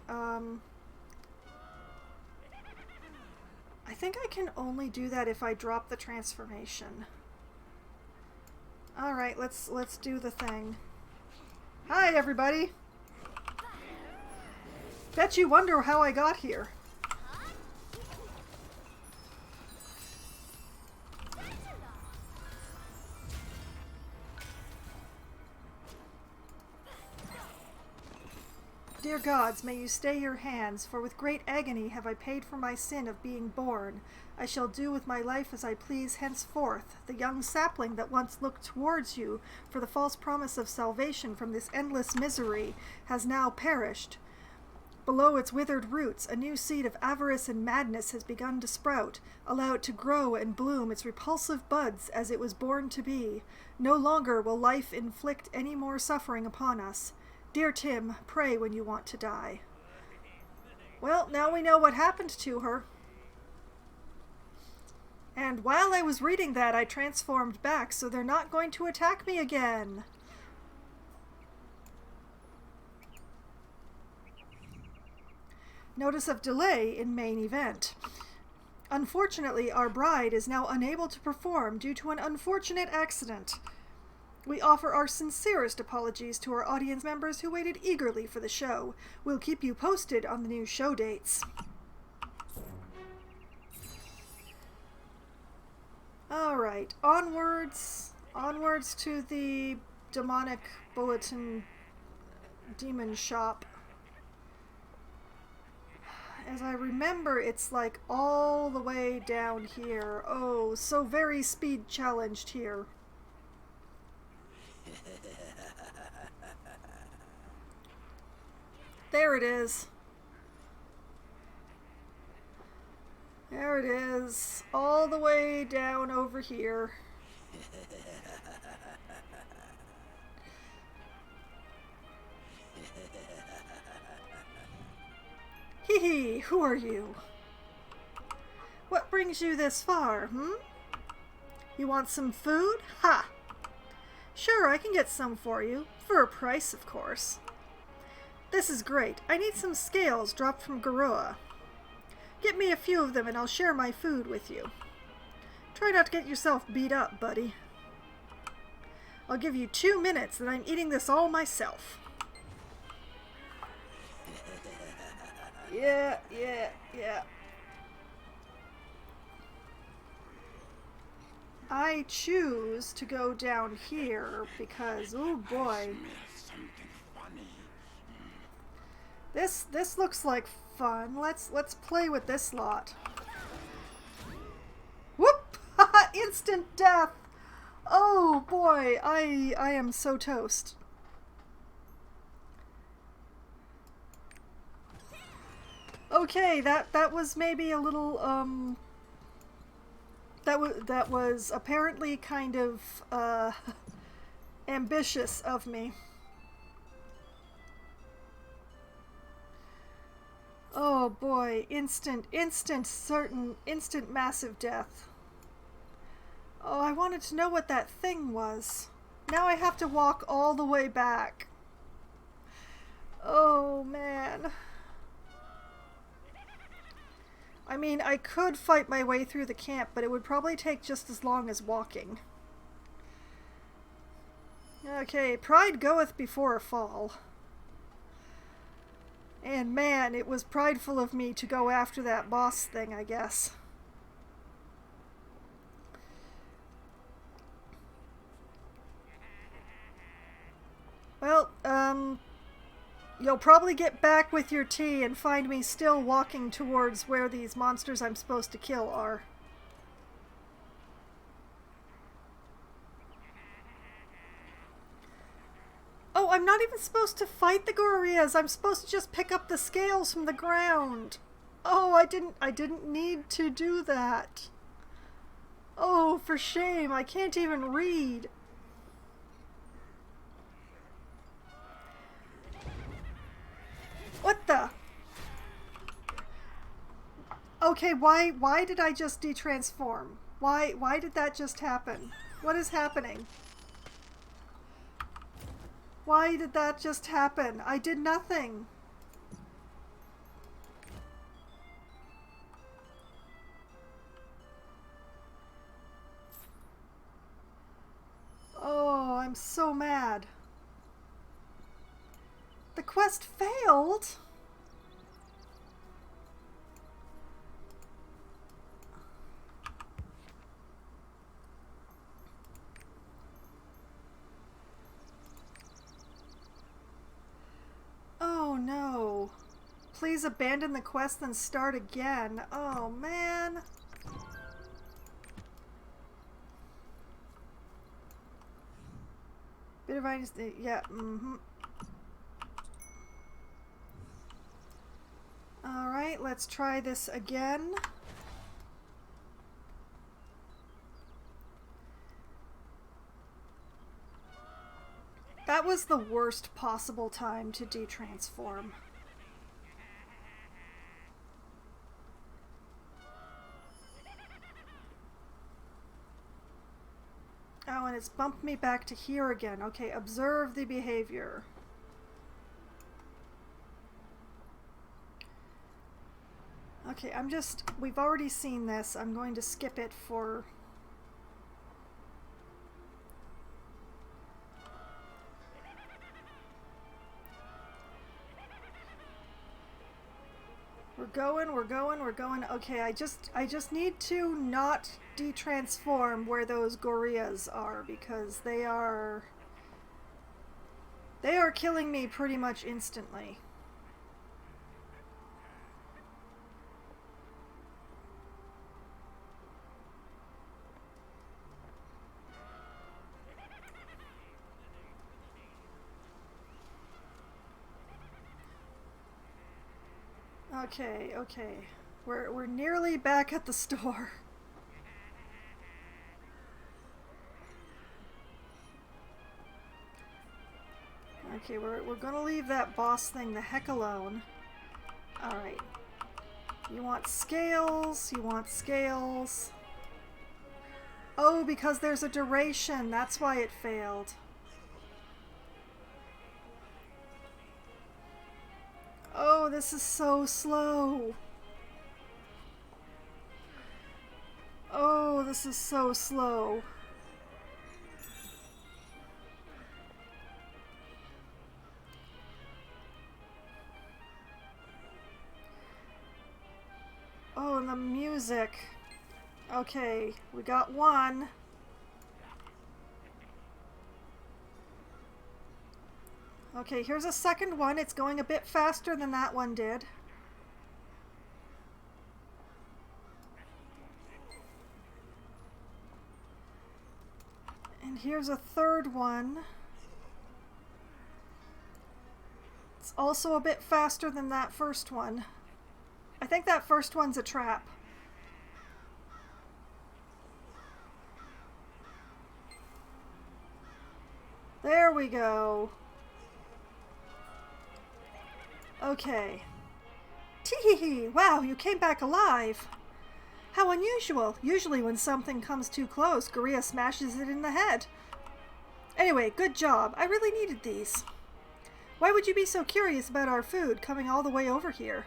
I think I can only do that if I drop the transformation. All right, let's do the thing. Hi everybody. Bet you wonder how I got here. Dear gods, may you stay your hands, for with great agony have I paid for my sin of being born. I shall do with my life as I please henceforth. The young sapling that once looked towards you for the false promise of salvation from this endless misery has now perished. Below its withered roots, a new seed of avarice and madness has begun to sprout. Allow it to grow and bloom its repulsive buds as it was born to be. No longer will life inflict any more suffering upon us. Dear Tim, pray when you want to die. Well, now we know what happened to her. And while I was reading that, I transformed back, so they're not going to attack me again. Notice of delay in main event. Unfortunately, our bride is now unable to perform due to an unfortunate accident. We offer our sincerest apologies to our audience members who waited eagerly for the show. We'll keep you posted on the new show dates. Alright, onwards to the demonic bulletin demon shop. As I remember, it's like all the way down here. Oh, so very speed challenged here. There it is. There it is. All the way down over here. Hee hee, who are you? What brings you this far, You want some food? Ha! Sure, I can get some for you. For a price, of course. This is great. I need some scales dropped from Garoa. Get me a few of them and I'll share my food with you. Try not to get yourself beat up, buddy. I'll give you 2 minutes and I'm eating this all myself. Yeah. I choose to go down here because, oh boy. This looks like fun. Let's play with this lot. Whoop! Instant death! Oh boy, I am so toast. Okay, that was maybe a little that was apparently kind of ambitious of me. Oh boy, instant massive death. Oh, I wanted to know what that thing was. Now I have to walk all the way back. Oh man. I mean, I could fight my way through the camp, but it would probably take just as long as walking. Okay, pride goeth before a fall. And man, it was prideful of me to go after that boss thing, I guess. Well, you'll probably get back with your tea and find me still walking towards where these monsters I'm supposed to kill are. Oh, I'm not even supposed to fight the gorillas. I'm supposed to just pick up the scales from the ground. Oh, I didn't need to do that. Oh, for shame. I can't even read. What the? Okay, why did I just detransform? Why did that just happen? What is happening? Why did that just happen? I did nothing. Oh, I'm so mad. The quest failed? Oh no. Please abandon the quest and start again. Oh man. Bit of ice, yeah, Alright, let's try this again. That was the worst possible time to detransform. Oh, and it's bumped me back to here again. Okay, observe the behavior. Okay, we've already seen this. I'm going to skip it for... We're going. Okay, I just need to not detransform where those gorillas are, because they are killing me pretty much instantly. Okay. We're nearly back at the store. Okay, we're gonna leave that boss thing the heck alone. Alright. You want scales, Oh, because there's a duration, that's why it failed. Oh, this is so slow. Oh, this is so slow. Oh, and the music. Okay, we got one. Okay, here's a second one. It's going a bit faster than that one did. here's a third one. It's also a bit faster than that first one. I think that first one's a trap. There we go. Okay. Tee-hee-hee! Wow, you came back alive! How unusual! Usually when something comes too close, Gorilla smashes it in the head. Anyway, good job. I really needed these. Why would you be so curious about our food coming all the way over here?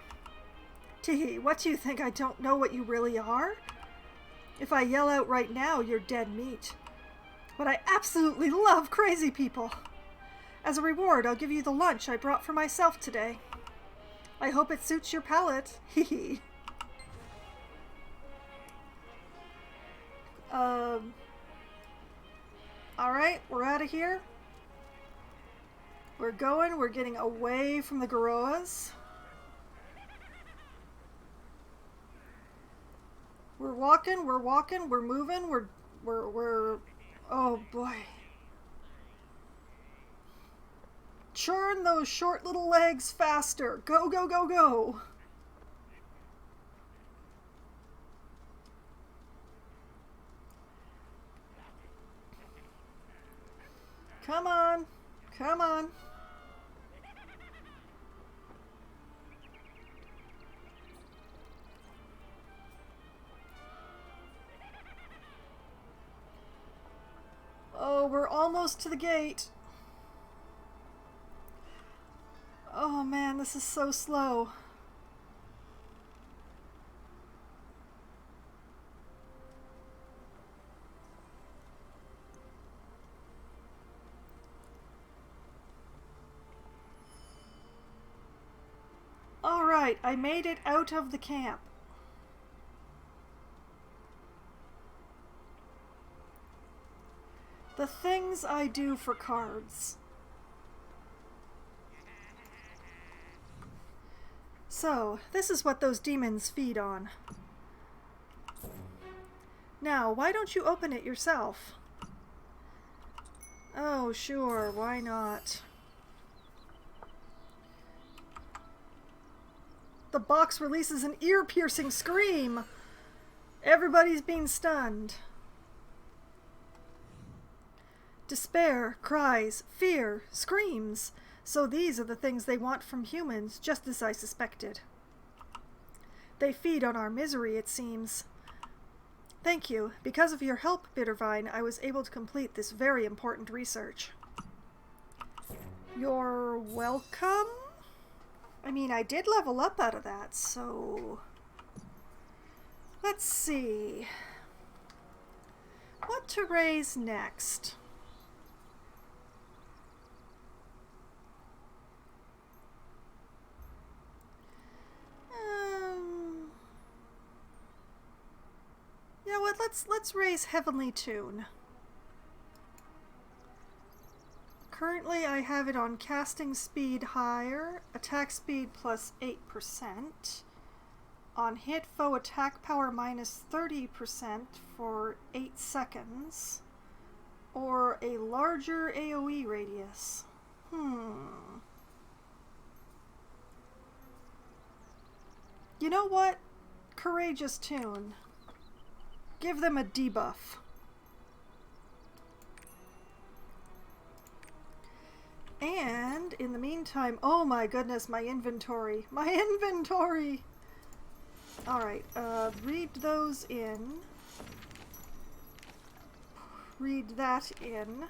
Tee-hee, what do you think? I don't know what you really are? If I yell out right now, you're dead meat. But I absolutely love crazy people. As a reward, I'll give you the lunch I brought for myself today. I hope it suits your palate. Hee hee. Alright, we're out of here. We're getting away from the gorillas. We're walking, we're moving, we're oh boy. Churn those short little legs faster. Go, go, go, go. Come on. Come on. Oh, we're almost to the gate. Oh man, this is so slow. All right, I made it out of the camp. The things I do for cards. So, this is what those demons feed on. Now, why don't you open it yourself? Oh, sure, why not? The box releases an ear-piercing scream! Everybody's being stunned. Despair, cries, fear, screams. So these are the things they want from humans, just as I suspected. They feed on our misery, it seems. Thank you. Because of your help, Bittervine, I was able to complete this very important research. You're welcome? I mean, I did level up out of that, so... Let's see. What to raise next? You know what? Let's raise Heavenly Tune. Currently, I have it on casting speed higher, attack speed plus 8%, on hit foe attack power minus 30% for 8 seconds, or a larger AoE radius. You know what? Courageous Tune. Give them a debuff. And in the meantime, oh my goodness, my inventory. My inventory! Alright, read those in. Read that in.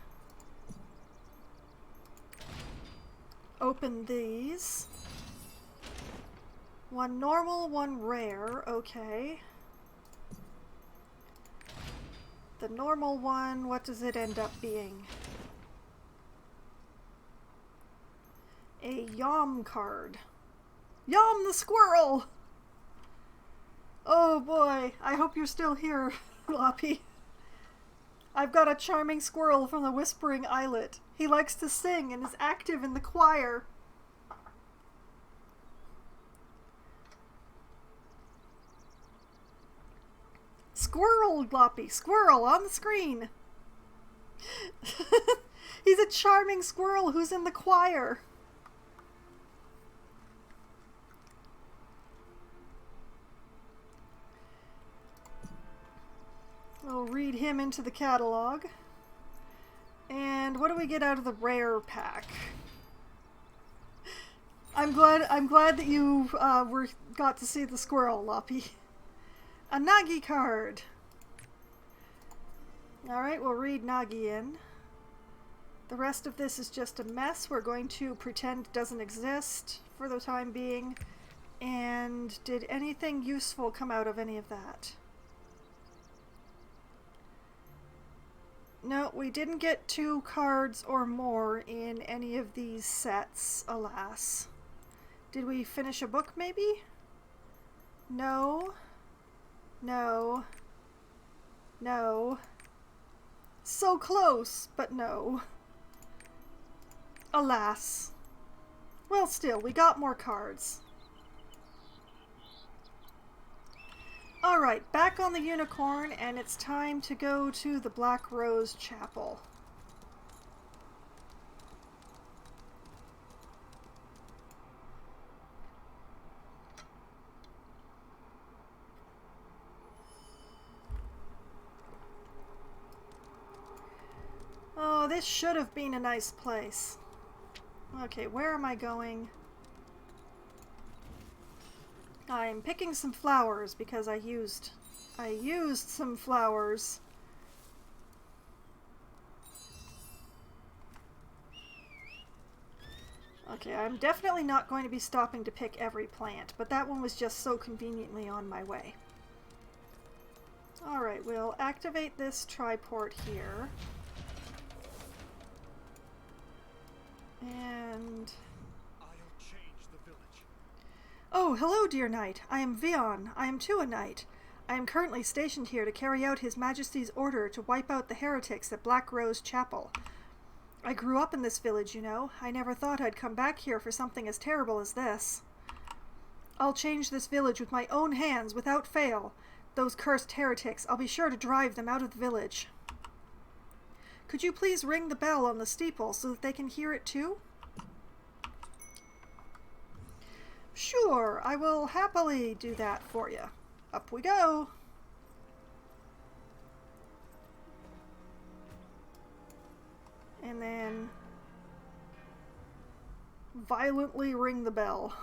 Open these. One normal, one rare, okay. The normal one, what does it end up being? A Yom card. Yom the squirrel! Oh boy, I hope you're still here, Loppy. I've got a charming squirrel from the Whispering Islet. He likes to sing and is active in the choir. Squirrel, Loppy, squirrel on the screen. He's a charming squirrel who's in the choir. We'll read him into the catalog. And what do we get out of the rare pack? I'm glad that you got to see the squirrel, Loppy. A Nagi card. Alright, we'll read Nagi in. The rest of this is just a mess. We're going to pretend it doesn't exist for the time being. And did anything useful come out of any of that? No, we didn't get 2 cards or more in any of these sets, alas. Did we finish a book, maybe? No. No. No. So close, but no. Alas. Well, still, we got more cards. Alright, back on the unicorn, and it's time to go to the Black Rose Chapel. Oh, this should have been a nice place. Okay, where am I going? I'm picking some flowers because I used some flowers. Okay, I'm definitely not going to be stopping to pick every plant, but that one was just so conveniently on my way. Alright, we'll activate this triport here. And... Oh, hello, dear knight. I am Vion. I am too a knight. I am currently stationed here to carry out His Majesty's order to wipe out the heretics at Black Rose Chapel. I grew up in this village, you know. I never thought I'd come back here for something as terrible as this. I'll change this village with my own hands without fail. Those cursed heretics, I'll be sure to drive them out of the village. Could you please ring the bell on the steeple so that they can hear it too? Sure, I will happily do that for you. Up we go. And then violently ring the bell.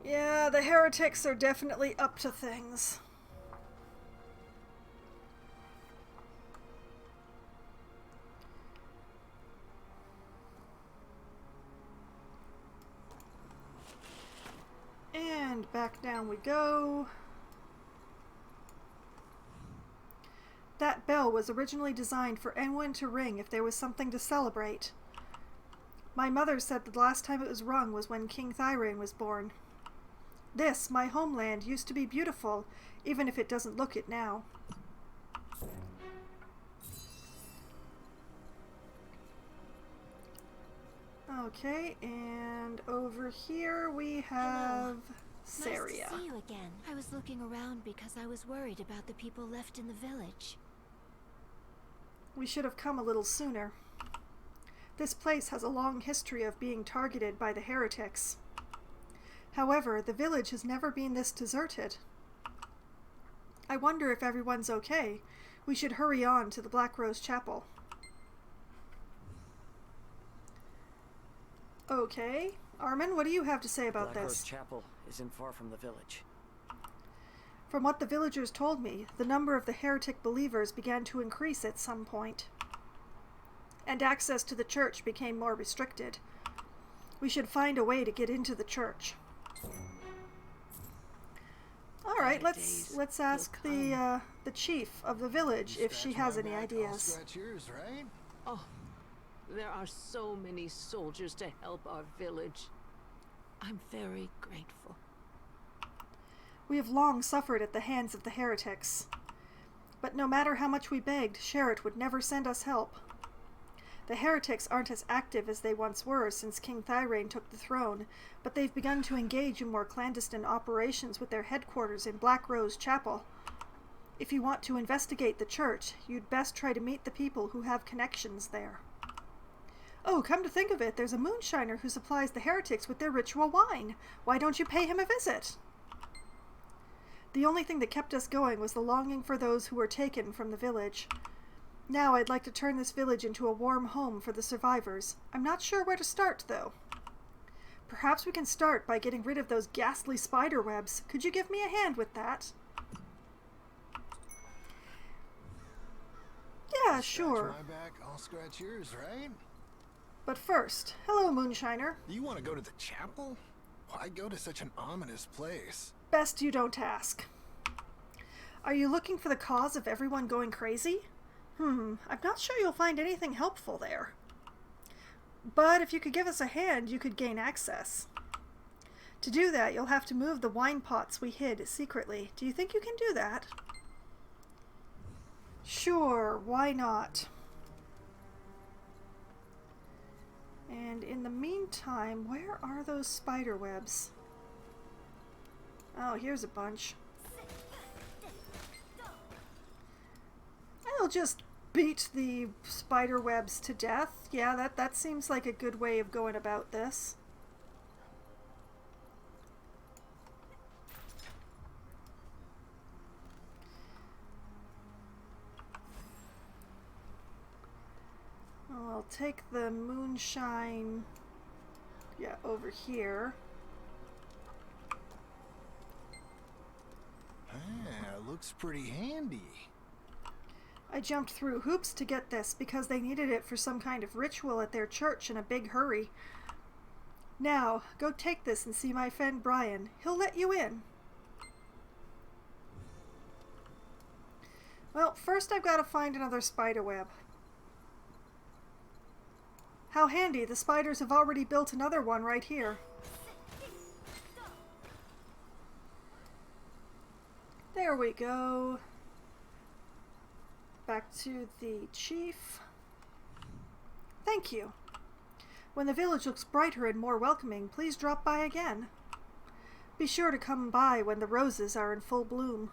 Yeah, the heretics are definitely up to things. And back down we go. That bell was originally designed for anyone to ring if there was something to celebrate. My mother said the last time it was rung was when King Thyrain was born. This, my homeland, used to be beautiful, even if it doesn't look it now. Okay, and over here we have Saria. Nice to see you again. I was looking around because I was worried about the people left in the village. We should have come a little sooner. This place has a long history of being targeted by the heretics. However, the village has never been this deserted. I wonder if everyone's okay. We should hurry on to the Black Rose Chapel. Okay. Armin, what do you have to say about Black this? Rose Chapel isn't far from the village. From what the villagers told me, the number of the heretic believers began to increase at some point, and access to the church became more restricted. We should find a way to get into the church. All right, let's ask the chief of the village if she has any ideas. Scratch yours, right? Oh, there are so many soldiers to help our village. I'm very grateful. We have long suffered at the hands of the heretics. But no matter how much we begged, Sherrit would never send us help. The heretics aren't as active as they once were since King Thyrain took the throne, but they've begun to engage in more clandestine operations with their headquarters in Black Rose Chapel. If you want to investigate the church, you'd best try to meet the people who have connections there. Oh, come to think of it, there's a moonshiner who supplies the heretics with their ritual wine. Why don't you pay him a visit? The only thing that kept us going was the longing for those who were taken from the village. Now I'd like to turn this village into a warm home for the survivors. I'm not sure where to start, though. Perhaps we can start by getting rid of those ghastly spider webs. Could you give me a hand with that? Yeah, sure. Scratch my back, I'll scratch yours, right? But first, hello, moonshiner. You want to go to the chapel? Why go to such an ominous place? Best you don't ask. Are you looking for the cause of everyone going crazy? I'm not sure you'll find anything helpful there. But if you could give us a hand, you could gain access. To do that, you'll have to move the wine pots we hid secretly. Do you think you can do that? Sure, why not? And in the meantime, where are those spider webs? Oh, here's a bunch. I'll just beat the spider webs to death. Yeah, that seems like a good way of going about this. Well, I'll take the moonshine, over here. Looks pretty handy. I jumped through hoops to get this because they needed it for some kind of ritual at their church in a big hurry. Now, go take this and see my friend Brian. He'll let you in. Well, first I've got to find another spider web. How handy, the spiders have already built another one right here. There we go. Back to the chief. Thank you. When the village looks brighter and more welcoming, please drop by again. Be sure to come by when the roses are in full bloom.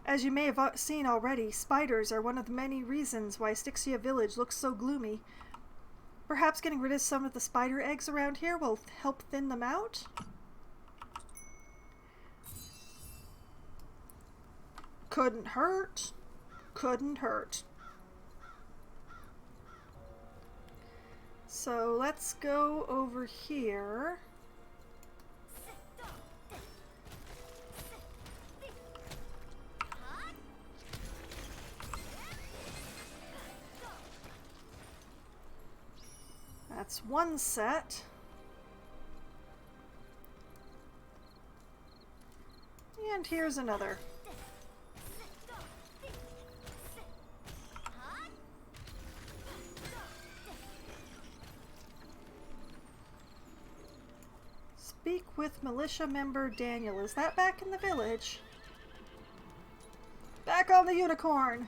As you may have seen already, spiders are one of the many reasons why Styxia Village looks so gloomy. Perhaps getting rid of some of the spider eggs around here will help thin them out? Couldn't hurt. Couldn't hurt. So let's go over here. That's one set. And here's another. Speak with militia member Daniel. Is that back in the village? Back on the unicorn!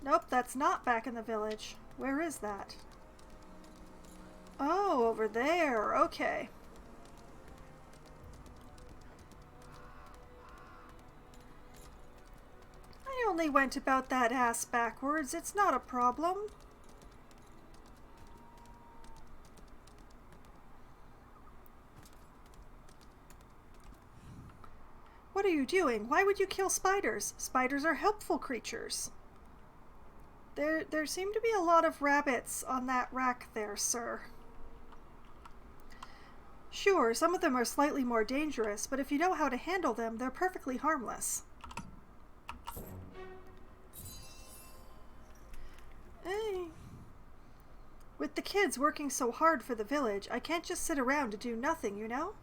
Nope, that's not back in the village. Where is that? Oh, over there. Okay. I only went about that ass backwards. It's not a problem. What are you doing? Why would you kill spiders? Spiders are helpful creatures. There seem to be a lot of rabbits on that rack there, sir. Sure, some of them are slightly more dangerous, but if you know how to handle them, they're perfectly harmless. Hey. With the kids working so hard for the village, I can't just sit around to do nothing, you know?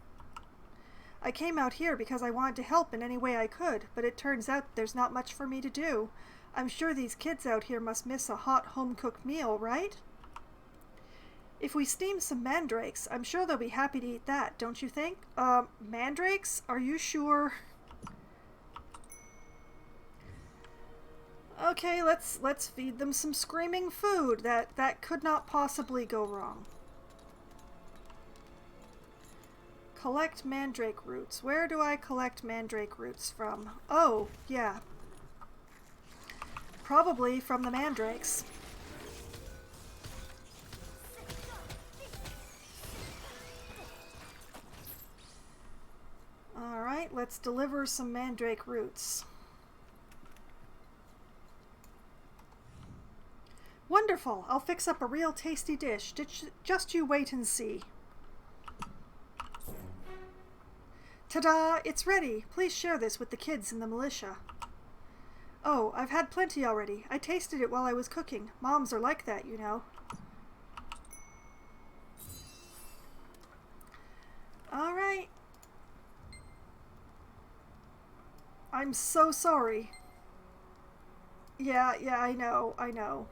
I came out here because I wanted to help in any way I could, but it turns out there's not much for me to do. I'm sure these kids out here must miss a hot home-cooked meal, right? If we steam some mandrakes, I'm sure they'll be happy to eat that, don't you think? Mandrakes? Are you sure? Okay, let's feed them some screaming food. That could not possibly go wrong. Collect mandrake roots. Where do I collect mandrake roots from? Oh, yeah. Probably from the mandrakes. Alright, let's deliver some mandrake roots. Wonderful! I'll fix up a real tasty dish. Just you wait and see. Ta-da! It's ready! Please share this with the kids in the militia. Oh, I've had plenty already. I tasted it while I was cooking. Moms are like that, you know. Alright. I'm so sorry. Yeah, I know.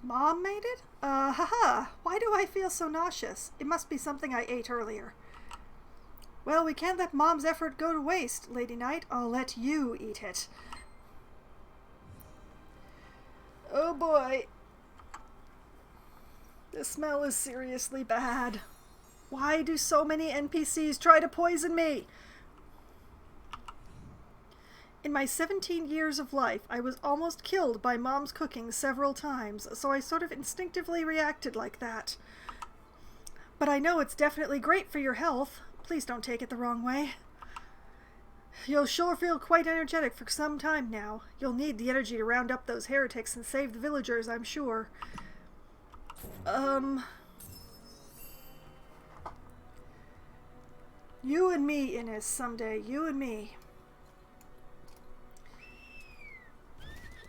Mom made it? Haha. Why do I feel so nauseous? It must be something I ate earlier. Well, we can't let Mom's effort go to waste, Lady Knight. I'll let you eat it. Oh boy. The smell is seriously bad. Why do so many NPCs try to poison me? In my 17 years of life, I was almost killed by Mom's cooking several times, so I sort of instinctively reacted like that. But I know it's definitely great for your health. Please don't take it the wrong way. You'll sure feel quite energetic for some time now. You'll need the energy to round up those heretics and save the villagers, I'm sure. You and me, Innes, someday. You and me.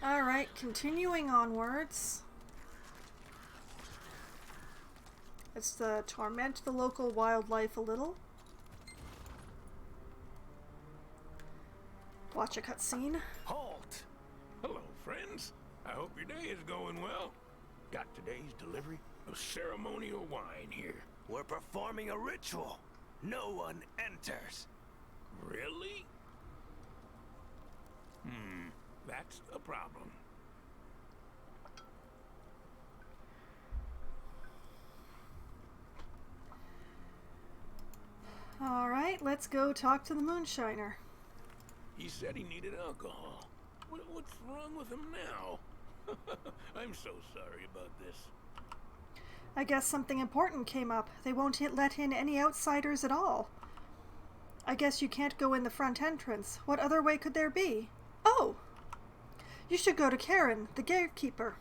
Alright, continuing onwards. Let's torment the local wildlife a little. Watch a cutscene. Halt! Hello, friends. I hope your day is going well. Got today's delivery of ceremonial wine here. We're performing a ritual. No one enters. Really? That's a problem. Alright, let's go talk to the moonshiner. He said he needed alcohol. What's wrong with him now? I'm so sorry about this. I guess something important came up. They won't let in any outsiders at all. I guess you can't go in the front entrance. What other way could there be? Oh! You should go to Karen, the gatekeeper.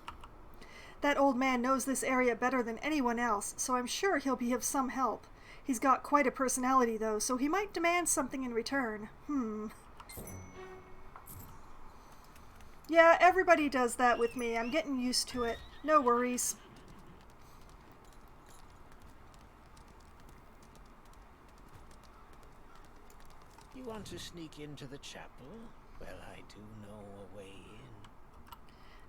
That old man knows this area better than anyone else, so I'm sure he'll be of some help. He's got quite a personality, though, so he might demand something in return. Yeah, everybody does that with me. I'm getting used to it. No worries. You want to sneak into the chapel? Well, I do know a way in.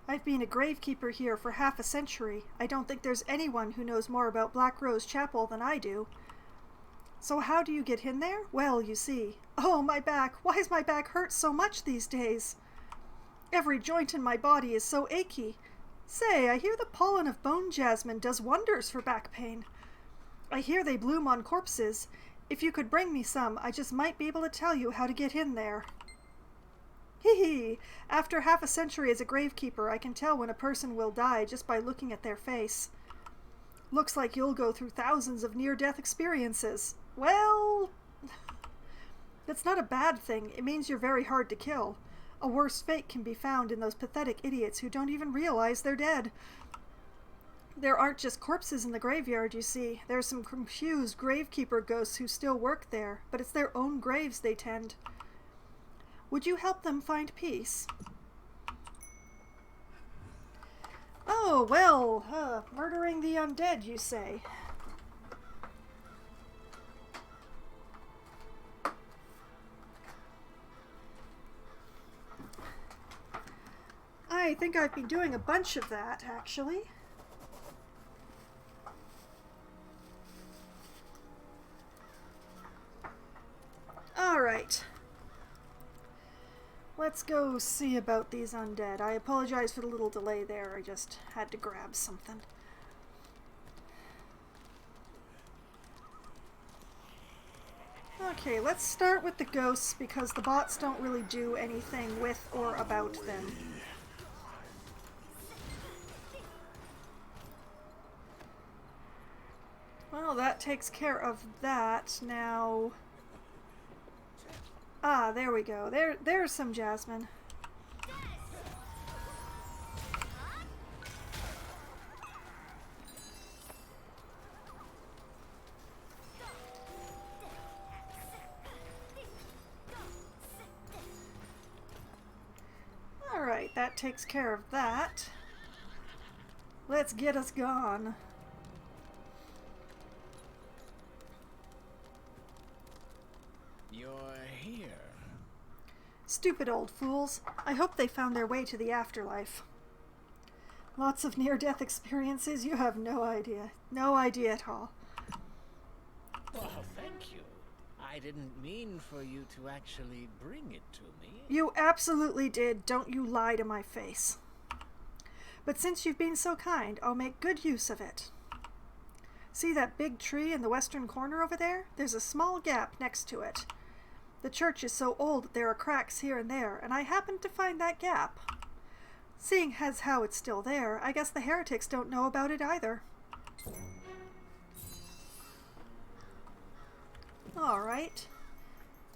I've been a gravekeeper here for half a century. I don't think there's anyone who knows more about Black Rose Chapel than I do. So how do you get in there? Well, you see. Oh, my back. Why does my back hurt so much these days? Every joint in my body is so achy. Say, I hear the pollen of bone jasmine does wonders for back pain. I hear they bloom on corpses. If you could bring me some, I just might be able to tell you how to get in there. Hee hee! After half a century as a gravekeeper, I can tell when a person will die just by looking at their face. Looks like you'll go through thousands of near-death experiences. Well, that's not a bad thing. It means you're very hard to kill. A worse fate can be found in those pathetic idiots who don't even realize they're dead. There aren't just corpses in the graveyard, you see. There's some confused gravekeeper ghosts who still work there, but it's their own graves they tend. Would you help them find peace? Oh, well, murdering the undead, you say. I think I've been doing a bunch of that, actually. Alright. Let's go see about these undead. I apologize for the little delay there. I just had to grab something. Okay, let's start with the ghosts because the bots don't really do anything with or about them. Well, that takes care of that. Now... Ah, there we go. There's some Jasmine. Alright, that takes care of that. Let's get us gone. You're here. Stupid old fools. I hope they found their way to the afterlife. Lots of near-death experiences, you have no idea. No idea at all. Oh, thank you. I didn't mean for you to actually bring it to me. You absolutely did. Don't you lie to my face. But since you've been so kind, I'll make good use of it. See that big tree in the western corner over there? There's a small gap next to it. The church is so old that there are cracks here and there, and I happened to find that gap. Seeing as how it's still there, I guess the heretics don't know about it either. Alright.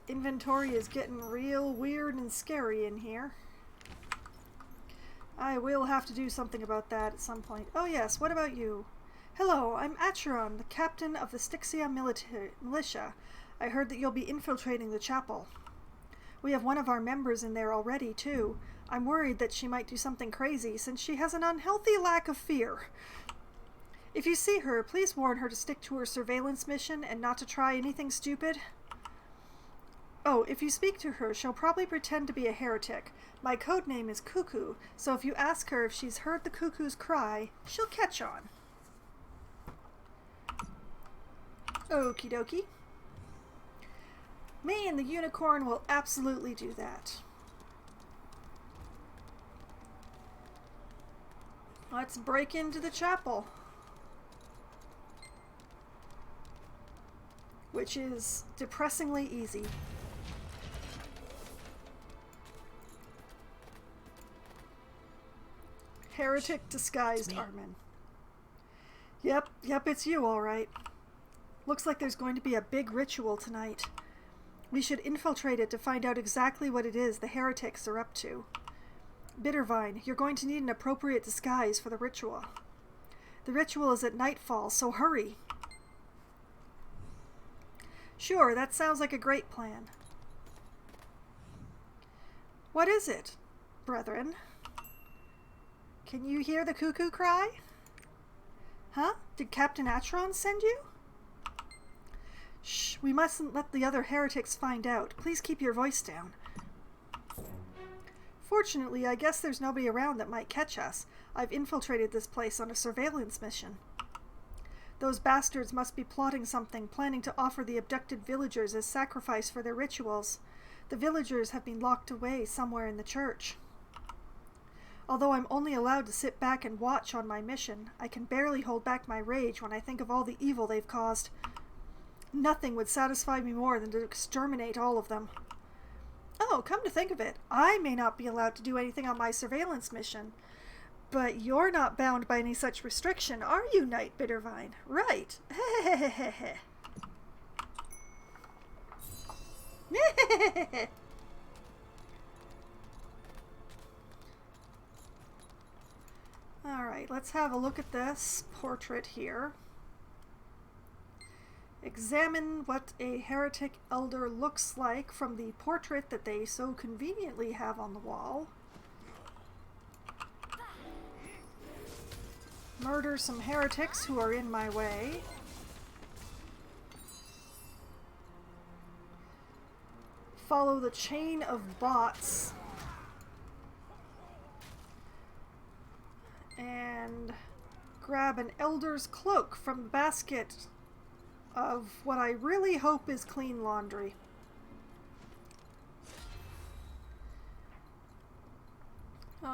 Inventory is getting real weird and scary in here. I will have to do something about that at some point. Oh yes, what about you? Hello, I'm Acheron, the captain of the Styxia militia. I heard that you'll be infiltrating the chapel. We have one of our members in there already, too. I'm worried that she might do something crazy, since she has an unhealthy lack of fear. If you see her, please warn her to stick to her surveillance mission and not to try anything stupid. Oh, if you speak to her, she'll probably pretend to be a heretic. My code name is Cuckoo, so if you ask her if she's heard the cuckoo's cry, she'll catch on. Okie dokie. Me and the unicorn will absolutely do that. Let's break into the chapel. Which is depressingly easy. Heretic disguised Armin. Yep, it's you, all right. Looks like there's going to be a big ritual tonight. We should infiltrate it to find out exactly what it is the heretics are up to. Bittervine, you're going to need an appropriate disguise for the ritual. The ritual is at nightfall, so hurry. Sure, that sounds like a great plan. What is it, brethren? Can you hear the cuckoo cry? Huh? Did Captain Acheron send you? Shh, we mustn't let the other heretics find out. Please keep your voice down. Fortunately, I guess there's nobody around that might catch us. I've infiltrated this place on a surveillance mission. Those bastards must be plotting something, planning to offer the abducted villagers as sacrifice for their rituals. The villagers have been locked away somewhere in the church. Although I'm only allowed to sit back and watch on my mission, I can barely hold back my rage when I think of all the evil they've caused. Nothing would satisfy me more than to exterminate all of them. Oh, come to think of it, I may not be allowed to do anything on my surveillance mission. But you're not bound by any such restriction, are you, Knight Bittervine? Right. Hehehehe. Alright, let's have a look at this portrait here. Examine what a heretic elder looks like from the portrait that they so conveniently have on the wall. Murder some heretics who are in my way. Follow the chain of bots. And grab an elder's cloak from the basket of what I really hope is clean laundry.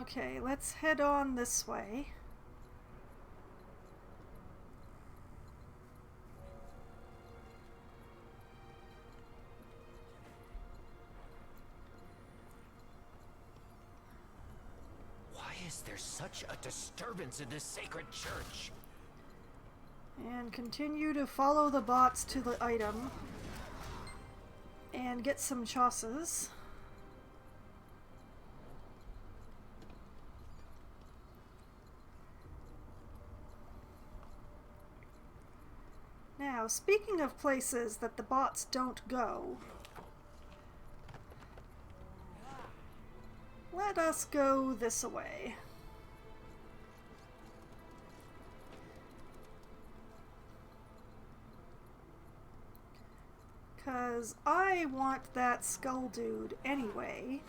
Okay, let's head on this way. Why is there such a disturbance in this sacred church? And continue to follow the bots to the item. And get some chosses. Now, speaking of places that the bots don't go, let us go this way. Because I want that skull dude anyway.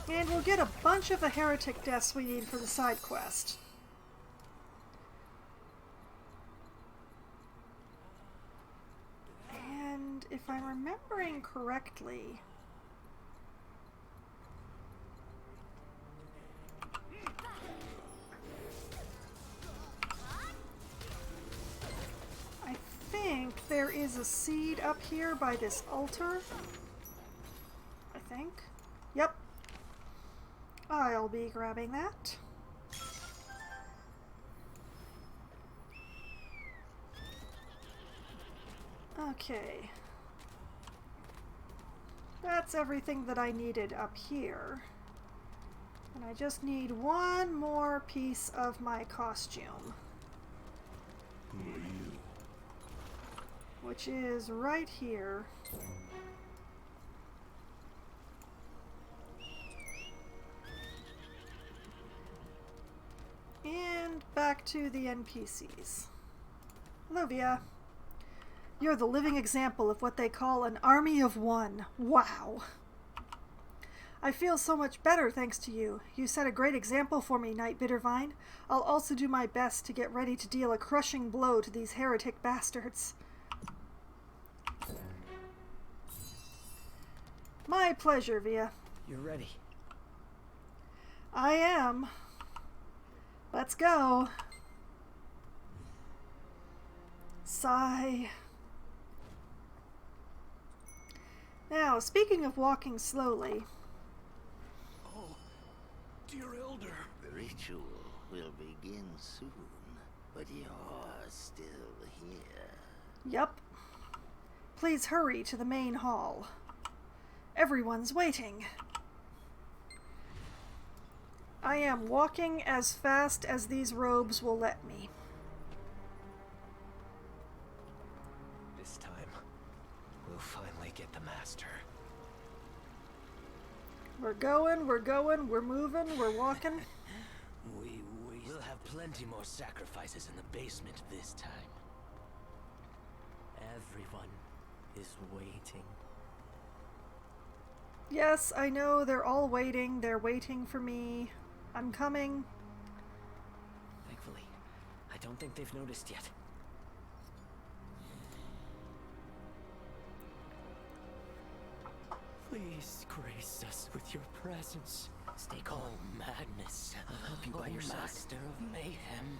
And we'll get a bunch of the heretic deaths we need for the side quest. And if I'm remembering correctly, I think there is a seed up here by this altar. I think. Yep. I'll be grabbing that. Okay. That's everything that I needed up here. And I just need one more piece of my costume. Who are you? Which is right here. And back to the NPCs. Olivia, you're the living example of what they call an army of one. Wow. I feel so much better thanks to you. You set a great example for me, Knight Bittervine. I'll also do my best to get ready to deal a crushing blow to these heretic bastards. My pleasure, Via. You're ready. I am. Let's go. Sigh. Now, speaking of walking slowly. Oh, dear Elder. The ritual will begin soon, but you're still here. Yup. Please hurry to the main hall. Everyone's waiting. I am walking as fast as these robes will let me. This time, we'll finally get the master. We're going, we're moving, we're walking. We'll have plenty more sacrifices in the basement this time. Everyone is waiting. Yes, I know, they're all waiting. They're waiting for me. I'm coming. Thankfully, I don't think they've noticed yet. Please grace us with your presence. Stay calm. Oh, madness. I'll help you by your side. Master of mayhem.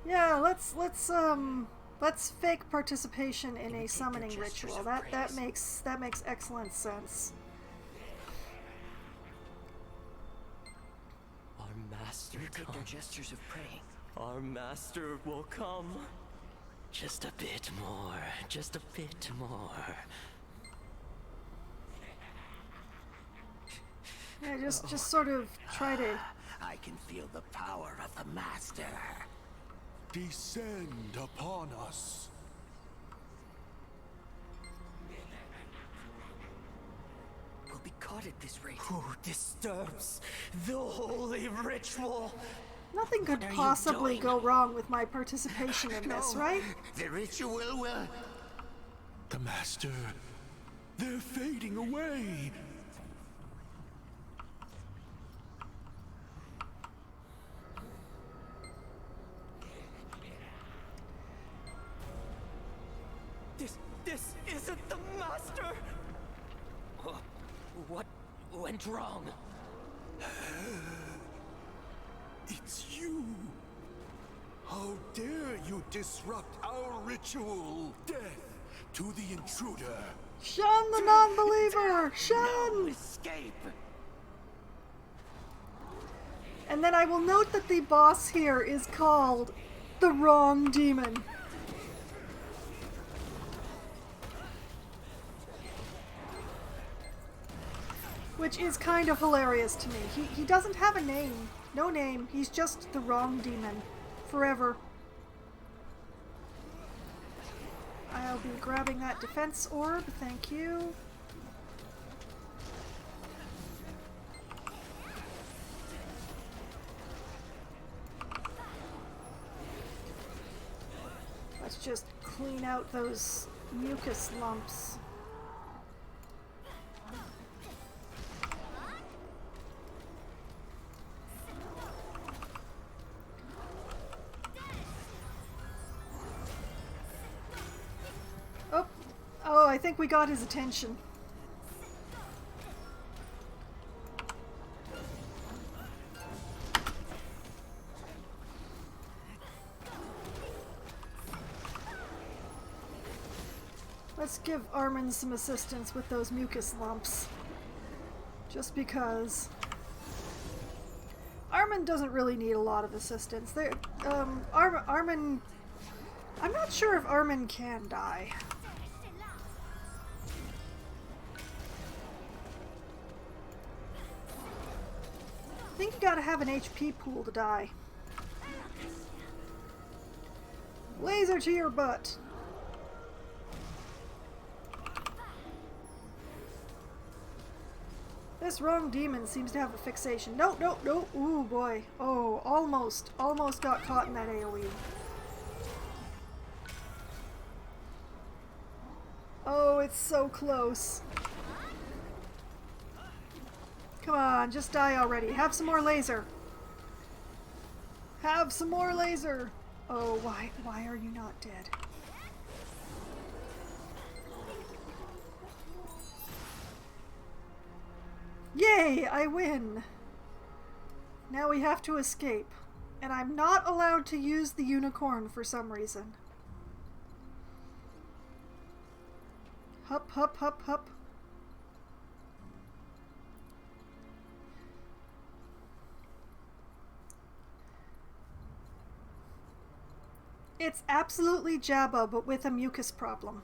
Yeah, let's fake participation in a summoning ritual. That makes excellent sense. Our master Take their gestures of praying. Our master will come. Just a bit more. Just a bit more. Yeah, just sort of try to. I can feel the power of the master. Descend upon us. We'll be caught at this rate. Who disturbs the holy ritual? Nothing could possibly go wrong with my participation in this, right? The ritual will... The master. They're fading away. What went wrong? It's you! How dare you disrupt our ritual! Death to the intruder! Shun the non-believer! Shun! No escape! And then I will note that the boss here is called the wrong demon. Which is kind of hilarious to me. He doesn't have a name. No name. He's just the wrong demon. Forever. I'll be grabbing that defense orb. Thank you. Let's just clean out those mucus lumps. Oh, I think we got his attention. Let's give Armin some assistance with those mucus lumps. Just because. Armin doesn't really need a lot of assistance. Armin... I'm not sure if Armin can die. I think you gotta have an HP pool to die. Laser to your butt. This wrong demon seems to have a fixation. No, no, no. Ooh, boy. Oh, almost got caught in that AoE. Oh, it's so close. Come on, just die already. Have some more laser. Have some more laser. Oh, why are you not dead? Yay, I win. Now we have to escape. And I'm not allowed to use the unicorn for some reason. Hup, hup, hup, hup. It's absolutely Jabba, but with a mucus problem.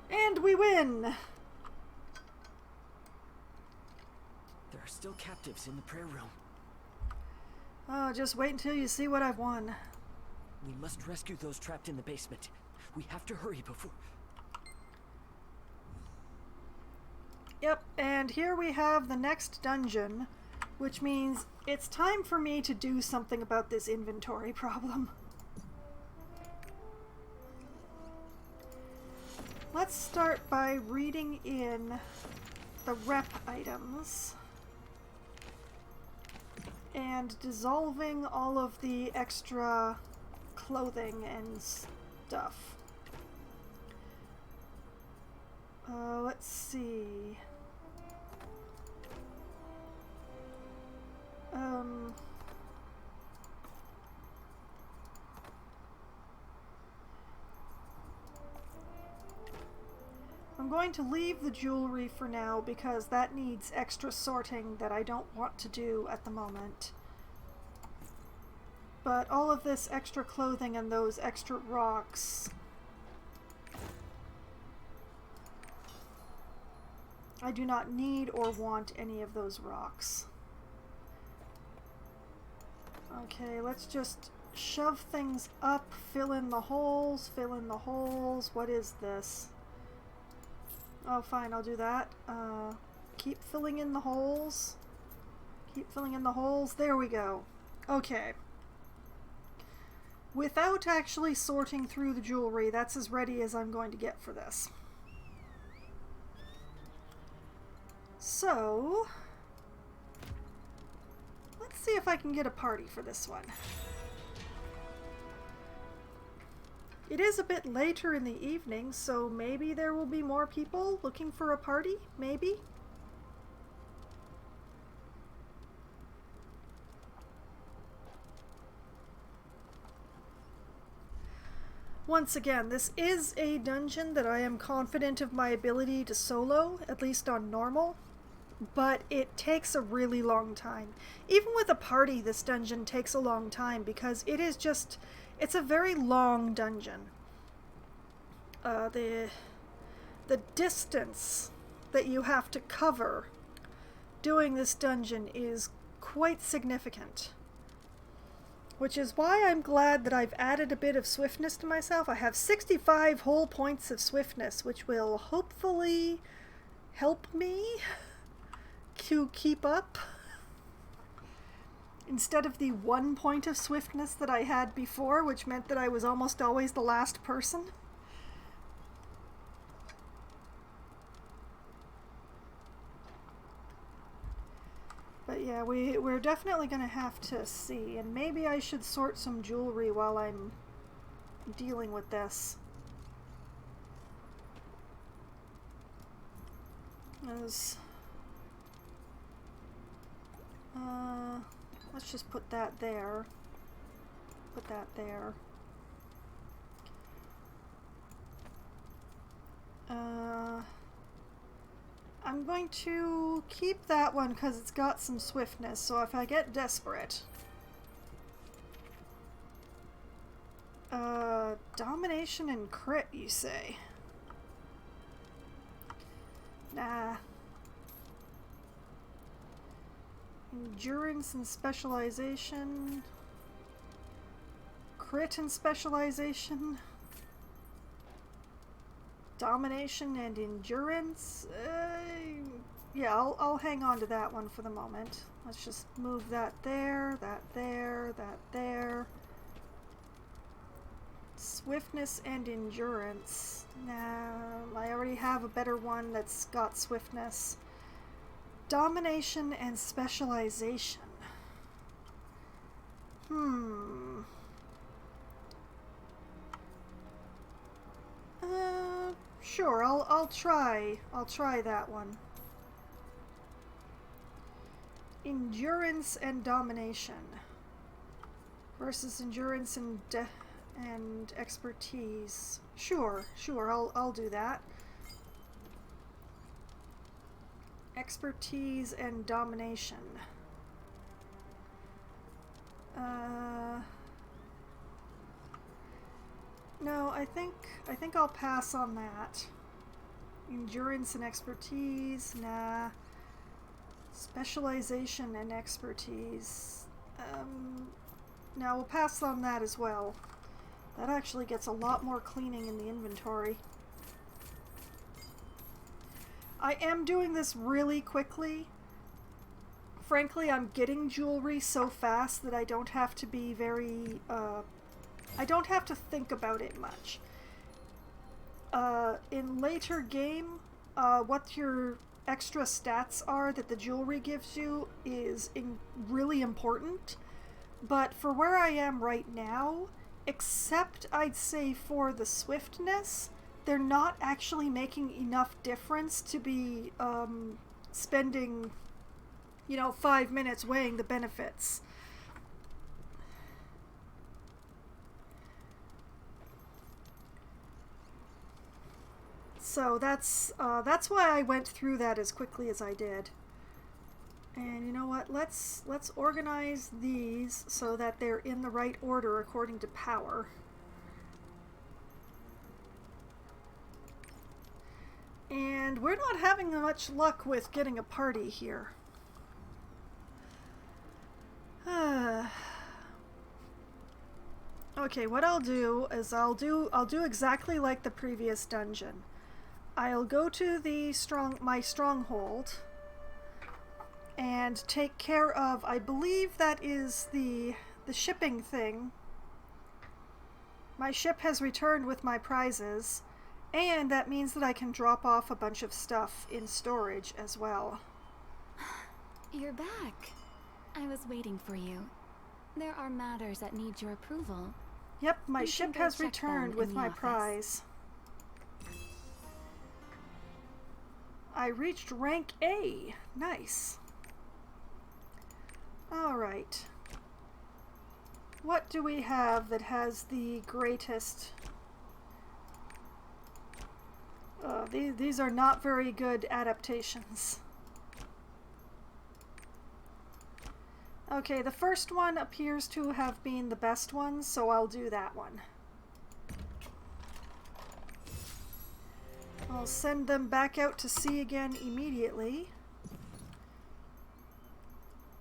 And we win! There are still captives in the prayer room. Oh, just wait until you see what I've won. We must rescue those trapped in the basement. We have to hurry before... Yep, and here we have the next dungeon, which means it's time for me to do something about this inventory problem. Let's start by reading in the rep items and dissolving all of the extra clothing and stuff. Let's see. I'm going to leave the jewelry for now because that needs extra sorting that I don't want to do at the moment. But all of this extra clothing and those extra rocks, I do not need or want any of those rocks. Okay, let's just shove things up, fill in the holes, fill in the holes. What is this? Oh, fine, I'll do that. Keep filling in the holes. Keep filling in the holes. There we go. Okay. Without actually sorting through the jewelry, that's as ready as I'm going to get for this. So, let's see if I can get a party for this one. It is a bit later in the evening, so maybe there will be more people looking for a party? Maybe? Once again, this is a dungeon that I am confident of my ability to solo, at least on normal, but it takes a really long time. Even with a party, this dungeon takes a long time because it is just, it's a very long dungeon. The distance that you have to cover doing this dungeon is quite significant. Which is why I'm glad that I've added a bit of swiftness to myself. I have 65 whole points of swiftness, which will hopefully help me to keep up. Instead of the 1 point of swiftness that I had before, which meant that I was almost always the last person. But yeah, we're definitely going to have to see, and maybe I should sort some jewelry while I'm dealing with this. Let's just put that there. Put that there. I'm going to keep that one because it's got some swiftness, so if I get desperate... domination and crit, you say? Nah. Endurance and specialization. Crit and specialization. Domination and endurance. Yeah, I'll hang on to that one for the moment. Let's just move that there, that there, that there. Swiftness and endurance. Nah, I already have a better one that's got swiftness. Domination and specialization. Sure, I'll try that one. Endurance and domination versus endurance and expertise. Sure, I'll do that. Expertise and domination. No, I think I'll pass on that. Endurance and expertise, nah. Specialization and expertise. No, we'll pass on that as well. That actually gets a lot more cleaning in the inventory. I am doing this really quickly. Frankly, I'm getting jewelry so fast that I don't have to be very, I don't have to think about it much. In later game, what your extra stats are that the jewelry gives you is really important. But for where I am right now, except I'd say for the swiftness, they're not actually making enough difference to be spending, 5 minutes weighing the benefits. So that's why I went through that as quickly as I did. And you know what? Let's organize these so that they're in the right order according to power. And we're not having much luck with getting a party here. Okay, what I'll do is I'll do exactly like the previous dungeon. I'll go to my stronghold and take care of, I believe that is the shipping thing. My ship has returned with my prizes, and that means that I can drop off a bunch of stuff in storage as well. You're back. I was waiting for you. There are matters that need your approval. Yep, my You ship can go has check returned them with in the my office. prize. I reached rank A. Nice. Alright. What do we have that has the greatest... these are not very good adaptations. Okay, the first one appears to have been the best one, so I'll do that one. I'll send them back out to sea again immediately.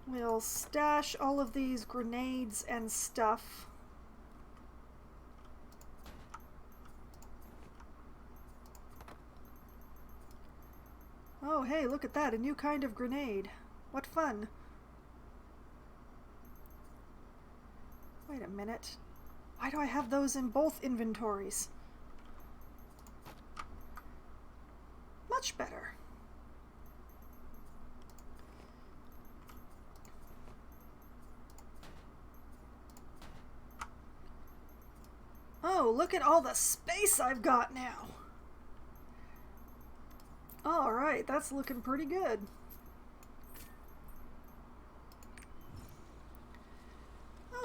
We'll stash all of these grenades and stuff. Oh, hey, look at that, a new kind of grenade. What fun. Wait a minute. Why do I have those in both inventories? Much better. Oh, look at all the space I've got now. Alright, that's looking pretty good.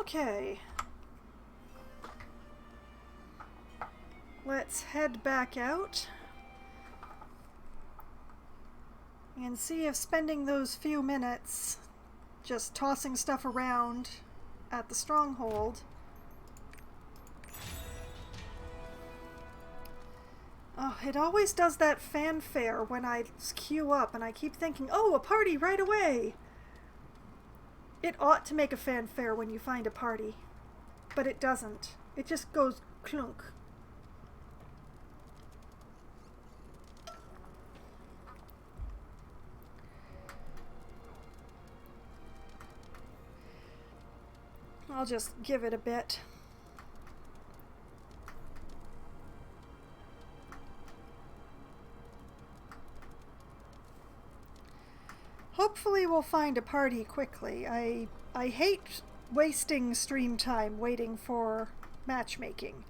Okay. Let's head back out and see if spending those few minutes just tossing stuff around at the stronghold. Oh, it always does that fanfare when I queue up and I keep thinking, oh, a party right away! It ought to make a fanfare when you find a party, but it doesn't. It just goes clunk. I'll just give it a bit. Hopefully we'll find a party quickly. I hate wasting stream time waiting for matchmaking.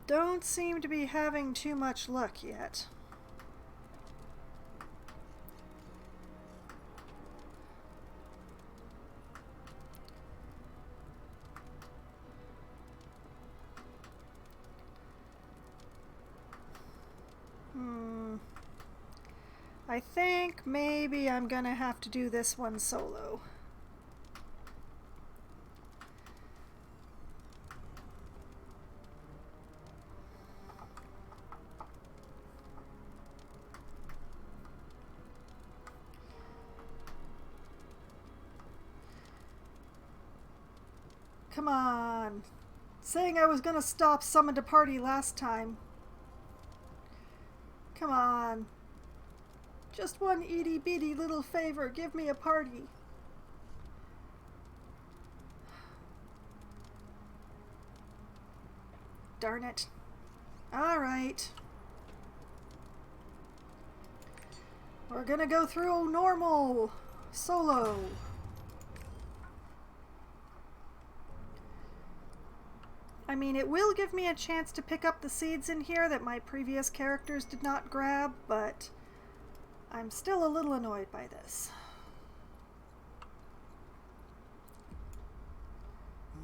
Don't seem to be having too much luck yet. I think maybe I'm gonna have to do this one solo. Come on. Saying I was gonna stop Summon to Party last time. Come on. Just one itty bitty little favor. Give me a party. Darn it. Alright. We're gonna go through normal. Solo. I mean, it will give me a chance to pick up the seeds in here that my previous characters did not grab, but I'm still a little annoyed by this.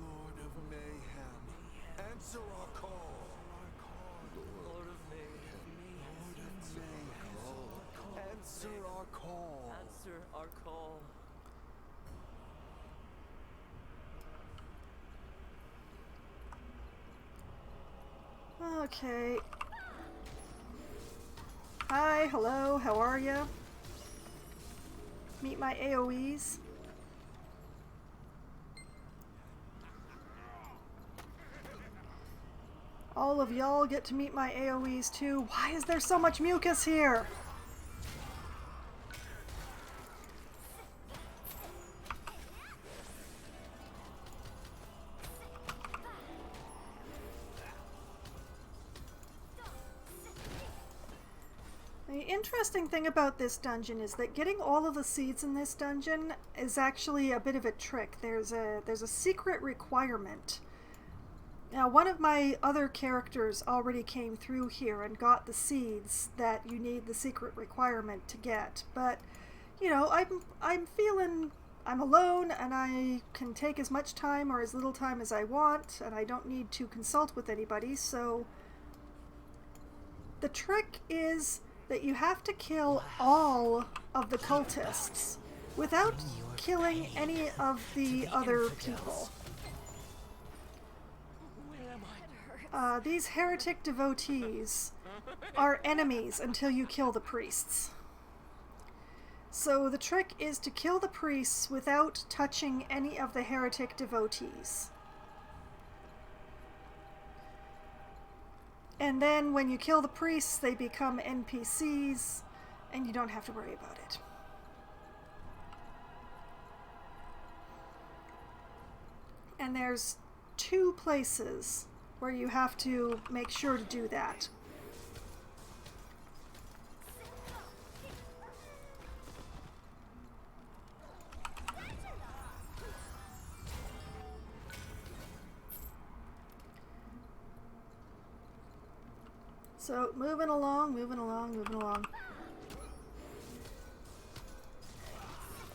Lord of Mayhem, answer our call. Lord of Mayhem, answer our call. Answer our call. Okay. Hi, hello, how are ya? Meet my AoEs. All of y'all get to meet my AoEs too. Why is there so much mucus here? The interesting thing about this dungeon is that getting all of the seeds in this dungeon is actually a bit of a trick. There's a secret requirement. Now, one of my other characters already came through here and got the seeds that you need the secret requirement to get. But, you know, I'm feeling I'm alone and I can take as much time or as little time as I want, and I don't need to consult with anybody. So the trick is that you have to kill all of the cultists without killing any of the other people. These heretic devotees are enemies until you kill the priests. So the trick is to kill the priests without touching any of the heretic devotees. And then when you kill the priests, they become NPCs, and you don't have to worry about it. And there's 2 places where you have to make sure to do that. So, moving along.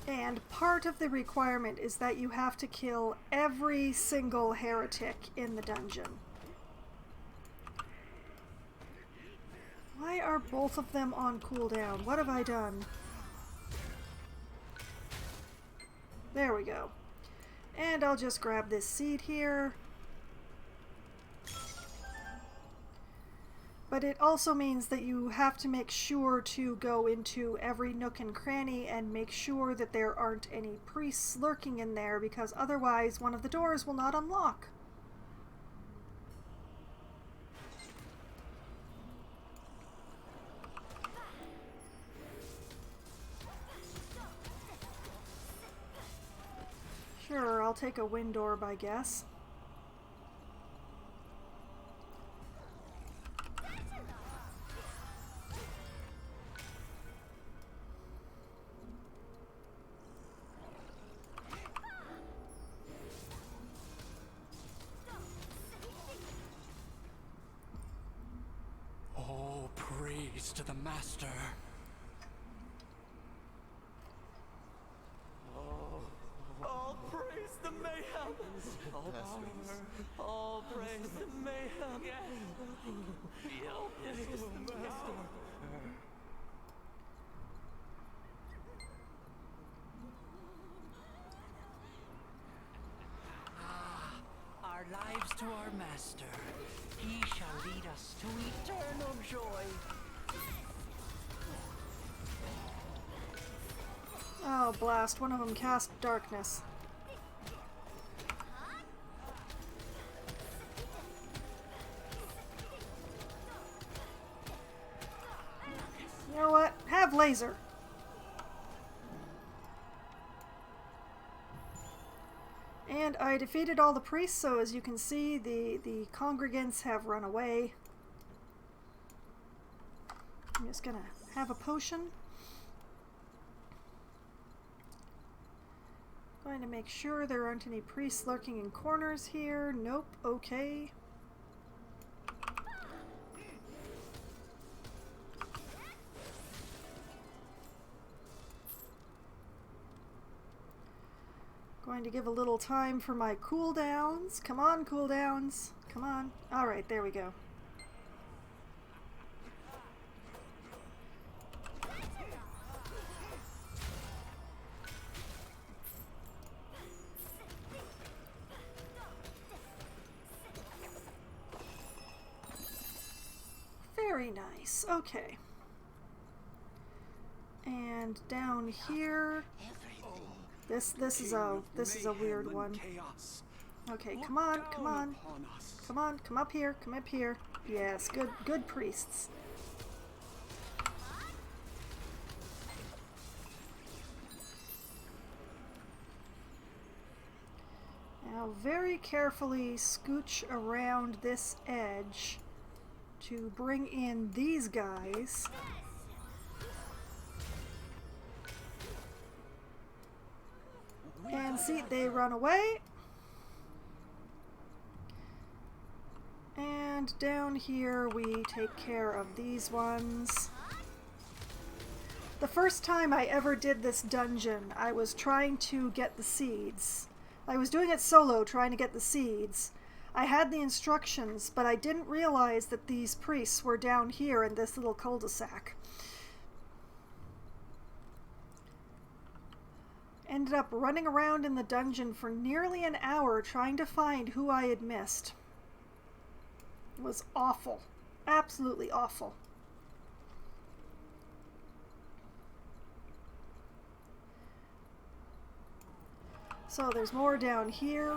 And part of the requirement is that you have to kill every single heretic in the dungeon. Why are both of them on cooldown? What have I done? There we go. And I'll just grab this seed here. But it also means that you have to make sure to go into every nook and cranny and make sure that there aren't any priests lurking in there, because otherwise one of the doors will not unlock. Sure, I'll take a wind orb, I guess. All praise to the Master. All praise the mayhem! All power, all praise the mayhem! Yes! Feel this is the Master. Our lives to our Master. He shall lead us to eternal joy. Oh, blast. One of them cast darkness. You know what? Have laser. And I defeated all the priests, so as you can see, the congregants have run away. I'm just gonna have a potion. Going to make sure there aren't any priests lurking in corners here. Nope, okay. Going to give a little time for my cooldowns. Come on, cooldowns. Come on. Alright, there we go. Very nice. Okay. And down here, this is a weird one. Chaos. Okay, come on, come on. Come on, come up here, come up here. Yes, good priests. Now very carefully scooch around this edge to bring in these guys. And see, they run away. And down here we take care of these ones. The first time I ever did this dungeon, I was trying to get the seeds. I was doing it solo, trying to get the seeds. I had the instructions, but I didn't realize that these priests were down here in this little cul-de-sac. Ended up running around in the dungeon for nearly an hour trying to find who I had missed. It was awful. Absolutely awful. So there's more down here.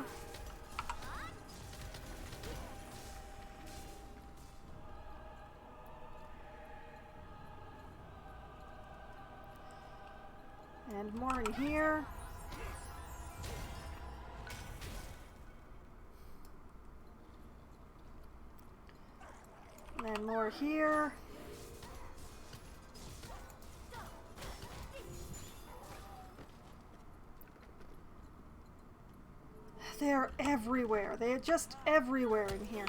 And more in here. And then more here. They're everywhere. They're just everywhere in here.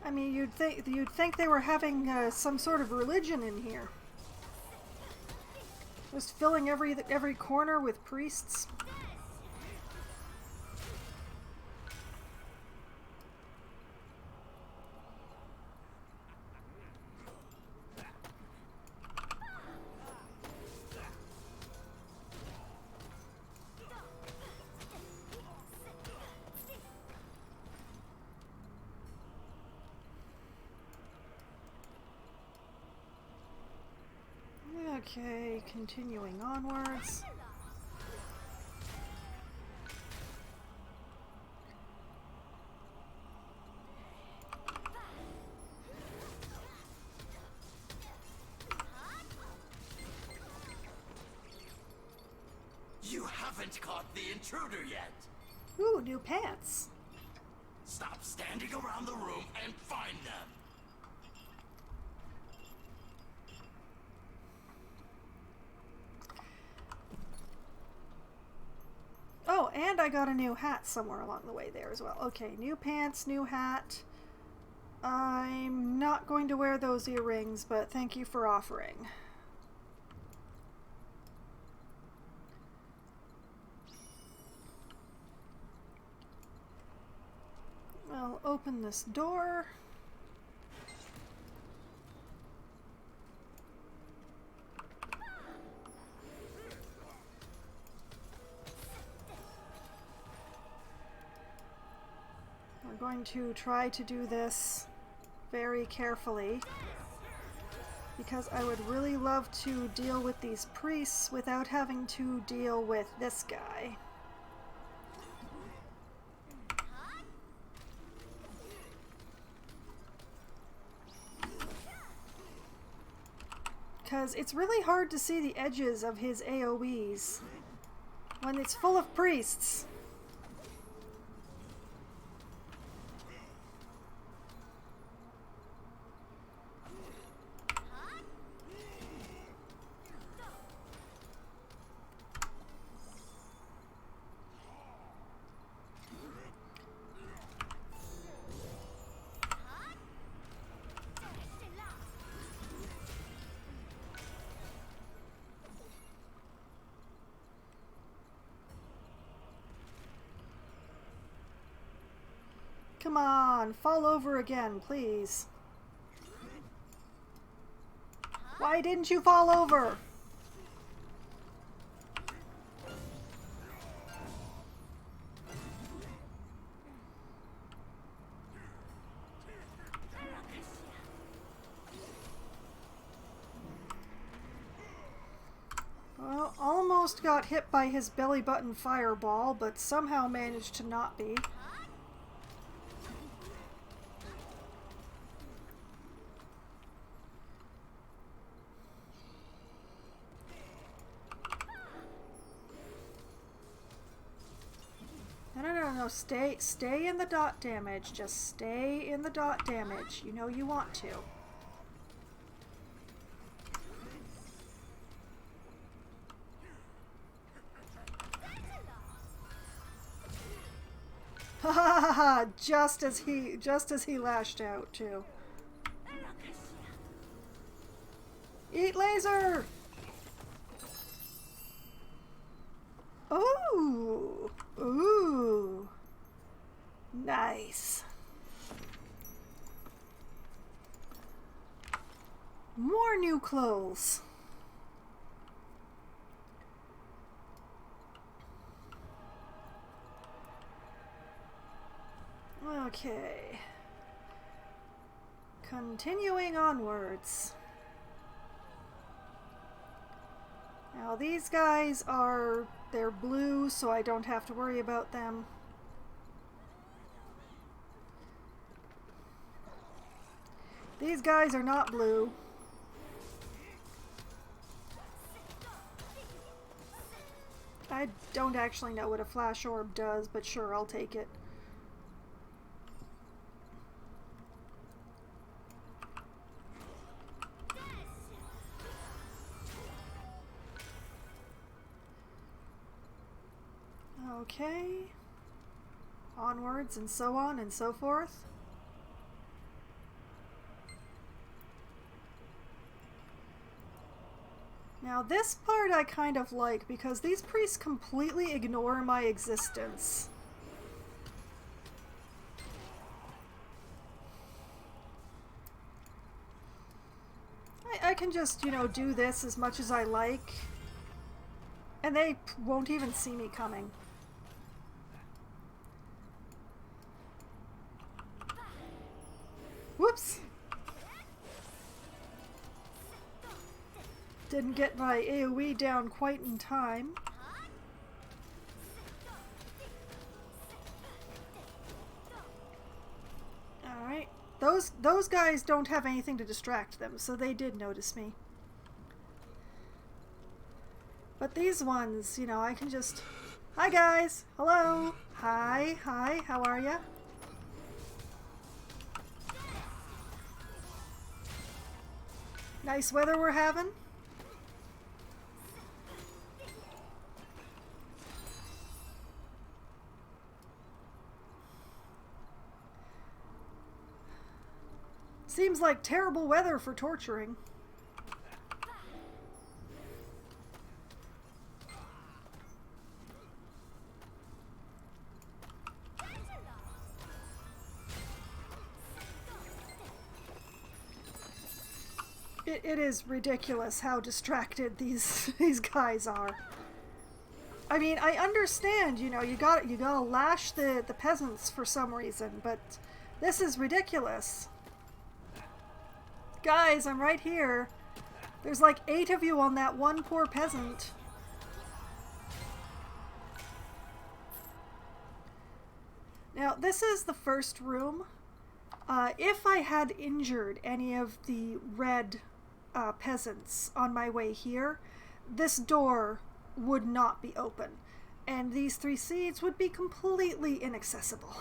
I mean, you'd think they were having some sort of religion in here. Just filling every corner with priests. Okay, continuing onwards. You haven't caught the intruder yet. Ooh, new pants. Stop standing around the room and find them. Oh, and I got a new hat somewhere along the way there as well. Okay, new pants, new hat. I'm not going to wear those earrings, but thank you for offering. I'll open this door. We're going to try to do this very carefully because I would really love to deal with these priests without having to deal with this guy. Because it's really hard to see the edges of his AoEs when it's full of priests. Come on, fall over again, please. Why didn't you fall over? almost got hit by his belly button fireball, but somehow managed to not be. No, stay in the dot damage. Just stay in the dot damage. You know you want to. Ha ha ha ha! Just as he lashed out too. Eat laser! Ooh! Ooh! Nice. More new clothes. Okay. Continuing onwards. Now these guys they're blue, so I don't have to worry about them. These guys are not blue. I don't actually know what a flash orb does, but sure, I'll take it. Okay. Onwards and so on and so forth. Now this part I kind of like because these priests completely ignore my existence. I can just, you know, do this as much as I like, and they won't even see me coming. Whoops! Didn't get my AoE down quite in time. Alright. Those guys don't have anything to distract them, so they did notice me. But these ones, you know, I can just... Hi guys! Hello! Hi, how are ya? Nice weather we're having. Seems like terrible weather for torturing. It is ridiculous how distracted these guys are. I mean, I understand, you know, you gotta lash the peasants for some reason, but this is ridiculous. Guys, I'm right here. There's like 8 of you on that one poor peasant. Now, this is the first room. If I had injured any of the red peasants on my way here, this door would not be open, and these 3 seeds would be completely inaccessible.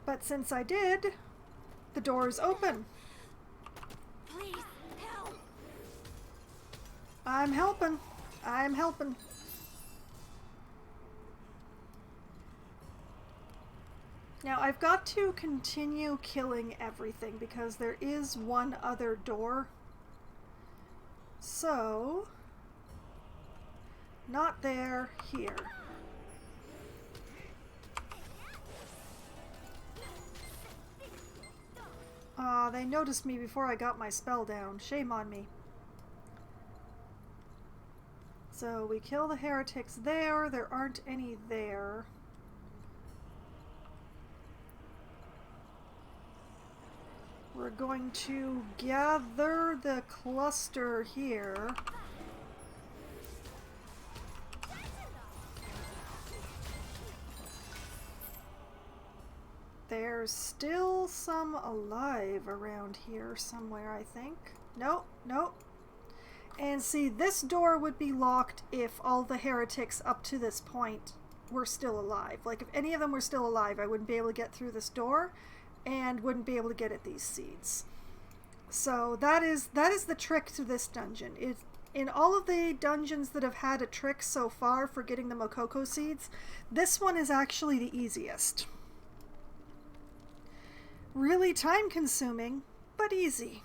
But since I did, the door is open. Please help. I'm helping. I'm helping. Now I've got to continue killing everything because there is one other door. So, not there, here. They noticed me before I got my spell down. Shame on me. So we kill the heretics there. There aren't any there. We're going to gather the cluster here. There's still some alive around here somewhere, I think. Nope, nope. And see, this door would be locked if all the heretics up to this point were still alive. Like, if any of them were still alive, I wouldn't be able to get through this door and wouldn't be able to get at these seeds. So that is the trick to this dungeon. In all of the dungeons that have had a trick so far for getting the Mokoko seeds, this one is actually the easiest. Really time-consuming, but easy.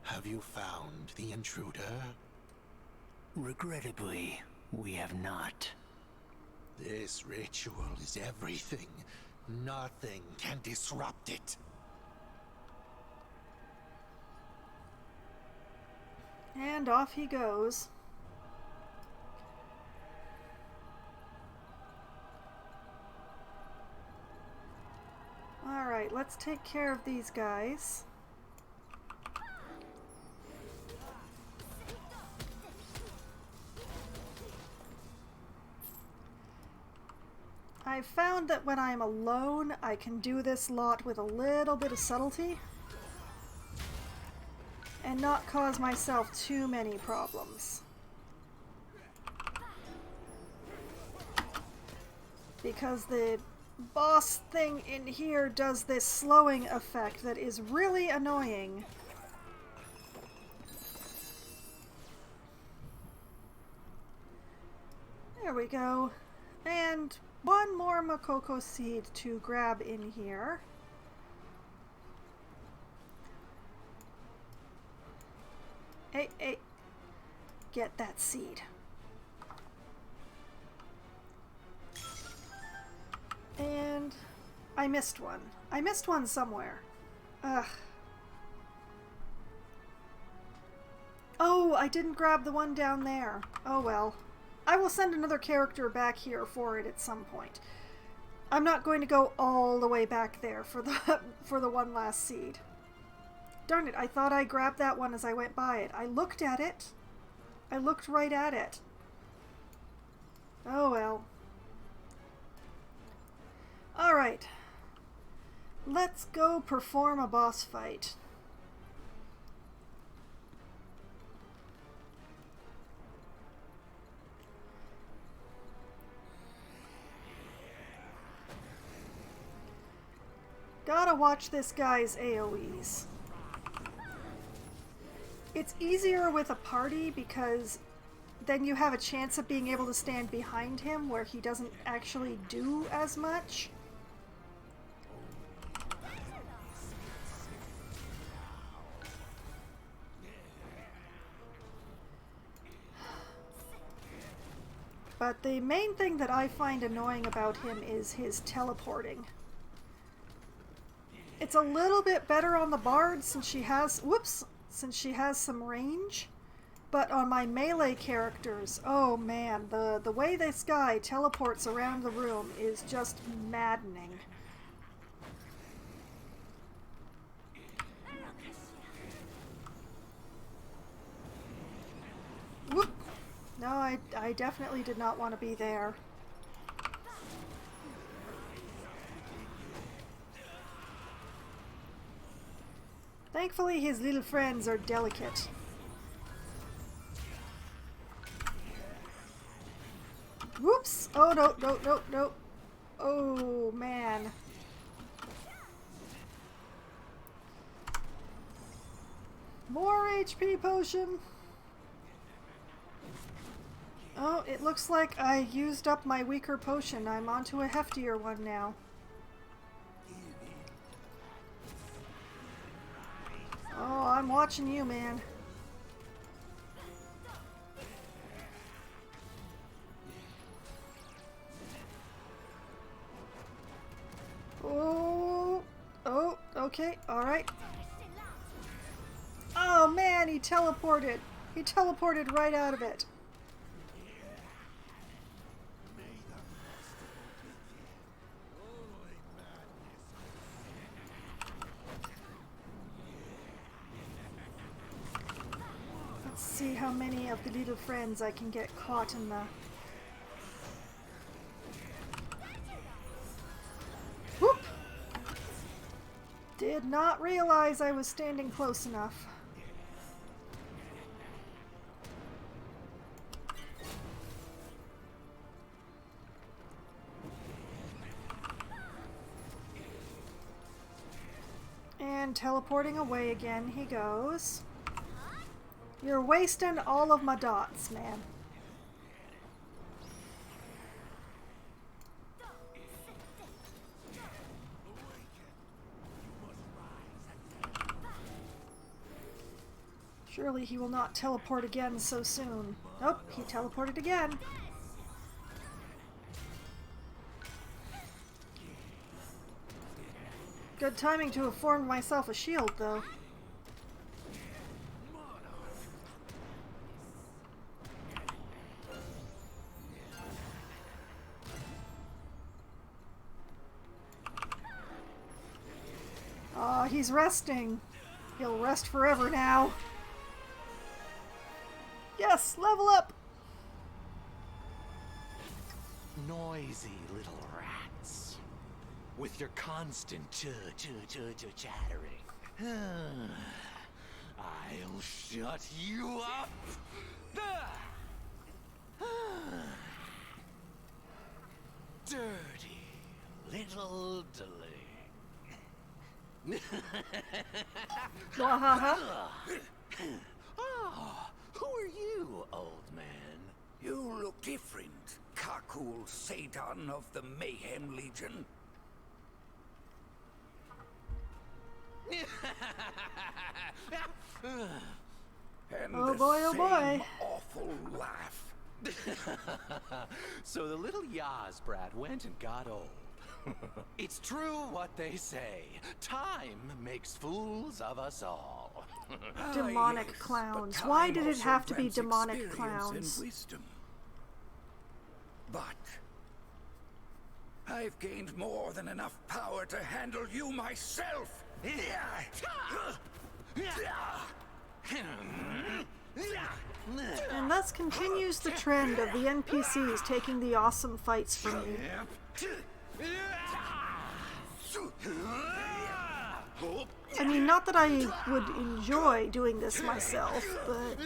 Have you found the intruder? Regrettably, we have not. This ritual is everything. Nothing can disrupt it. And off he goes. Alright, let's take care of these guys. I've found that when I'm alone, I can do this lot with a little bit of subtlety and not cause myself too many problems. Because the boss thing in here does this slowing effect that is really annoying. There we go. And one more Mokoko seed to grab in here. Hey, hey. Get that seed. And I missed one. I missed one somewhere. Ugh. Oh, I didn't grab the one down there. Oh well. I will send another character back here for it at some point. I'm not going to go all the way back there for the one last seed. Darn it, I thought I grabbed that one as I went by it. I looked at it. I looked right at it. Oh well. Alright. Let's go perform a boss fight. Gotta watch this guy's AoEs. It's easier with a party because then you have a chance of being able to stand behind him where he doesn't actually do as much. But the main thing that I find annoying about him is his teleporting. It's a little bit better on the bard since she has, since she has some range. But on my melee characters, oh man, the way this guy teleports around the room is just maddening. Whoop! No, I definitely did not want to be there. Thankfully, his little friends are delicate. Whoops! Oh, no, no, no, no. Oh, man. More HP potion. Oh, it looks like I used up my weaker potion. I'm onto a heftier one now. Oh, I'm watching you, man. Oh, oh, okay, alright. Oh man, he teleported. He teleported right out of it. see how many of the little friends I can get caught in the... Whoop! Did not realize I was standing close enough. And teleporting away again he goes. You're wasting all of my dots, man. Surely he will not teleport again so soon. Nope, he teleported again. Good timing to have formed myself a shield, though. Aw, he's resting. He'll rest forever now. Yes, level up! Noisy little rats. With your constant chattering. I'll shut you up! Dirty little delay. Oh, who are you, old man? You look different, Kakul Satan of the Mayhem Legion. And oh boy, oh boy. Awful laugh. So the little Yaz brat went and got old. It's true what they say. Time makes fools of us all. Demonic clowns. Why did it have to be demonic clowns? And wisdom. But I've gained more than enough power to handle you myself. And thus continues the trend of the NPCs taking the awesome fights from me. I mean, not that I would enjoy doing this myself, but...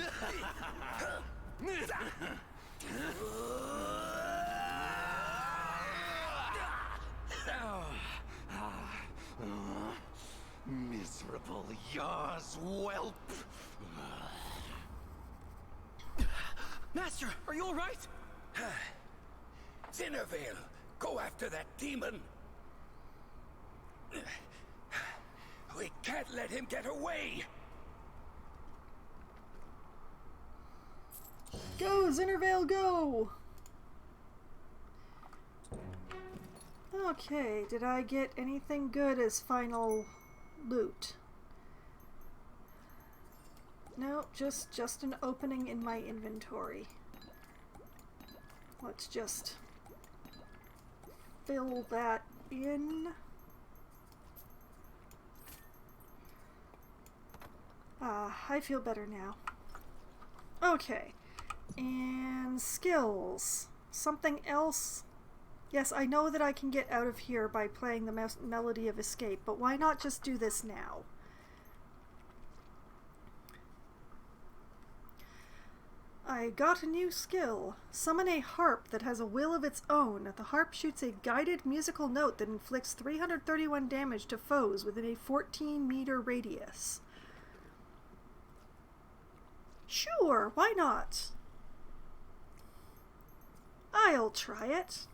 Miserable Yaz whelp. Master, are you all right? Zinnervale, go after that demon. We can't let him get away. Go, Zinnervale, go! Okay, did I get anything good as final loot? No, just an opening in my inventory. Let's just fill that in. I feel better now. Okay, and skills. Something else? Yes, I know that I can get out of here by playing the Melody of Escape, but why not just do this now? I got a new skill. Summon a harp that has a will of its own. The harp shoots a guided musical note that inflicts 331 damage to foes within a 14-meter radius. Sure, why not? I'll try it.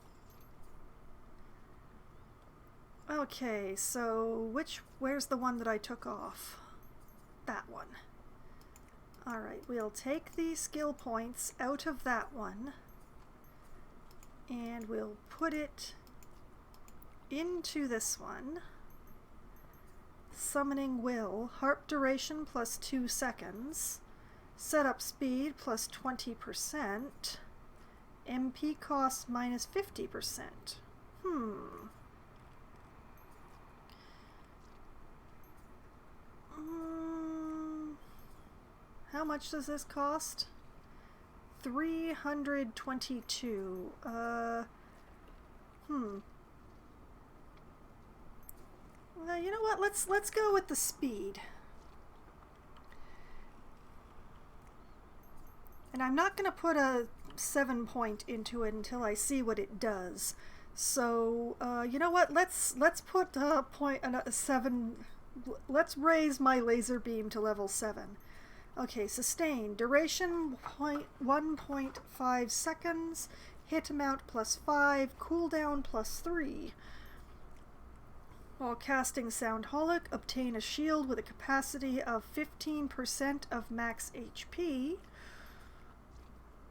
Okay, so where's the one that I took off? That one. Alright, we'll take the skill points out of that one and we'll put it into this one. Summoning will, harp duration plus 2 seconds, setup speed plus 20%, MP cost minus 50%. How much does this cost? 322. Well, you know what? Let's go with the speed. And I'm not going to put a 7 point into it until I see what it does. So, you know what? Let's put a 7. Let's raise my laser beam to level 7. Okay, sustain. Duration 1.5 seconds. Hit amount +5. Cooldown +3. While casting Soundholic, obtain a shield with a capacity of 15% of max HP.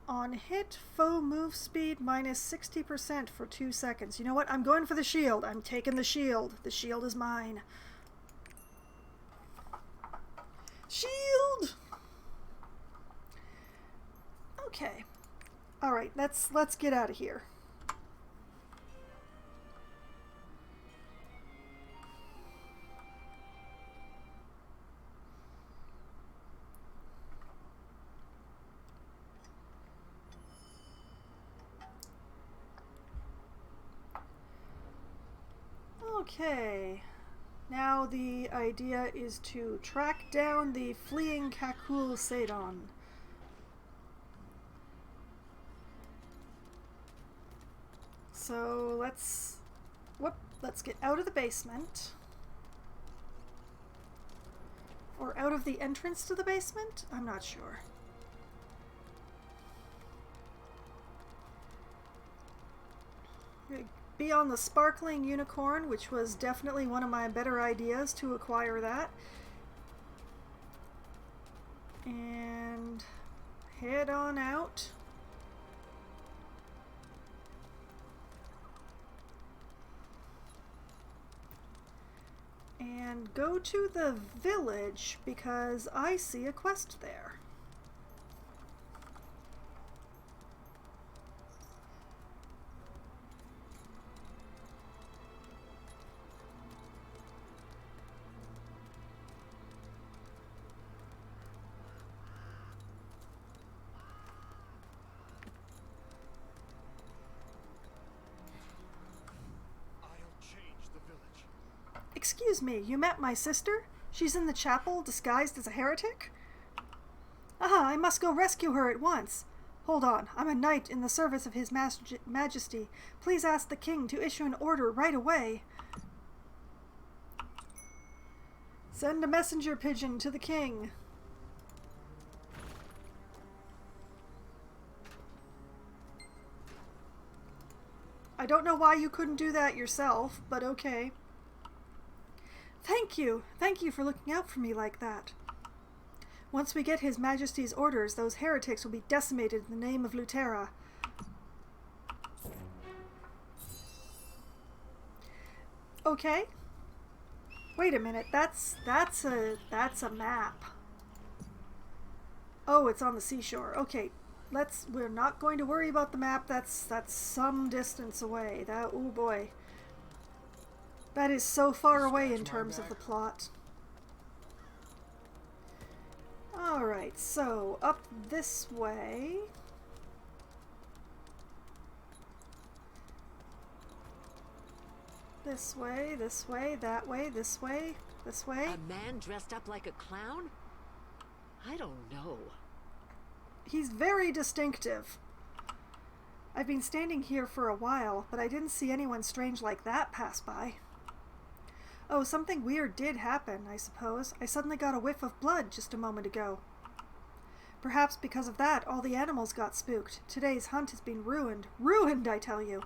On hit, foe move speed -60% for 2 seconds. You know what? I'm going for the shield. I'm taking the shield. The shield is mine. Shield! Okay. Alright, let's get out of here. Okay, now the idea is to track down the fleeing Kakul Seidon. So let's get out of the basement. Or out of the entrance to the basement? I'm not sure. Be on the sparkling unicorn, which was definitely one of my better ideas to acquire that. And head on out. And go to the village because I see a quest there. Excuse me, you met my sister? She's in the chapel, disguised as a heretic? Aha, I must go rescue her at once. Hold on, I'm a knight in the service of His Majesty. Please ask the king to issue an order right away. Send a messenger pigeon to the king. I don't know why you couldn't do that yourself, but okay. Thank you! Thank you for looking out for me like that. Once we get His Majesty's orders, those heretics will be decimated in the name of Lutera. Okay. Wait a minute, that's a map. Oh, it's on the seashore. Okay, we're not going to worry about the map. That's some distance away. Oh boy. That is so far away in terms of the plot. Alright, so up this way. This way, this way, that way, this way, this way. A man dressed up like a clown? I don't know. He's very distinctive. I've been standing here for a while, but I didn't see anyone strange like that pass by. Oh, something weird did happen, I suppose. I suddenly got a whiff of blood just a moment ago. Perhaps because of that, all the animals got spooked. Today's hunt has been ruined. Ruined, I tell you!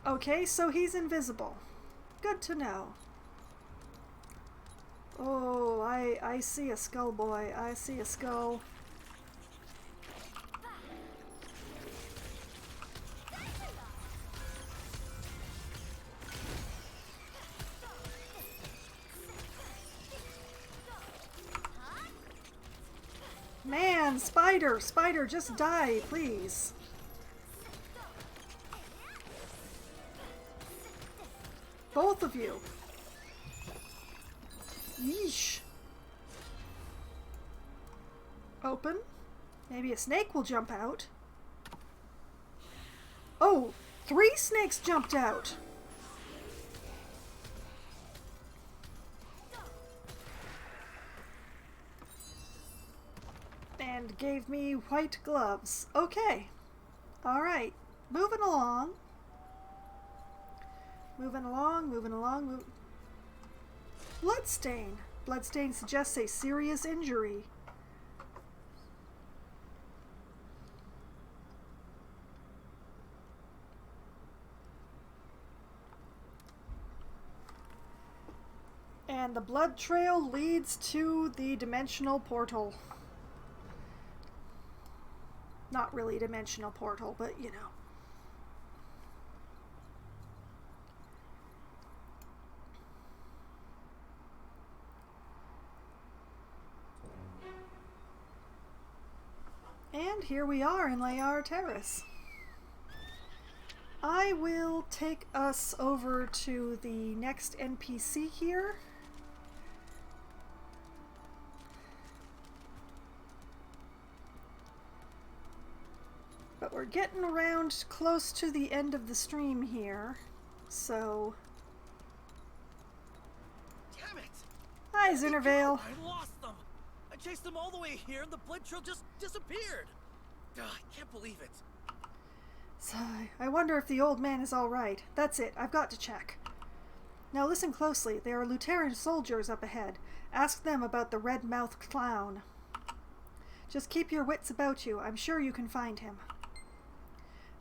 Okay, so he's invisible. Good to know. Oh, I see a skull, boy. I see a skull. Man, spider! Spider, just die, please. Both of you. Yeesh. open. Maybe a snake will jump out. Oh, 3 snakes jumped out. And gave me white gloves. Okay. Alright. Moving along. Moving along. Bloodstain. Bloodstain suggests a serious injury. And the blood trail leads to the dimensional portal. Not really dimensional portal, but you know. And here we are in Layar Terrace. I will take us over to the next NPC here. But we're getting around close to the end of the stream here, so... Damn it! Hi, Zinnervale. I lost them! I chased them all the way here and the blood trail just disappeared! Ugh, I can't believe it. Sigh. I wonder if the old man is alright. That's it. I've got to check. Now listen closely. There are lieutenant soldiers up ahead. Ask them about the red-mouthed clown. Just keep your wits about you. I'm sure you can find him.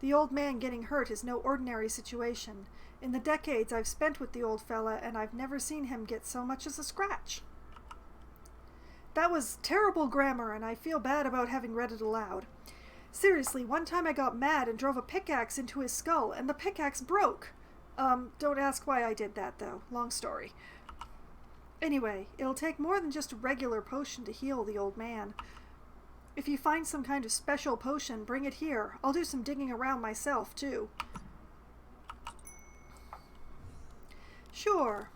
The old man getting hurt is no ordinary situation. In the decades I've spent with the old fella, and I've never seen him get so much as a scratch. That was terrible grammar, and I feel bad about having read it aloud. Seriously, one time I got mad and drove a pickaxe into his skull, and the pickaxe broke. Don't ask why I did that, though. Long story. Anyway, it'll take more than just a regular potion to heal the old man. If you find some kind of special potion, bring it here. I'll do some digging around myself, too. Sure.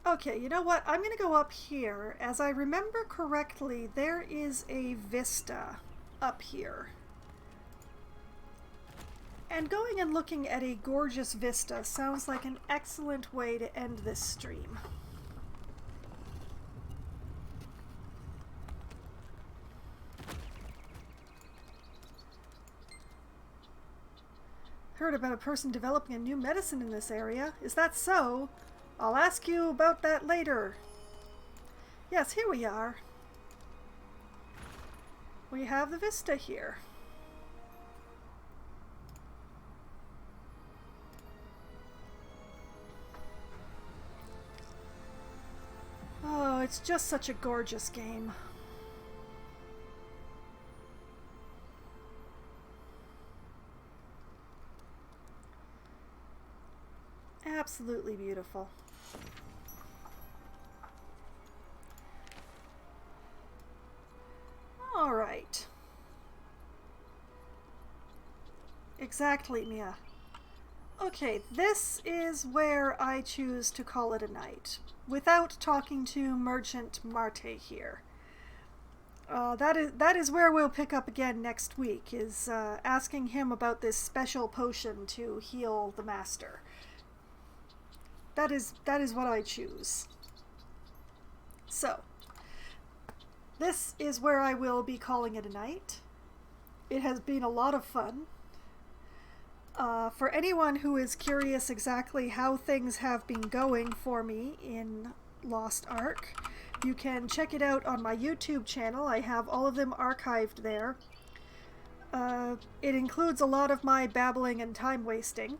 Okay, you know what? I'm going to go up here. As I remember correctly, there is a vista up here. And going and looking at a gorgeous vista sounds like an excellent way to end this stream. Heard about a person developing a new medicine in this area. Is that so? I'll ask you about that later. Yes, here we are. We have the vista here. Oh, it's just such a gorgeous game. Absolutely beautiful. All right. Exactly, Mia. Okay, this is where I choose to call it a night, without talking to Merchant Marte here. That is where we'll pick up again next week, is asking him about this special potion to heal the master. That is what I choose. So, this is where I will be calling it a night. It has been a lot of fun. For anyone who is curious exactly how things have been going for me in Lost Ark, you can check it out on my YouTube channel. I have all of them archived there. It includes a lot of my babbling and time wasting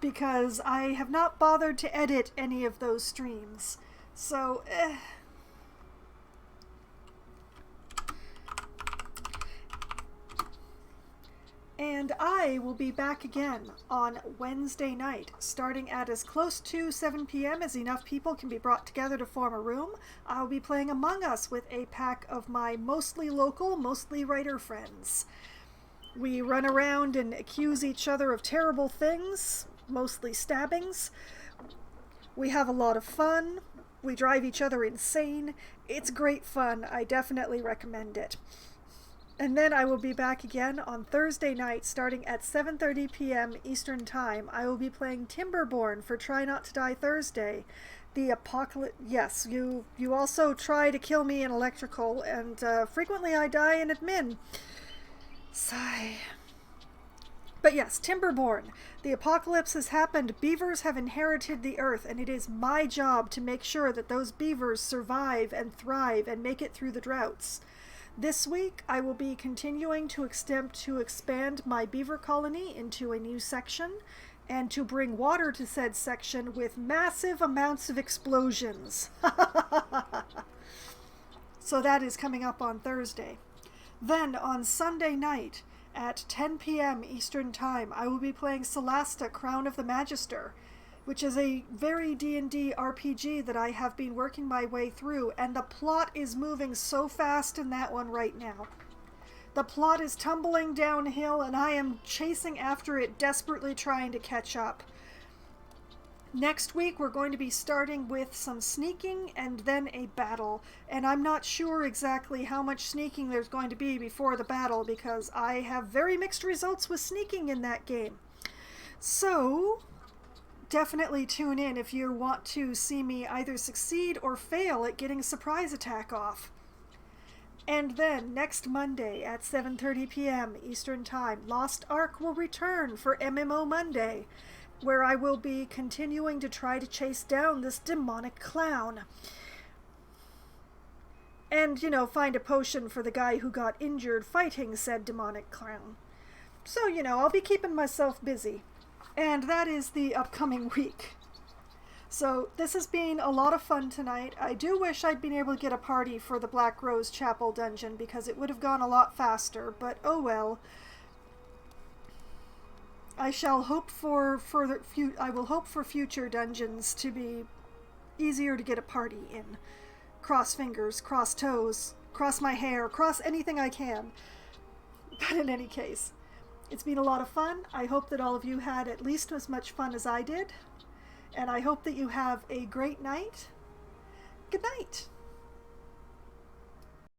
because I have not bothered to edit any of those streams. So, And I will be back again on Wednesday night, starting at as close to 7 p.m. as enough people can be brought together to form a room. I'll be playing Among Us with a pack of my mostly local, mostly writer friends. We run around and accuse each other of terrible things, mostly stabbings. We have a lot of fun. We drive each other insane. It's great fun. I definitely recommend it. And then I will be back again on Thursday night starting at 7:30 p.m. Eastern Time. I will be playing Timberborn for Try Not to Die Thursday. The apocalypse. Yes, you also try to kill me in electrical, and frequently I die in admin. Sigh. But yes, Timberborn. The apocalypse has happened. Beavers have inherited the earth, and it is my job to make sure that those beavers survive and thrive and make it through the droughts. This week, I will be continuing to expand my beaver colony into a new section, and to bring water to said section with massive amounts of explosions. So that is coming up on Thursday. Then on Sunday night at 10 p.m. Eastern Time, I will be playing Celasta, Crown of the Magister, which is a very D&D RPG that I have been working my way through, and the plot is moving so fast in that one right now. The plot is tumbling downhill, and I am chasing after it, desperately trying to catch up. Next week, we're going to be starting with some sneaking and then a battle, and I'm not sure exactly how much sneaking there's going to be before the battle, because I have very mixed results with sneaking in that game. So definitely tune in if you want to see me either succeed or fail at getting surprise attack off. And then next Monday at 7:30 p.m. Eastern Time, Lost Ark will return for MMO Monday, where I will be continuing to try to chase down this demonic clown. And, find a potion for the guy who got injured fighting said demonic clown. So, I'll be keeping myself busy. And that is the upcoming week. So this has been a lot of fun tonight. I do wish I'd been able to get a party for the Black Rose Chapel dungeon, because it would have gone a lot faster, but oh well. I shall hope for future dungeons to be easier to get a party in. Cross fingers, cross toes, cross my hair, cross anything I can. But in any case, it's been a lot of fun. I hope that all of you had at least as much fun as I did. And I hope that you have a great night. Good night.